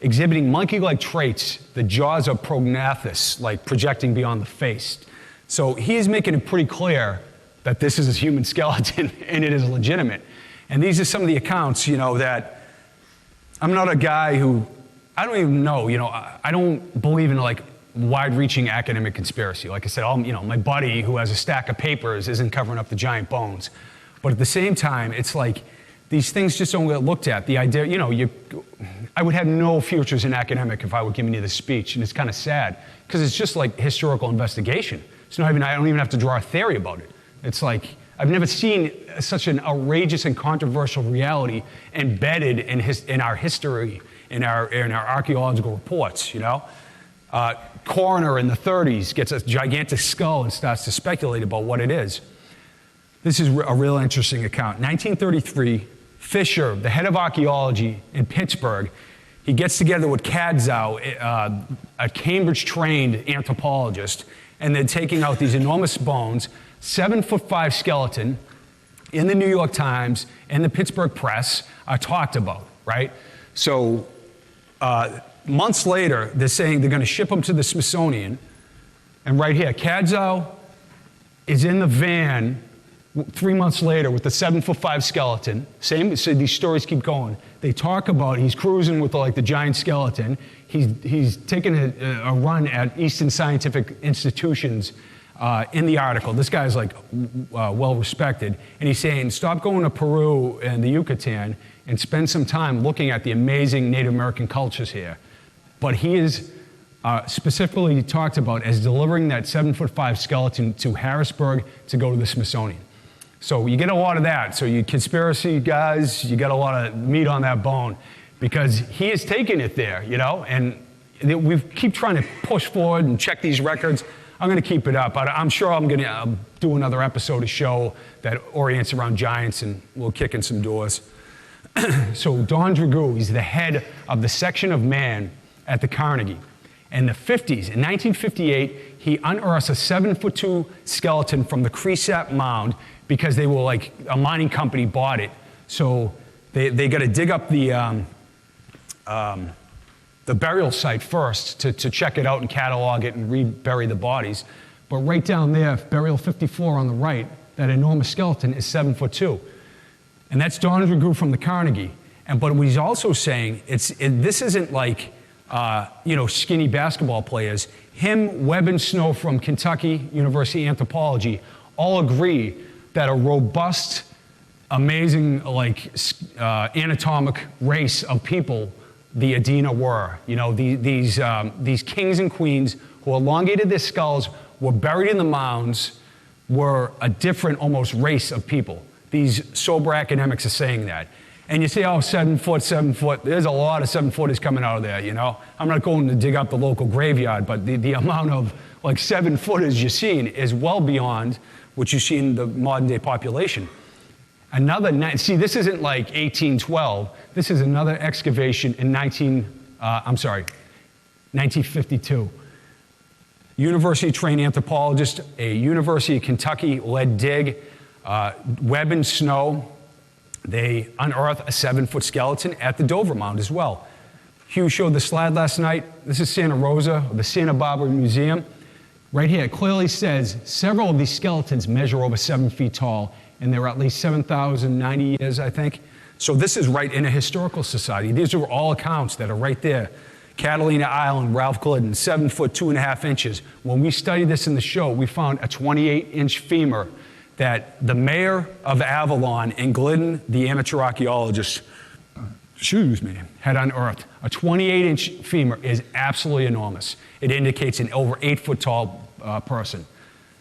S6: exhibiting monkey-like traits. The jaws are prognathous, like projecting beyond the face. So he is making it pretty clear that this is a human skeleton and it is legitimate. And these are some of the accounts, that I'm not a guy who, I don't even know, I don't believe in like wide-reaching academic conspiracy. Like I said, my buddy who has a stack of papers isn't covering up the giant bones. But at the same time, it's like these things just don't get looked at. The idea, I would have no future as an academic if I were giving you this speech, and it's kind of sad because it's just like historical investigation. It's not even, I don't even have to draw a theory about it. It's like, I've never seen such an outrageous and controversial reality embedded in our history, in our archaeological reports, you know? Coroner in the 30s gets a gigantic skull and starts to speculate about what it is. This is a real interesting account. 1933, Fisher, the head of archaeology in Pittsburgh, he gets together with Kadzow, a Cambridge-trained anthropologist, and they're taking out these enormous bones, 7'5" skeleton, in the New York Times and the Pittsburgh Press are talked about, right? So months later, they're saying they're going to ship them to the Smithsonian, and right here, Kadzow is in the van 3 months later with the 7'5" skeleton. So these stories keep going. They talk about he's cruising with like the giant skeleton. He's taking a run at Eastern scientific institutions in the article. This guy's like well respected, and he's saying stop going to Peru and the Yucatan and spend some time looking at the amazing Native American cultures here. But he is specifically talked about as delivering that 7'5" skeleton to Harrisburg to go to the Smithsonian. So you get a lot of that. So you conspiracy guys, you get a lot of meat on that bone because he is taking it there, you know, and we keep trying to push forward and check these records. I'm going to keep it up. I'm sure I'm going to do another episode of show that orients around giants, and we'll kick in some doors. So Don Dragoo, he's the head of the section of man at the Carnegie. In the 50s, in 1958, he unearths a 7'2" skeleton from the Cresap Mound because they were like, a mining company bought it. So they got to dig up the burial site first to check it out and catalog it and rebury the bodies. But right down there, burial 54 on the right, that enormous skeleton is 7'2". And that's Don Dragoo from the Carnegie. But what he's also saying, this isn't like, skinny basketball players. Him, Webb and Snow from Kentucky University Anthropology all agree that a robust, amazing, anatomic race of people the Adena were. You know, these kings and queens who elongated their skulls, were buried in the mounds, were a different, almost race of people. These sober academics are saying that. And you say, oh, 7 foot. There's a lot of 7-footers coming out of there, you know? I'm not going to dig up the local graveyard, but the amount of 7-footers you're seeing is well beyond what you see in the modern day population. This isn't like 1812. This is another excavation in 1952. University-trained anthropologist, a University of Kentucky-led dig, Webb and Snow. They unearthed a 7-foot skeleton at the Dover Mound as well. Hugh showed the slide last night. This is Santa Rosa, the Santa Barbara Museum. Right here, it clearly says several of these skeletons measure over 7 feet tall, and they're at least 7,090 years, I think. So this is right in a historical society. These are all accounts that are right there. Catalina Island, Ralph Glidden, 7 foot, 2.5 inches. When we studied this in the show, we found a 28-inch femur that the mayor of Avalon and Glidden, the amateur archaeologist, had unearthed. A 28-inch femur is absolutely enormous. It indicates an over 8 foot tall person.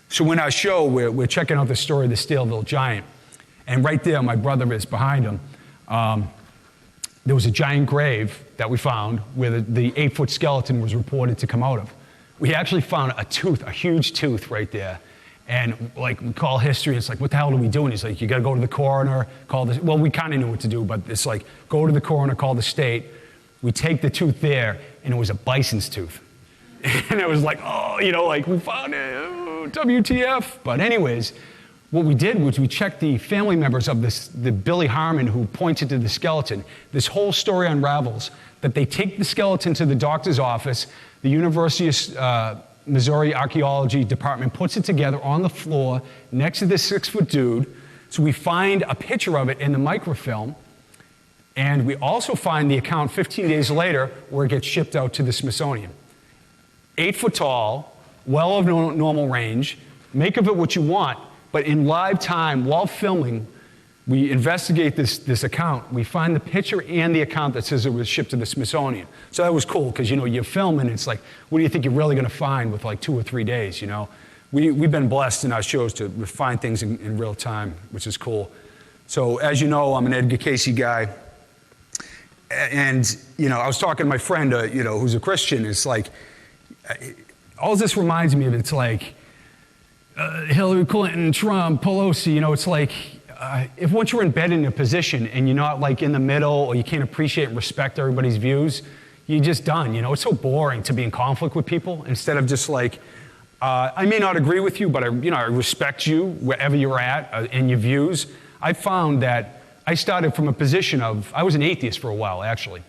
S6: So in our show, we're checking out the story of the Steelville Giant. And right there, my brother is behind him. There was a giant grave that we found where the 8-foot skeleton was reported to come out of. We actually found a tooth, a huge tooth right there. And we call history, it's like, what the hell do we do? And he's like, you gotta go to the coroner, well, we kinda knew what to do, but it's like, go to the coroner, call the state. We take the tooth there, and it was a bison's tooth. And it was like, we found it, WTF. But anyways, what we did was we checked the family members of the Billy Harmon who pointed to the skeleton. This whole story unravels that they take the skeleton to the doctor's office, the University of Missouri Archaeology Department puts it together on the floor next to this 6-foot dude. So we find a picture of it in the microfilm, and we also find the account 15 days later where it gets shipped out to the Smithsonian. 8 foot tall, well of normal range, make of it what you want, but in live time, while filming, we investigate this account. We find the picture and the account that says it was shipped to the Smithsonian. So that was cool, because you film and it's like, what do you think you're really going to find with 2 or 3 days, we've been blessed in our shows to refine things in real time, which is cool. So as you know, I'm an Edgar Cayce guy. And, I was talking to my friend, who's a Christian. It's like, all this reminds me of, it's like Hillary Clinton, Trump, Pelosi, it's like, if once you're embedded in a position and you're not like in the middle or you can't appreciate and respect everybody's views, you're just done. It's so boring to be in conflict with people instead of just like, I may not agree with you, but I respect you wherever you're at in your views. I found that I started from a position of, I was an atheist for a while, actually.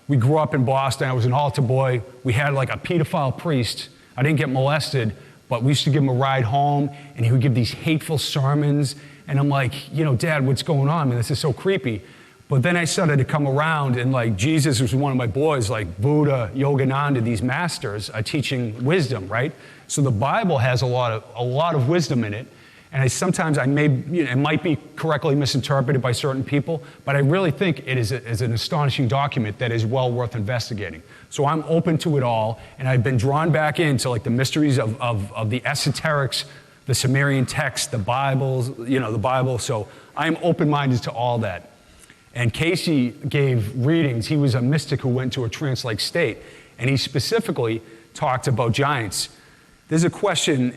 S6: We grew up in Boston. I was an altar boy. We had like a pedophile priest. I didn't get molested, but we used to give him a ride home, and he would give these hateful sermons. And I'm like, Dad, what's going on? Man, this is so creepy. But then I started to come around, and like Jesus was one of my boys, like Buddha, Yogananda, these masters are teaching wisdom, right? So the Bible has a lot of wisdom in it. And sometimes it might be correctly misinterpreted by certain people, but I really think it is an astonishing document that is well worth investigating. So I'm open to it all, and I've been drawn back into like the mysteries of the esoterics, the Sumerian text, the Bibles, the Bible. So I'm open-minded to all that. And Cayce gave readings. He was a mystic who went to a trance-like state, and he specifically talked about giants. There's a question.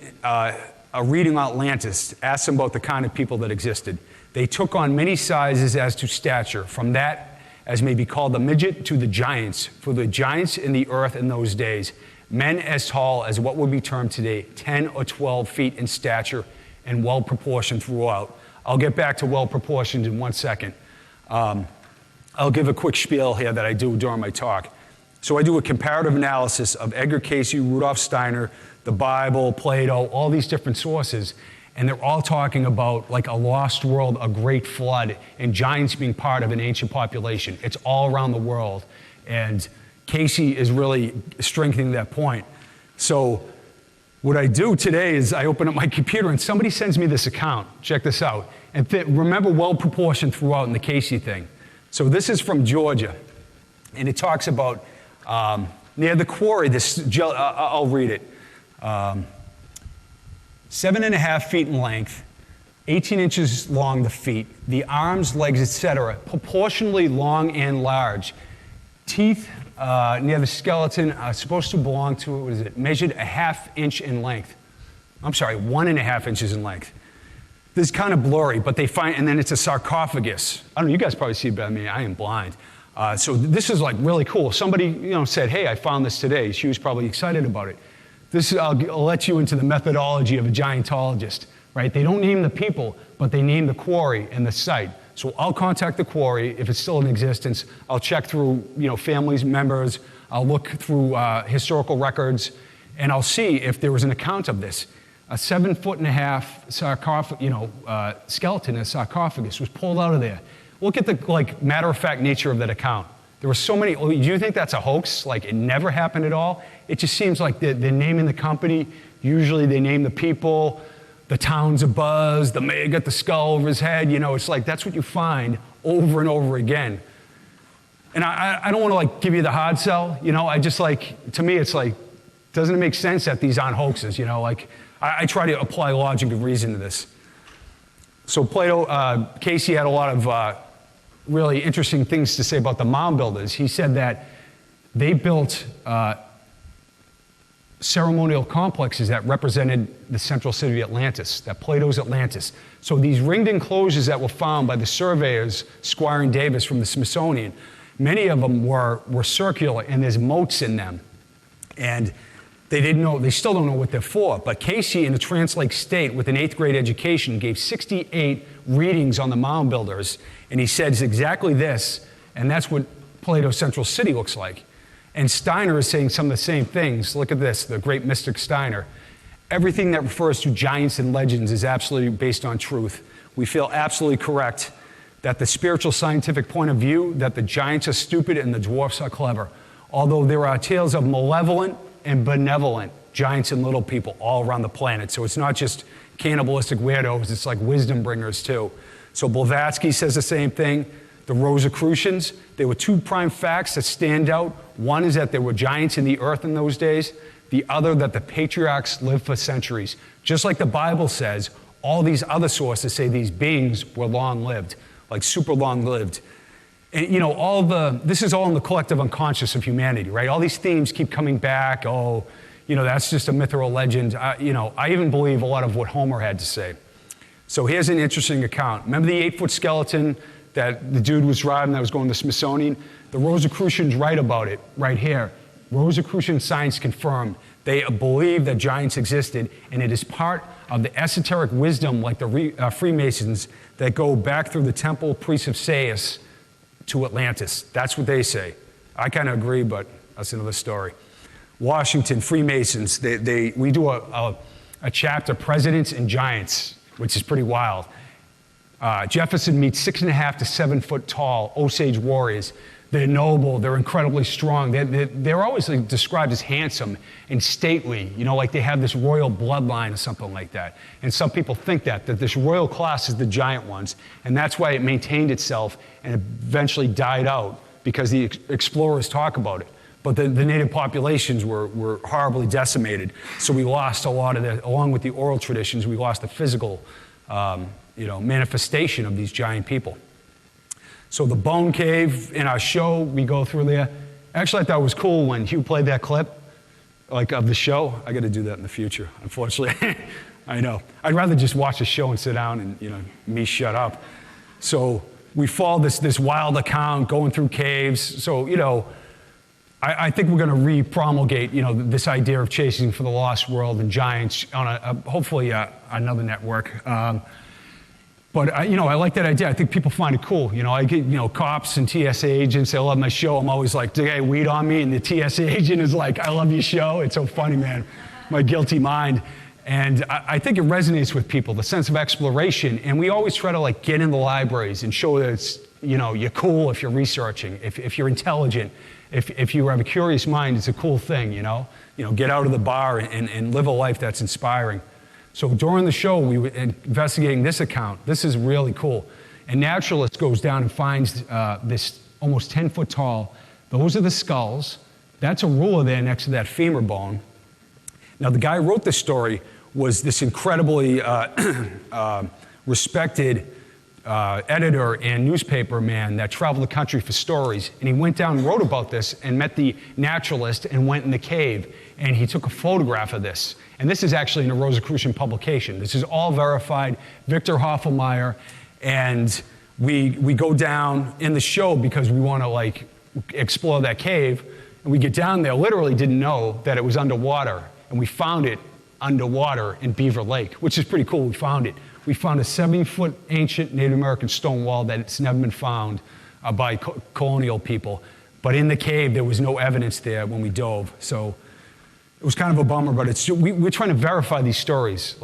S6: A reading Atlantis asked them about the kind of people that existed. They took on many sizes as to stature, from that as may be called the midget to the giants. For the giants in the earth in those days, men as tall as what would be termed today 10 or 12 feet in stature and well-proportioned throughout. I'll get back to well-proportioned in 1 second. I'll give a quick spiel here that I do during my talk. So I do a comparative analysis of Edgar Cayce, Rudolf Steiner, the Bible, Plato, all these different sources, and they're all talking about like a lost world, a great flood, and giants being part of an ancient population. It's all around the world, and Cayce is really strengthening that point. So what I do today is I open up my computer and somebody sends me this account. Check this out. And remember well-proportioned throughout in the Cayce thing. So this is from Georgia, and it talks about near the quarry, I'll read it. 7.5 feet in length, 18 inches long the feet, the arms, legs, etc., proportionally long and large. Teeth near the skeleton are supposed to belong to, measured 1/2 inch in length. 1.5 inches in length. This is kind of blurry, but they find, and then it's a sarcophagus. I don't know, you guys probably see it better than me, I am blind. So this is like really cool. Somebody said, hey, I found this today. She was probably excited about it. I'll let you into the methodology of a giantologist, right? They don't name the people, but they name the quarry and the site. So I'll contact the quarry if it's still in existence. I'll check through, families, members. I'll look through historical records, and I'll see if there was an account of this. A 7.5 foot skeleton in a sarcophagus was pulled out of there. Look at the matter-of-fact nature of that account. There were so many. Do you think that's a hoax? Like it never happened at all? It just seems like they're naming the company. Usually they name the people. The town's abuzz. The mayor got the skull over his head. It's like that's what you find over and over again. And I don't want to give you the hard sell. I just to me it's doesn't it make sense that these aren't hoaxes? I try to apply logic and reason to this. So Plato, Cayce had a lot of really interesting things to say about the mound builders. He said that they built ceremonial complexes that represented the central city of Atlantis, that Plato's Atlantis. So these ringed enclosures that were found by the surveyors, Squire and Davis from the Smithsonian, many of them were circular and there's moats in them. And they still don't know what they're for. But Cayce, in a trance-like state with an 8th grade education, gave 68 readings on the mound builders, and he says exactly this, and that's what Plato's central city looks like. And Steiner is saying some of the same things. Look at this, the great mystic Steiner. Everything that refers to giants and legends is absolutely based on truth. We feel absolutely correct that the spiritual scientific point of view, that the giants are stupid and the dwarfs are clever. Although there are tales of malevolent and benevolent giants and little people all around the planet. So it's not just cannibalistic weirdos, it's like wisdom bringers too. So Blavatsky says the same thing. The Rosicrucians, there were 2 prime facts that stand out. One is that there were giants in the earth in those days. The other, that the patriarchs lived for centuries. Just like the Bible says, all these other sources say these beings were long-lived, like super long-lived. And this is all in the collective unconscious of humanity, right? All these themes keep coming back. Oh, that's just a myth or a legend. I even believe a lot of what Homer had to say. So here's an interesting account. Remember the 8-foot skeleton that the dude was riding that was going to the Smithsonian? The Rosicrucians write about it right here. Rosicrucian science confirmed. They believe that giants existed, and it is part of the esoteric wisdom, like the Freemasons, that go back through the temple priests of Sais to Atlantis. That's what they say. I kind of agree, but that's another story. Washington, Freemasons, we do a chapter, Presidents and Giants, which is pretty wild. Jefferson meets 6.5 to 7 foot tall Osage warriors. They're noble, they're incredibly strong. They're always described as handsome and stately, like they have this royal bloodline or something like that. And some people think that this royal class is the giant ones, and that's why it maintained itself and eventually died out, because the explorers talk about it. But the native populations were horribly decimated, so we lost a lot of that. Along with the oral traditions, we lost the physical manifestation of these giant people. So the Bone Cave in our show, we go through there. Actually, I thought it was cool when Hugh played that clip, of the show. I got to do that in the future, unfortunately. I know. I'd rather just watch the show and sit down and, me shut up. So we follow this wild account going through caves. So, I think we're going to re-promulgate, this idea of chasing for the lost world and giants on hopefully another network. But I like that idea. I think people find it cool. I get, cops and TSA agents, they love my show. I'm always like, do they weed on me? And the TSA agent is like, I love your show. It's so funny, man. My guilty mind. And I think it resonates with people, the sense of exploration. And we always try to get in the libraries and show that it's, you're cool if you're researching, if you're intelligent, if you have a curious mind, it's a cool thing, get out of the bar and live a life that's inspiring. So during the show, we were investigating this account. This is really cool. A naturalist goes down and finds this almost 10 foot tall. Those are the skulls. That's a ruler there next to that femur bone. Now, the guy who wrote this story was this incredibly respected editor and newspaper man that traveled the country for stories. And he went down and wrote about this and met the naturalist and went in the cave. And he took a photograph of this. And this is actually in a Rosicrucian publication. This is all verified. Victor Hoffelmeyer. And we go down in the show because we want to explore that cave. And we get down there, literally didn't know that it was underwater. And we found it underwater in Beaver Lake, which is pretty cool. We found it. We found a 70-foot ancient Native American stone wall that's never been found by colonial people. But in the cave, there was no evidence there when we dove. So it was kind of a bummer, but we're trying to verify these stories.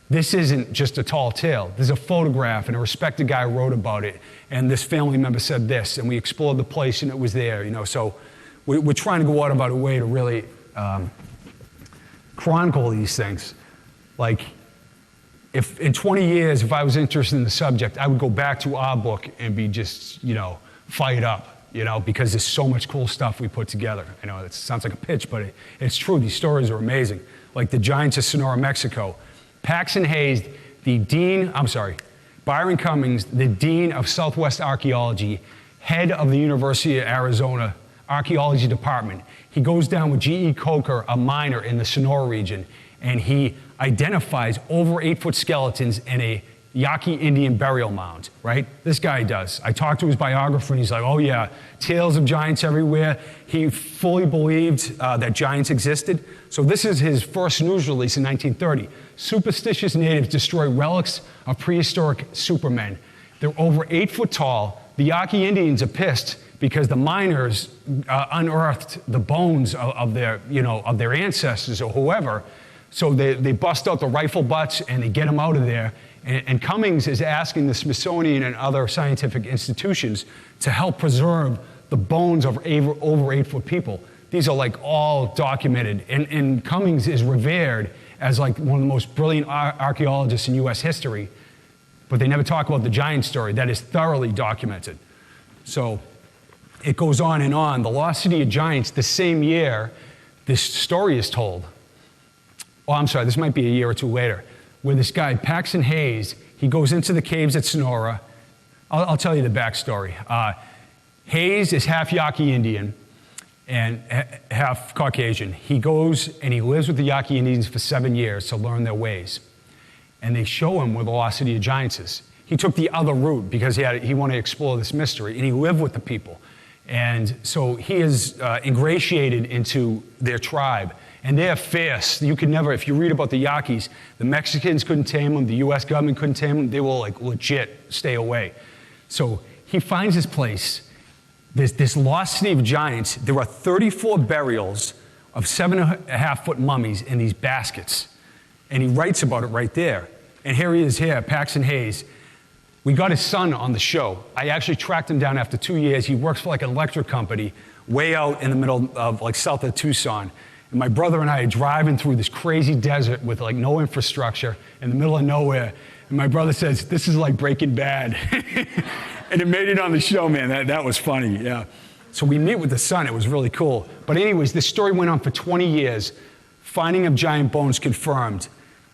S6: This isn't just a tall tale. There's a photograph, and a respected guy wrote about it, and this family member said this, and we explored the place, and it was there. So we're trying to go out of our way to really chronicle these things. If in 20 years, if I was interested in the subject, I would go back to our book and be just, fired up. Because there's so much cool stuff we put together. I know it sounds like a pitch, but it's true. These stories are amazing. Like the giants of Sonora, Mexico. Paxton Hayes, Byron Cummings, the Dean of Southwest Archaeology, head of the University of Arizona Archaeology Department. He goes down with G.E. Coker, a miner in the Sonora region, and he identifies over 8-foot skeletons in a Yaqui Indian burial mound, right? This guy does. I talked to his biographer, and he's like, oh yeah, tales of giants everywhere. He fully believed that giants existed. So this is his first news release in 1930. Superstitious natives destroy relics of prehistoric supermen. They're over 8 foot tall. The Yaqui Indians are pissed because the miners unearthed the bones of their ancestors or whoever. So they bust out the rifle butts and they get them out of there. And Cummings is asking the Smithsonian and other scientific institutions to help preserve the bones of over 8 foot people. These are all documented. And Cummings is revered as one of the most brilliant archaeologists in US history. But they never talk about the giant story that is thoroughly documented. So it goes on and on. The Lost City of Giants, the same year, this story is told. Oh, I'm sorry, this might be a year or two later, where this guy, Paxton Hayes, he goes into the caves at Sonora. I'll tell you the backstory. Hayes is half Yaqui Indian and half Caucasian. He goes and he lives with the Yaqui Indians for 7 years to learn their ways. And they show him where the Lost City of Giants is. He took the other route because he wanted to explore this mystery, and he lived with the people. And so he is ingratiated into their tribe. And they're fierce. You could never, if you read about the Yaquis, the Mexicans couldn't tame them, the US government couldn't tame them, they will like legit stay away. So he finds this place, this lost city of giants. There are 34 burials of 7.5-foot mummies in these baskets. And he writes about it right there. And here he is here, Paxton Hayes. We got his son on the show. I actually tracked him down after 2 years. He works for like an electric company way out in the middle of like south of Tucson. And my brother and I are driving through this crazy desert with like no infrastructure in the middle of nowhere. And my brother says, this is like Breaking Bad. And it made it on the show, man. That was funny, yeah. So we meet with the son. It was really cool. But anyways, this story went on for 20 years. Finding of giant bones confirmed.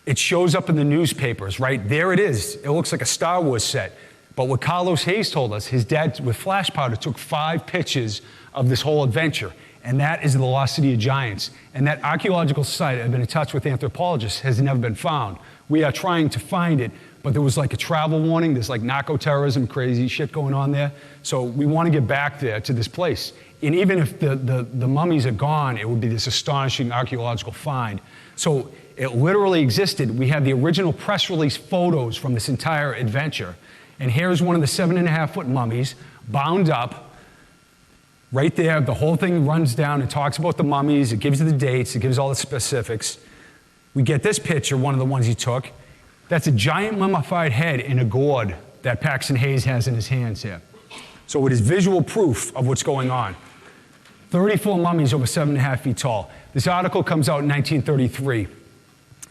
S6: It shows up in the newspapers, right? There it is. It looks like a Star Wars set. But what Carlos Hayes told us, his dad with flash powder took 5 pictures of this whole adventure. And that is the Lost City of Giants. And that archaeological site, I've been in touch with anthropologists, has never been found. We are trying to find it, but there was like a travel warning. There's like narco-terrorism, crazy shit going on there. So we want to get back there to this place. And even if the mummies are gone, it would be this astonishing archaeological find. So it literally existed. We have the original press release photos from this entire adventure. And here's one of the 7.5-foot mummies, bound up. Right there, the whole thing runs down and talks about the mummies. It gives you the dates. It gives all the specifics. We get this picture, one of the ones he took. That's a giant mummified head in a gourd that Paxton Hayes has in his hands here. So it is visual proof of what's going on. 34 mummies over 7.5 feet tall. This article comes out in 1933.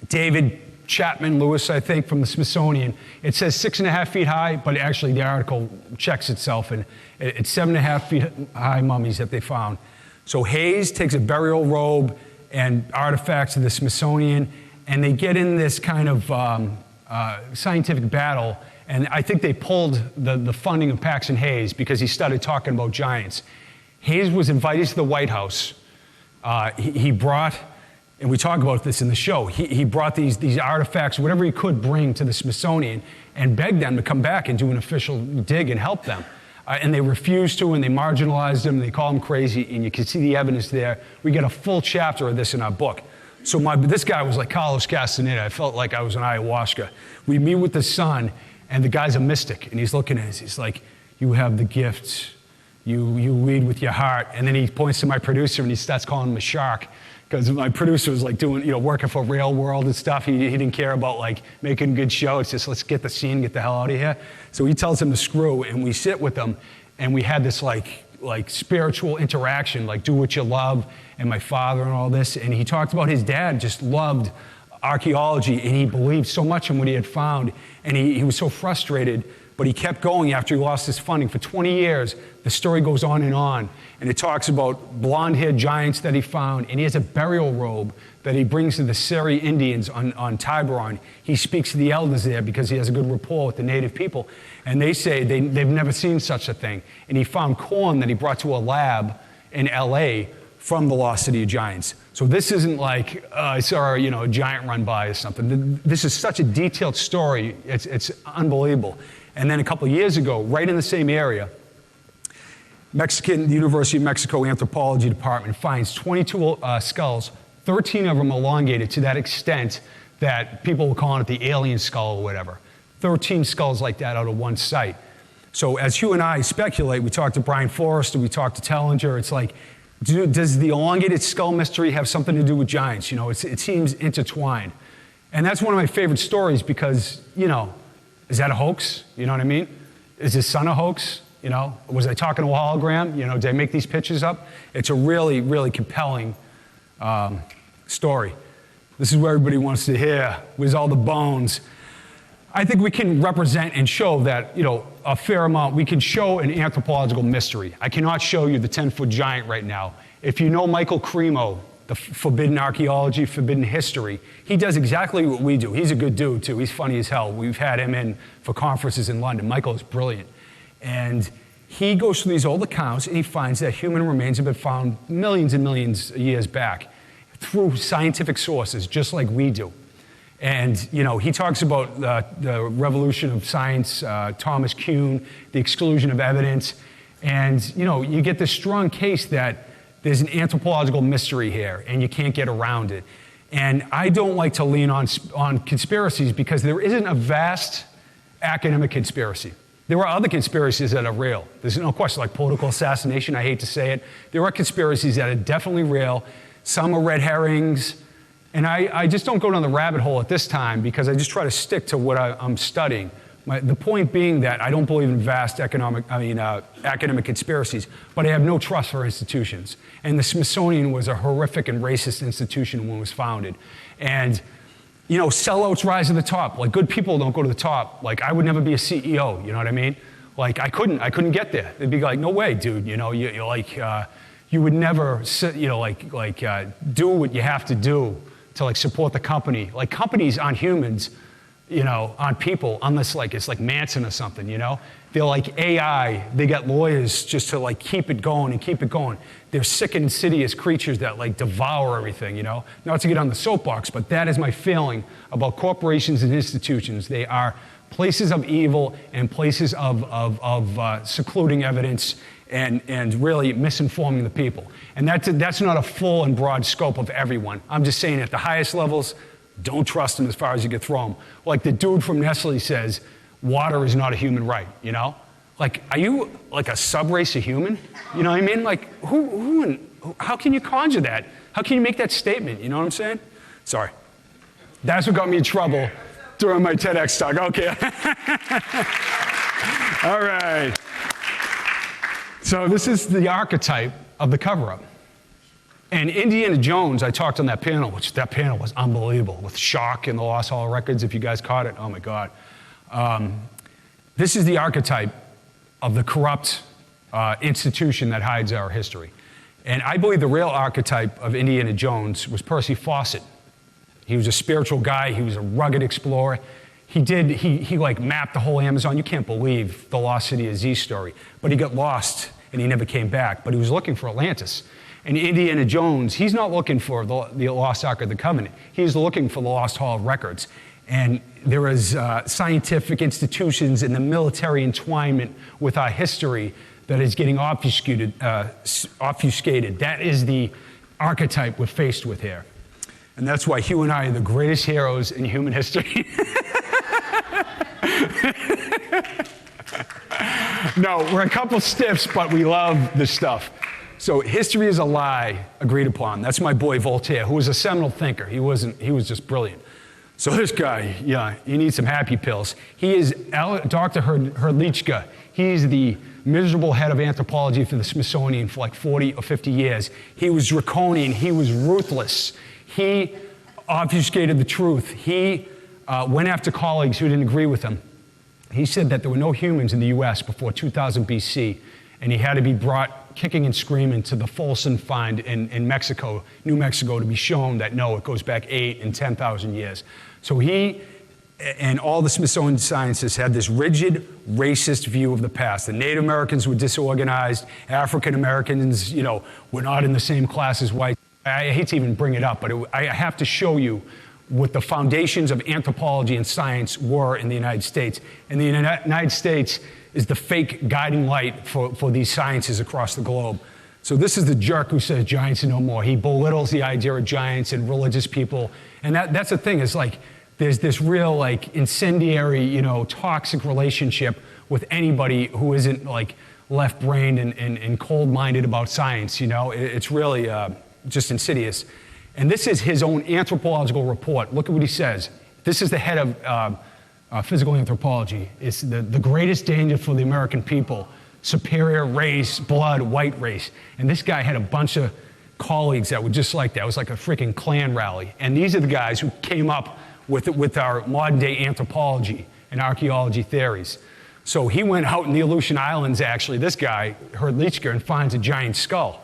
S6: David Chapman Lewis, I think, from the Smithsonian. It says 6.5 feet high, but actually the article checks itself, and it's 7.5 feet high mummies that they found. So Hayes takes a burial robe and artifacts of the Smithsonian, and they get in this kind of scientific battle, and I think they pulled the funding of Paxton Hayes because he started talking about giants. Hayes was invited to the White House. He brought, and we talk about this in the show, he brought these artifacts, whatever he could bring to the Smithsonian, and begged them to come back and do an official dig and help them. And they refused to, and they marginalized him, and they called him crazy, and you can see the evidence there. We get a full chapter of this in our book. So this guy was like Carlos Castaneda. I felt like I was in ayahuasca. We meet with the son, and the guy's a mystic, and he's looking at us. He's like, you have the gifts. You lead with your heart. And then he points to my producer, and he starts calling him a shark, because my producer was like doing, working for Real World and stuff. He didn't care about like making a good show. It's just, let's get the scene, get the hell out of here. So he tells him to screw, and we sit with him, and we had this like spiritual interaction, like do what you love, and my father and all this. And he talked about his dad just loved archaeology, and he believed so much in what he had found, and he was so frustrated, but he kept going after he lost his funding. For 20 years, the story goes on, and it talks about blonde-haired giants that he found, and he has a burial robe that he brings to the Seri Indians on Tiburon. He speaks to the elders there because he has a good rapport with the native people, and they say they've never seen such a thing. And he found corn that he brought to a lab in LA from the Lost City of Giants. So this isn't like, I saw a giant run by or something. This is such a detailed story, it's unbelievable. And then a couple of years ago, right in the same area, the University of Mexico Anthropology Department finds 22 skulls, 13 of them elongated to that extent that people were calling it the alien skull or whatever. 13 skulls like that out of one site. So as Hugh and I speculate, we talked to Brian Forrester, we talked to Tellinger, it's like, does the elongated skull mystery have something to do with giants? It seems intertwined. And that's one of my favorite stories because, is that a hoax? You know what I mean? Is his son a hoax? Was I talking to a hologram? Did I make these pictures up? It's a really, really compelling story. This is what everybody wants to hear. Where's all the bones? I think we can represent and show that, a fair amount. We can show an anthropological mystery. I cannot show you the 10-foot giant right now. If you know Michael Cremo, the forbidden archaeology, forbidden history. He does exactly what we do. He's a good dude, too. He's funny as hell. We've had him in for conferences in London. Michael is brilliant. And he goes through these old accounts, and he finds that human remains have been found millions and millions of years back through scientific sources, just like we do. And, you know, he talks about the revolution of science, Thomas Kuhn, the exclusion of evidence. And, you know, you get this strong case that there's an anthropological mystery here, and you can't get around it. And I don't like to lean on conspiracies because there isn't a vast academic conspiracy. There are other conspiracies that are real. There's no question, like political assassination, I hate to say it. There are conspiracies that are definitely real. Some are red herrings. And I just don't go down the rabbit hole at this time because I just try to stick to what I'm studying. The point being that I don't believe in vast academic conspiracies, but I have no trust for institutions. And the Smithsonian was a horrific and racist institution when it was founded. And, you know, sellouts rise to the top. Like, good people don't go to the top. Like, I would never be a CEO, you know what I mean? Like, I couldn't get there. They'd be like, no way, dude, you know, you would never, you know, do what you have to do to like support the company. Like, companies aren't humans, you know, on people, unless like it's like Manson or something, you know? They're like AI. They got lawyers just to like keep it going and keep it going. They're sick and insidious creatures that like devour everything, you know? Not to get on the soapbox, but that is my feeling about corporations and institutions. They are places of evil and places of secluding evidence and really misinforming the people. And that's not a full and broad scope of everyone. I'm just saying at the highest levels, don't trust them as far as you can throw them. Like the dude from Nestle says, water is not a human right, you know? Like, are you like a subrace of human? You know what I mean? Like, how can you conjure that? How can you make that statement? You know what I'm saying? Sorry. That's what got me in trouble during my TEDx talk. Okay. All right. So this is the archetype of the cover-up. And Indiana Jones, I talked on that panel, which that panel was unbelievable, with Shock and the Lost Hall Records, if you guys caught it. Oh, my God. This is the archetype of the corrupt institution that hides our history. And I believe the real archetype of Indiana Jones was Percy Fawcett. He was a spiritual guy. He was a rugged explorer. He like mapped the whole Amazon. You can't believe the Lost City of Z story. But he got lost, and he never came back. But he was looking for Atlantis. And Indiana Jones, he's not looking for the Lost Ark of the Covenant. He's looking for the Lost Hall of Records. And there is scientific institutions and the military entwinement with our history that is getting obfuscated. That is the archetype we're faced with here. And that's why Hugh and I are the greatest heroes in human history. No, we're a couple stiffs, but we love this stuff. So history is a lie agreed upon. That's my boy Voltaire, who was a seminal thinker. He was just brilliant. So this guy, yeah, he needs some happy pills. He is Dr. Hrdlicka. He's the miserable head of anthropology for the Smithsonian for like 40 or 50 years. He was draconian. He was ruthless. He obfuscated the truth. He went after colleagues who didn't agree with him. He said that there were no humans in the U.S. before 2000 BC, and he had to be brought kicking and screaming to the Folsom find in Mexico, New Mexico, to be shown that no, it goes back 8,000 and 10,000 years. So he and all the Smithsonian scientists had this rigid, racist view of the past. The Native Americans were disorganized. African Americans, you know, were not in the same class as whites. I hate to even bring it up, but I have to show you what the foundations of anthropology and science were in the United States. And the United States is the fake guiding light for these sciences across the globe. So this is the jerk who says giants are no more. He belittles the idea of giants and religious people. And that's the thing, is like, there's this real like incendiary, you know, toxic relationship with anybody who isn't like left-brained and cold-minded about science, you know? It's really just insidious. And this is his own anthropological report. Look at what he says. This is the head of physical anthropology. It's the greatest danger for the American people, superior race, blood, white race. And this guy had a bunch of colleagues that were just like that. It was like a freaking Klan rally. And these are the guys who came up with our modern-day anthropology and archaeology theories. So he went out in the Aleutian Islands, actually, this guy, Hrdlicka, and finds a giant skull.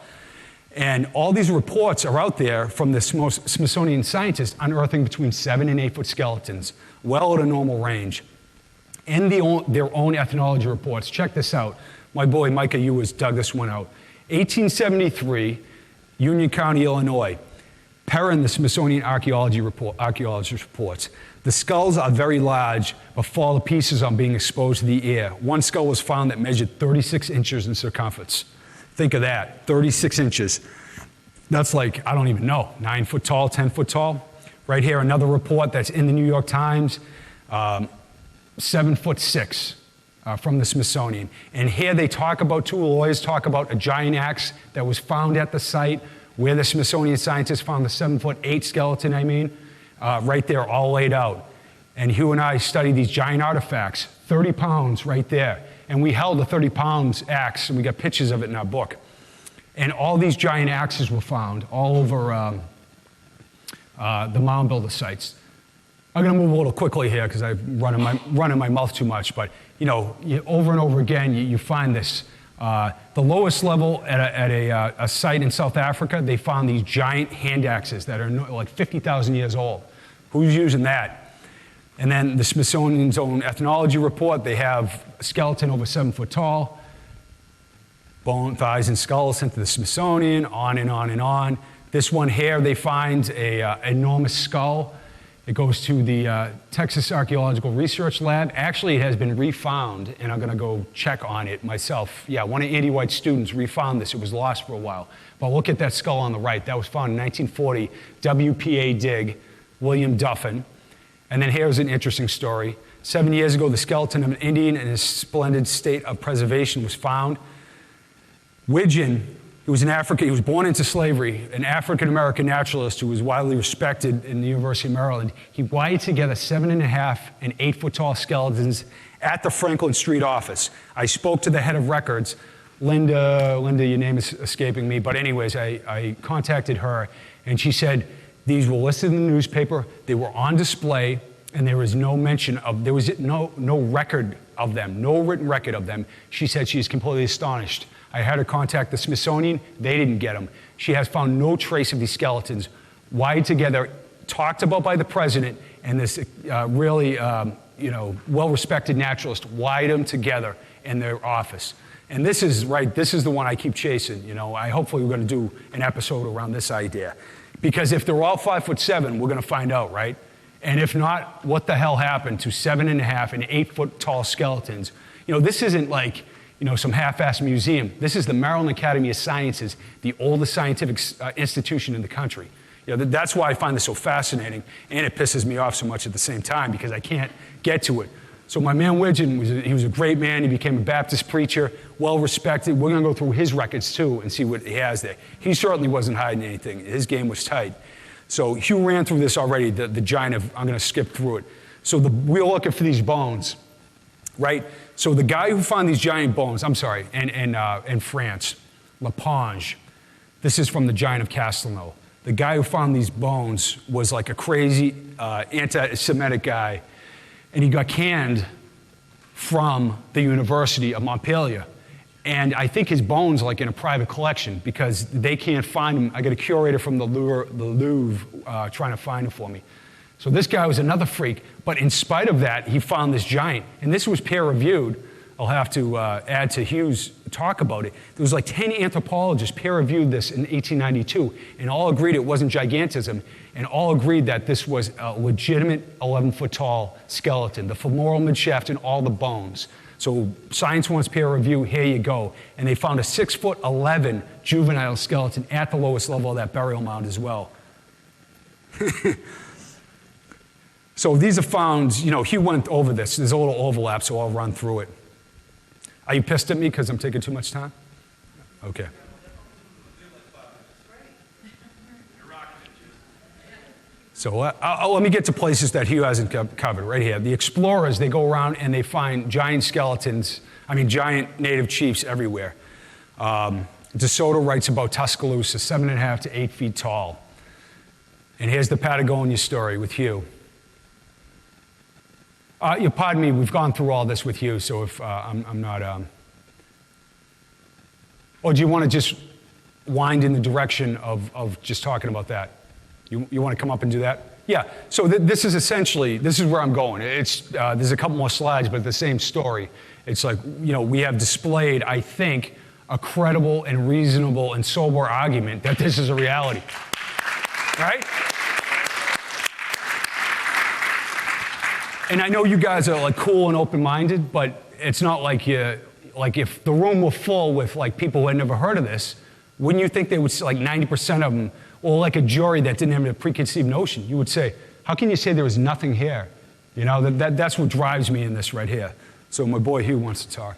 S6: And all these reports are out there from the Smithsonian scientists unearthing between 7 and 8 foot skeletons, well at a normal range. In their own ethnology reports, check this out. My boy Micah Ewers dug this one out. 1873, Union County, Illinois. Perrin, the Smithsonian archaeologist reports, the skulls are very large, but fall to pieces on being exposed to the air. One skull was found that measured 36 inches in circumference. Think of that, 36 inches. That's like, I don't even know, 9 foot tall, 10 foot tall. Right here, another report that's in the New York Times, 7'6" from the Smithsonian. And here they talk about, two lawyers talk about a giant axe that was found at the site where the Smithsonian scientists found the 7'8" skeleton, right there, all laid out. And Hugh and I studied these giant artifacts, 30 pounds right there. And we held a 30 pounds axe, and we got pictures of it in our book. And all these giant axes were found all over the mound builder sites. I'm going to move a little quickly here because I'm running my mouth too much. But over and over again, you find this. The lowest level at a site in South Africa, they found these giant hand axes that are like 50,000 years old. Who's using that? And then the Smithsonian's own ethnology report, they have a skeleton over 7 foot tall, bone, thighs, and skulls sent to the Smithsonian, on and on and on. This one here, they find an enormous skull. It goes to the Texas Archaeological Research Lab. Actually, it has been refound, and I'm going to go check on it myself. Yeah, one of Andy White's students refound this. It was lost for a while. But look at that skull on the right. That was found in 1940, WPA dig, William Duffin. And then here's an interesting story. 7 years ago, the skeleton of an Indian in a splendid state of preservation was found. Widgeon, he was he was born into slavery, an African-American naturalist who was widely respected in the University of Maryland. He wired together 7.5 and 8 foot tall skeletons at the Franklin Street office. I spoke to the head of records, Linda, your name is escaping me, but anyways, I contacted her, and she said, these were listed in the newspaper, they were on display, and there was no mention of, there was no record of them, no written record of them. She said she is completely astonished. I had her contact the Smithsonian, they didn't get them. She has found no trace of these skeletons, wired together, talked about by the president, and this really well-respected naturalist wired them together in their office. And this is the one I keep chasing. Hopefully we're going to do an episode around this idea. Because if they're all 5'7", we're going to find out, right? And if not, what the hell happened to 7.5 and 8 foot tall skeletons? This isn't like, some half-assed museum. This is the Maryland Academy of Sciences, the oldest scientific institution in the country. That's why I find this so fascinating, and it pisses me off so much at the same time because I can't get to it. So my man Widgeon, he was a great man. He became a Baptist preacher, well-respected. We're going to go through his records, too, and see what he has there. He certainly wasn't hiding anything. His game was tight. So Hugh ran through this already, the giant of, I'm going to skip through it. So we're looking for these bones, right? So the guy who found these giant bones, in France, Lapinge, this is from the giant of Castelnau. The guy who found these bones was like a crazy anti-Semitic guy, and he got canned from the University of Montpellier. And I think his bones are in a private collection because they can't find him. I got a curator from the Louvre trying to find him for me. So this guy was another freak, but in spite of that, he found this giant. And this was peer-reviewed. I'll have to add to Hugh's talk about it. There was 10 anthropologists peer-reviewed this in 1892, and all agreed it wasn't gigantism, and all agreed that this was a legitimate 11-foot-tall skeleton, the femoral midshaft and all the bones. So Science wants peer review, here you go. And they found a 6'11" juvenile skeleton at the lowest level of that burial mound as well. So these are found, Hugh went over this. There's a little overlap, so I'll run through it. Are you pissed at me because I'm taking too much time? Okay. So let me get to places that Hugh hasn't covered right here. The explorers, they go around and they find giant skeletons, giant native chiefs everywhere. DeSoto writes about Tuscaloosa, 7.5 to 8 feet tall. And here's the Patagonia story with Hugh. Pardon me, we've gone through all this with Hugh, so if I'm not... Or do you want to just wind in the direction of just talking about that. You want to come up and do that? Yeah, so this is essentially, this is where I'm going. There's a couple more slides, but the same story. It's like, we have displayed, I think, a credible and reasonable and sober argument that this is a reality, right? And I know you guys are like cool and open-minded, but it's not like if the room were full with like people who had never heard of this, wouldn't you think they would, like 90% of them, or like a jury that didn't have a preconceived notion, you would say, how can you say there was nothing here? That's what drives me in this right here. So my boy Hugh wants to talk.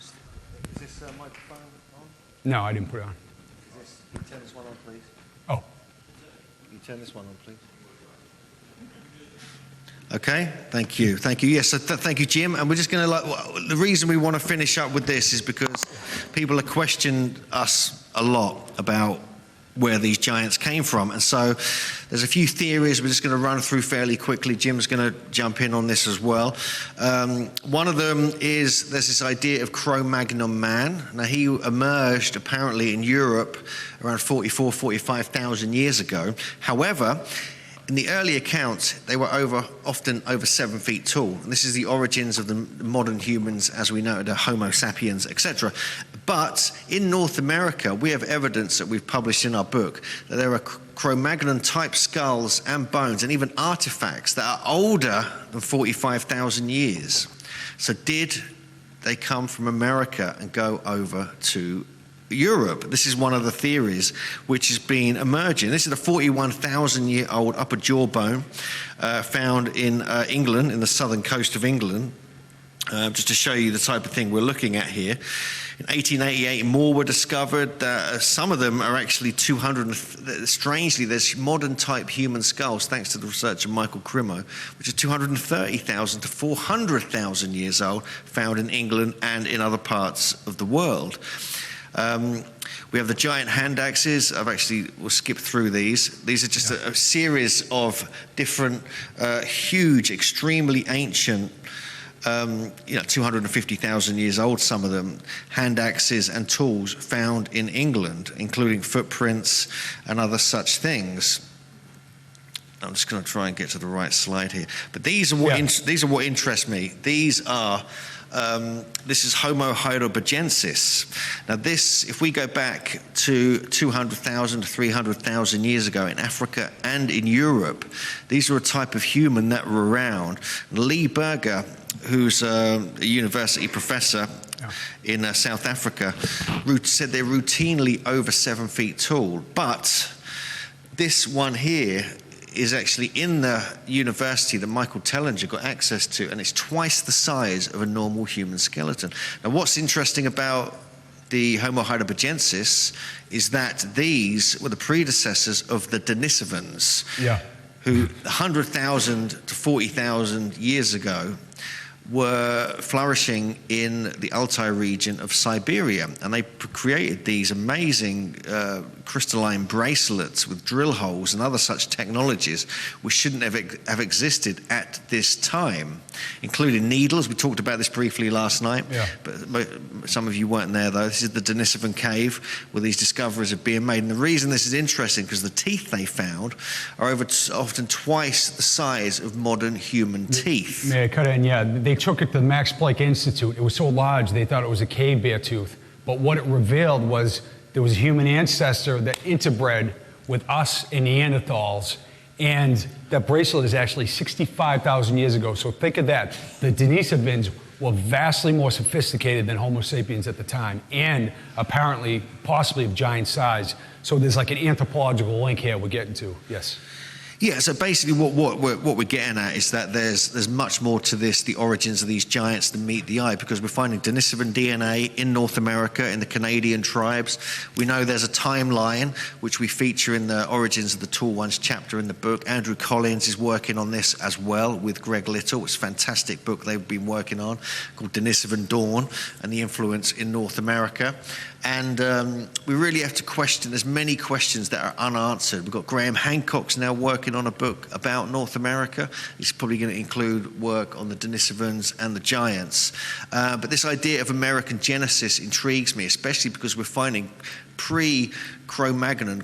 S1: Is this microphone on?
S6: No, I didn't put it on.
S1: Can you turn this one on, please?
S6: Oh.
S1: Can you turn this one on, please? Okay, thank you. Yes, so thank you, Jim. And we're just going to, the reason we want to finish up with this is because people have questioned us a lot about where these giants came from. And so there's a few theories we're just going to run through fairly quickly. Jim's going to jump in on this as well. One of them is there's this idea of Cro-Magnon man. Now, he emerged apparently in Europe around 45,000 years ago. However, in the early accounts, they were often over 7 feet tall. And this is the origins of the modern humans as we know, the Homo sapiens, etc. But in North America, we have evidence that we've published in our book that there are Cro-Magnon type skulls and bones and even artifacts that are older than 45,000 years. So did they come from America and go over to Europe? This is one of the theories which has been emerging. This is a 41,000-year-old upper jawbone found in England, in the southern coast of England. Just to show you the type of thing we're looking at here. In 1888, more were discovered. Some of them are actually 200. Strangely, there's modern type human skulls, thanks to the research of Michael Crimo, which is 230,000 to 400,000 years old, found in England and in other parts of the world. We have the giant hand axes. We'll skip through these. These are just a series of different, huge, extremely ancient, 250,000 years old, some of them, hand axes and tools found in England, including footprints and other such things. I'm just going to try and get to the right slide here. But these are what interest me. These are this is Homo heidelbergensis. Now this, if we go back to 200,000 to 300,000 years ago in Africa and in Europe, these were a type of human that were around. Lee Berger, who's a university professor in South Africa, said they're routinely over 7 feet tall. But this one here is actually in the university that Michael Tellinger got access to, and it's twice the size of a normal human skeleton. Now, what's interesting about the Homo heidelbergensis is that these were the predecessors of the Denisovans, who 100,000 to 40,000 years ago were flourishing in the Altai region of Siberia, and they created these amazing crystalline bracelets with drill holes and other such technologies which shouldn't have existed at this time, including needles. We talked about this briefly last night, but some of you weren't there though. This is the Denisovan cave where these discoveries are being made, and the reason this is interesting because the teeth they found are often twice the size of modern human teeth.
S6: May I cut in? Yeah, they took it to the Max Planck Institute. It was so large they thought it was a cave bear tooth, but what it revealed was there was a human ancestor that interbred with us and Neanderthals, and that bracelet is actually 65,000 years ago. So think of that. The Denisovans were vastly more sophisticated than Homo sapiens at the time, and apparently possibly of giant size. So there's like an anthropological link here we're getting to. Yes.
S1: Yeah, so basically what we're getting at is that there's much more to this, the origins of these giants, than meet the eye, because we're finding Denisovan DNA in North America, in the Canadian tribes. We know there's a timeline, which we feature in the Origins of the Tall Ones chapter in the book. Andrew Collins is working on this as well with Greg Little. It's a fantastic book they've been working on called Denisovan Dawn and the Influence in North America. And we really have to question, there's many questions that are unanswered. We've got Graham Hancock's now working working on a book about North America. He's probably going to include work on the Denisovans and the giants. But this idea of American genesis intrigues me, especially because we're finding Cro-Magnon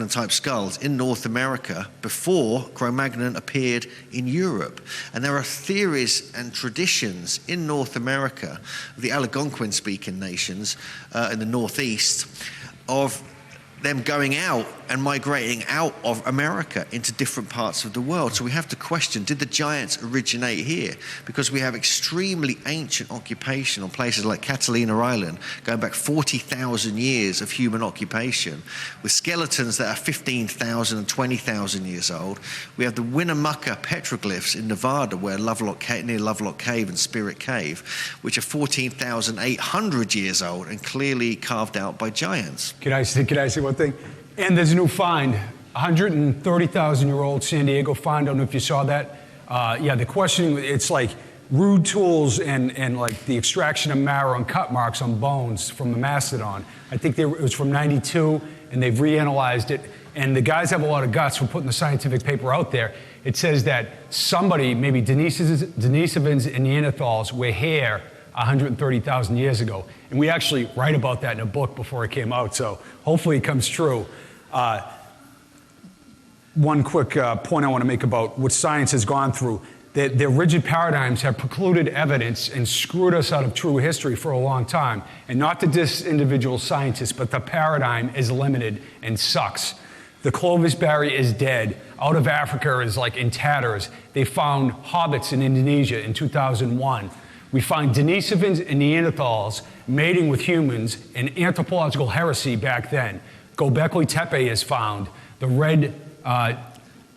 S1: type skulls in North America before Cro-Magnon appeared in Europe. And there are theories and traditions in North America, the Algonquin speaking nations in the Northeast, of them going out and migrating out of America into different parts of the world. So we have to question, did the giants originate here? Because we have extremely ancient occupation on places like Catalina Island, going back 40,000 years of human occupation, with skeletons that are 15,000 and 20,000 years old. We have the Winnemucca petroglyphs in Nevada, near Lovelock Cave and Spirit Cave, which are 14,800 years old and clearly carved out by giants.
S6: Could I say one thing? And there's a new find, 130,000-year-old San Diego find. I don't know if you saw that. Yeah, the questioning, it's like rude tools and like the extraction of marrow and cut marks on bones from the mastodon. I think it was from '92, and they've reanalyzed it. And the guys have a lot of guts for putting the scientific paper out there. It says that somebody, maybe Denisovans and Neanderthals, were here 130,000 years ago. And we actually write about that in a book before it came out, so hopefully it comes true. One quick point I want to make about what science has gone through. Their rigid paradigms have precluded evidence and screwed us out of true history for a long time. And not to diss individual scientists, but the paradigm is limited and sucks. The Clovis berry is dead. Out of Africa is like in tatters. They found hobbits in Indonesia in 2001. We find Denisovans and Neanderthals mating with humans, an anthropological heresy back then. Göbekli Tepe is found. The red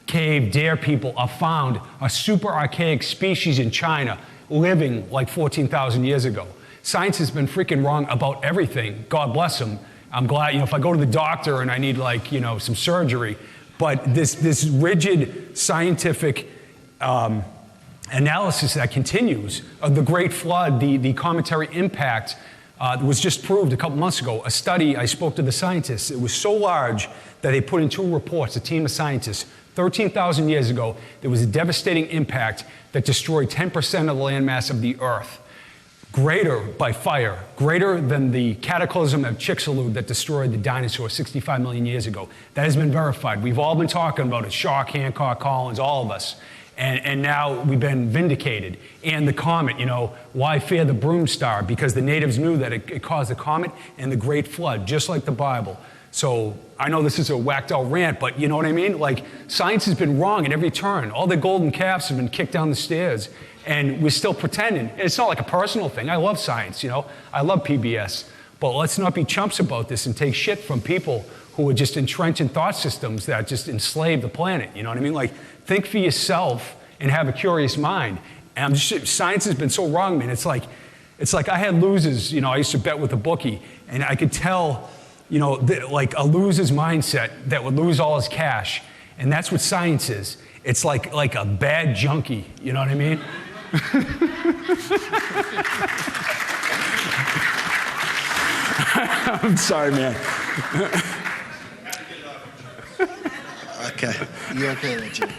S6: cave dare people are found, a super archaic species in China living like 14,000 years ago. Science has been freaking wrong about everything. God bless them. I'm glad, if I go to the doctor and I need some surgery, but this rigid scientific analysis that continues of the Great Flood, the cometary impact was just proved a couple months ago. A study, I spoke to the scientists, it was so large that they put in 2 reports, a team of scientists. 13,000 years ago, there was a devastating impact that destroyed 10% of the landmass of the Earth. Greater by fire, greater than the cataclysm of Chicxulub that destroyed the dinosaurs 65 million years ago. That has been verified. We've all been talking about it, Shark, Hancock, Collins, all of us. And now we've been vindicated. And the comet, why fear the broom star? Because the natives knew that it caused the comet and the Great Flood, just like the Bible. So I know this is a whacked out rant, but you know what I mean? Like, science has been wrong at every turn. All the golden calves have been kicked down the stairs, and we're still pretending. It's not like a personal thing. I love science, I love PBS. But let's not be chumps about this and take shit from people who are just entrenched in thought systems that just enslave the planet. You know what I mean? Like, think for yourself and have a curious mind. And science has been so wrong, man. It's like I had losers, I used to bet with a bookie, and I could tell, like a loser's mindset that would lose all his cash. And that's what science is. It's like a bad junkie, you know what I mean? I'm sorry, man.
S1: Okay, you okay there, Jim?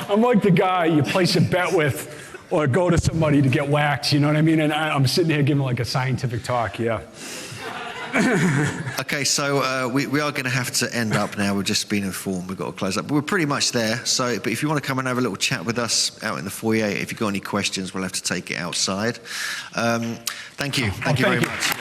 S6: I'm like the guy you place a bet with or go to somebody to get whacked, you know what I mean? And I'm sitting here giving like a scientific talk, yeah.
S1: Okay, so we are going to have to end up now. We've just been informed we've got to close up. But we're pretty much there. So, but if you want to come and have a little chat with us out in the foyer, if you've got any questions, we'll have to take it outside. Thank you. Thank you very much.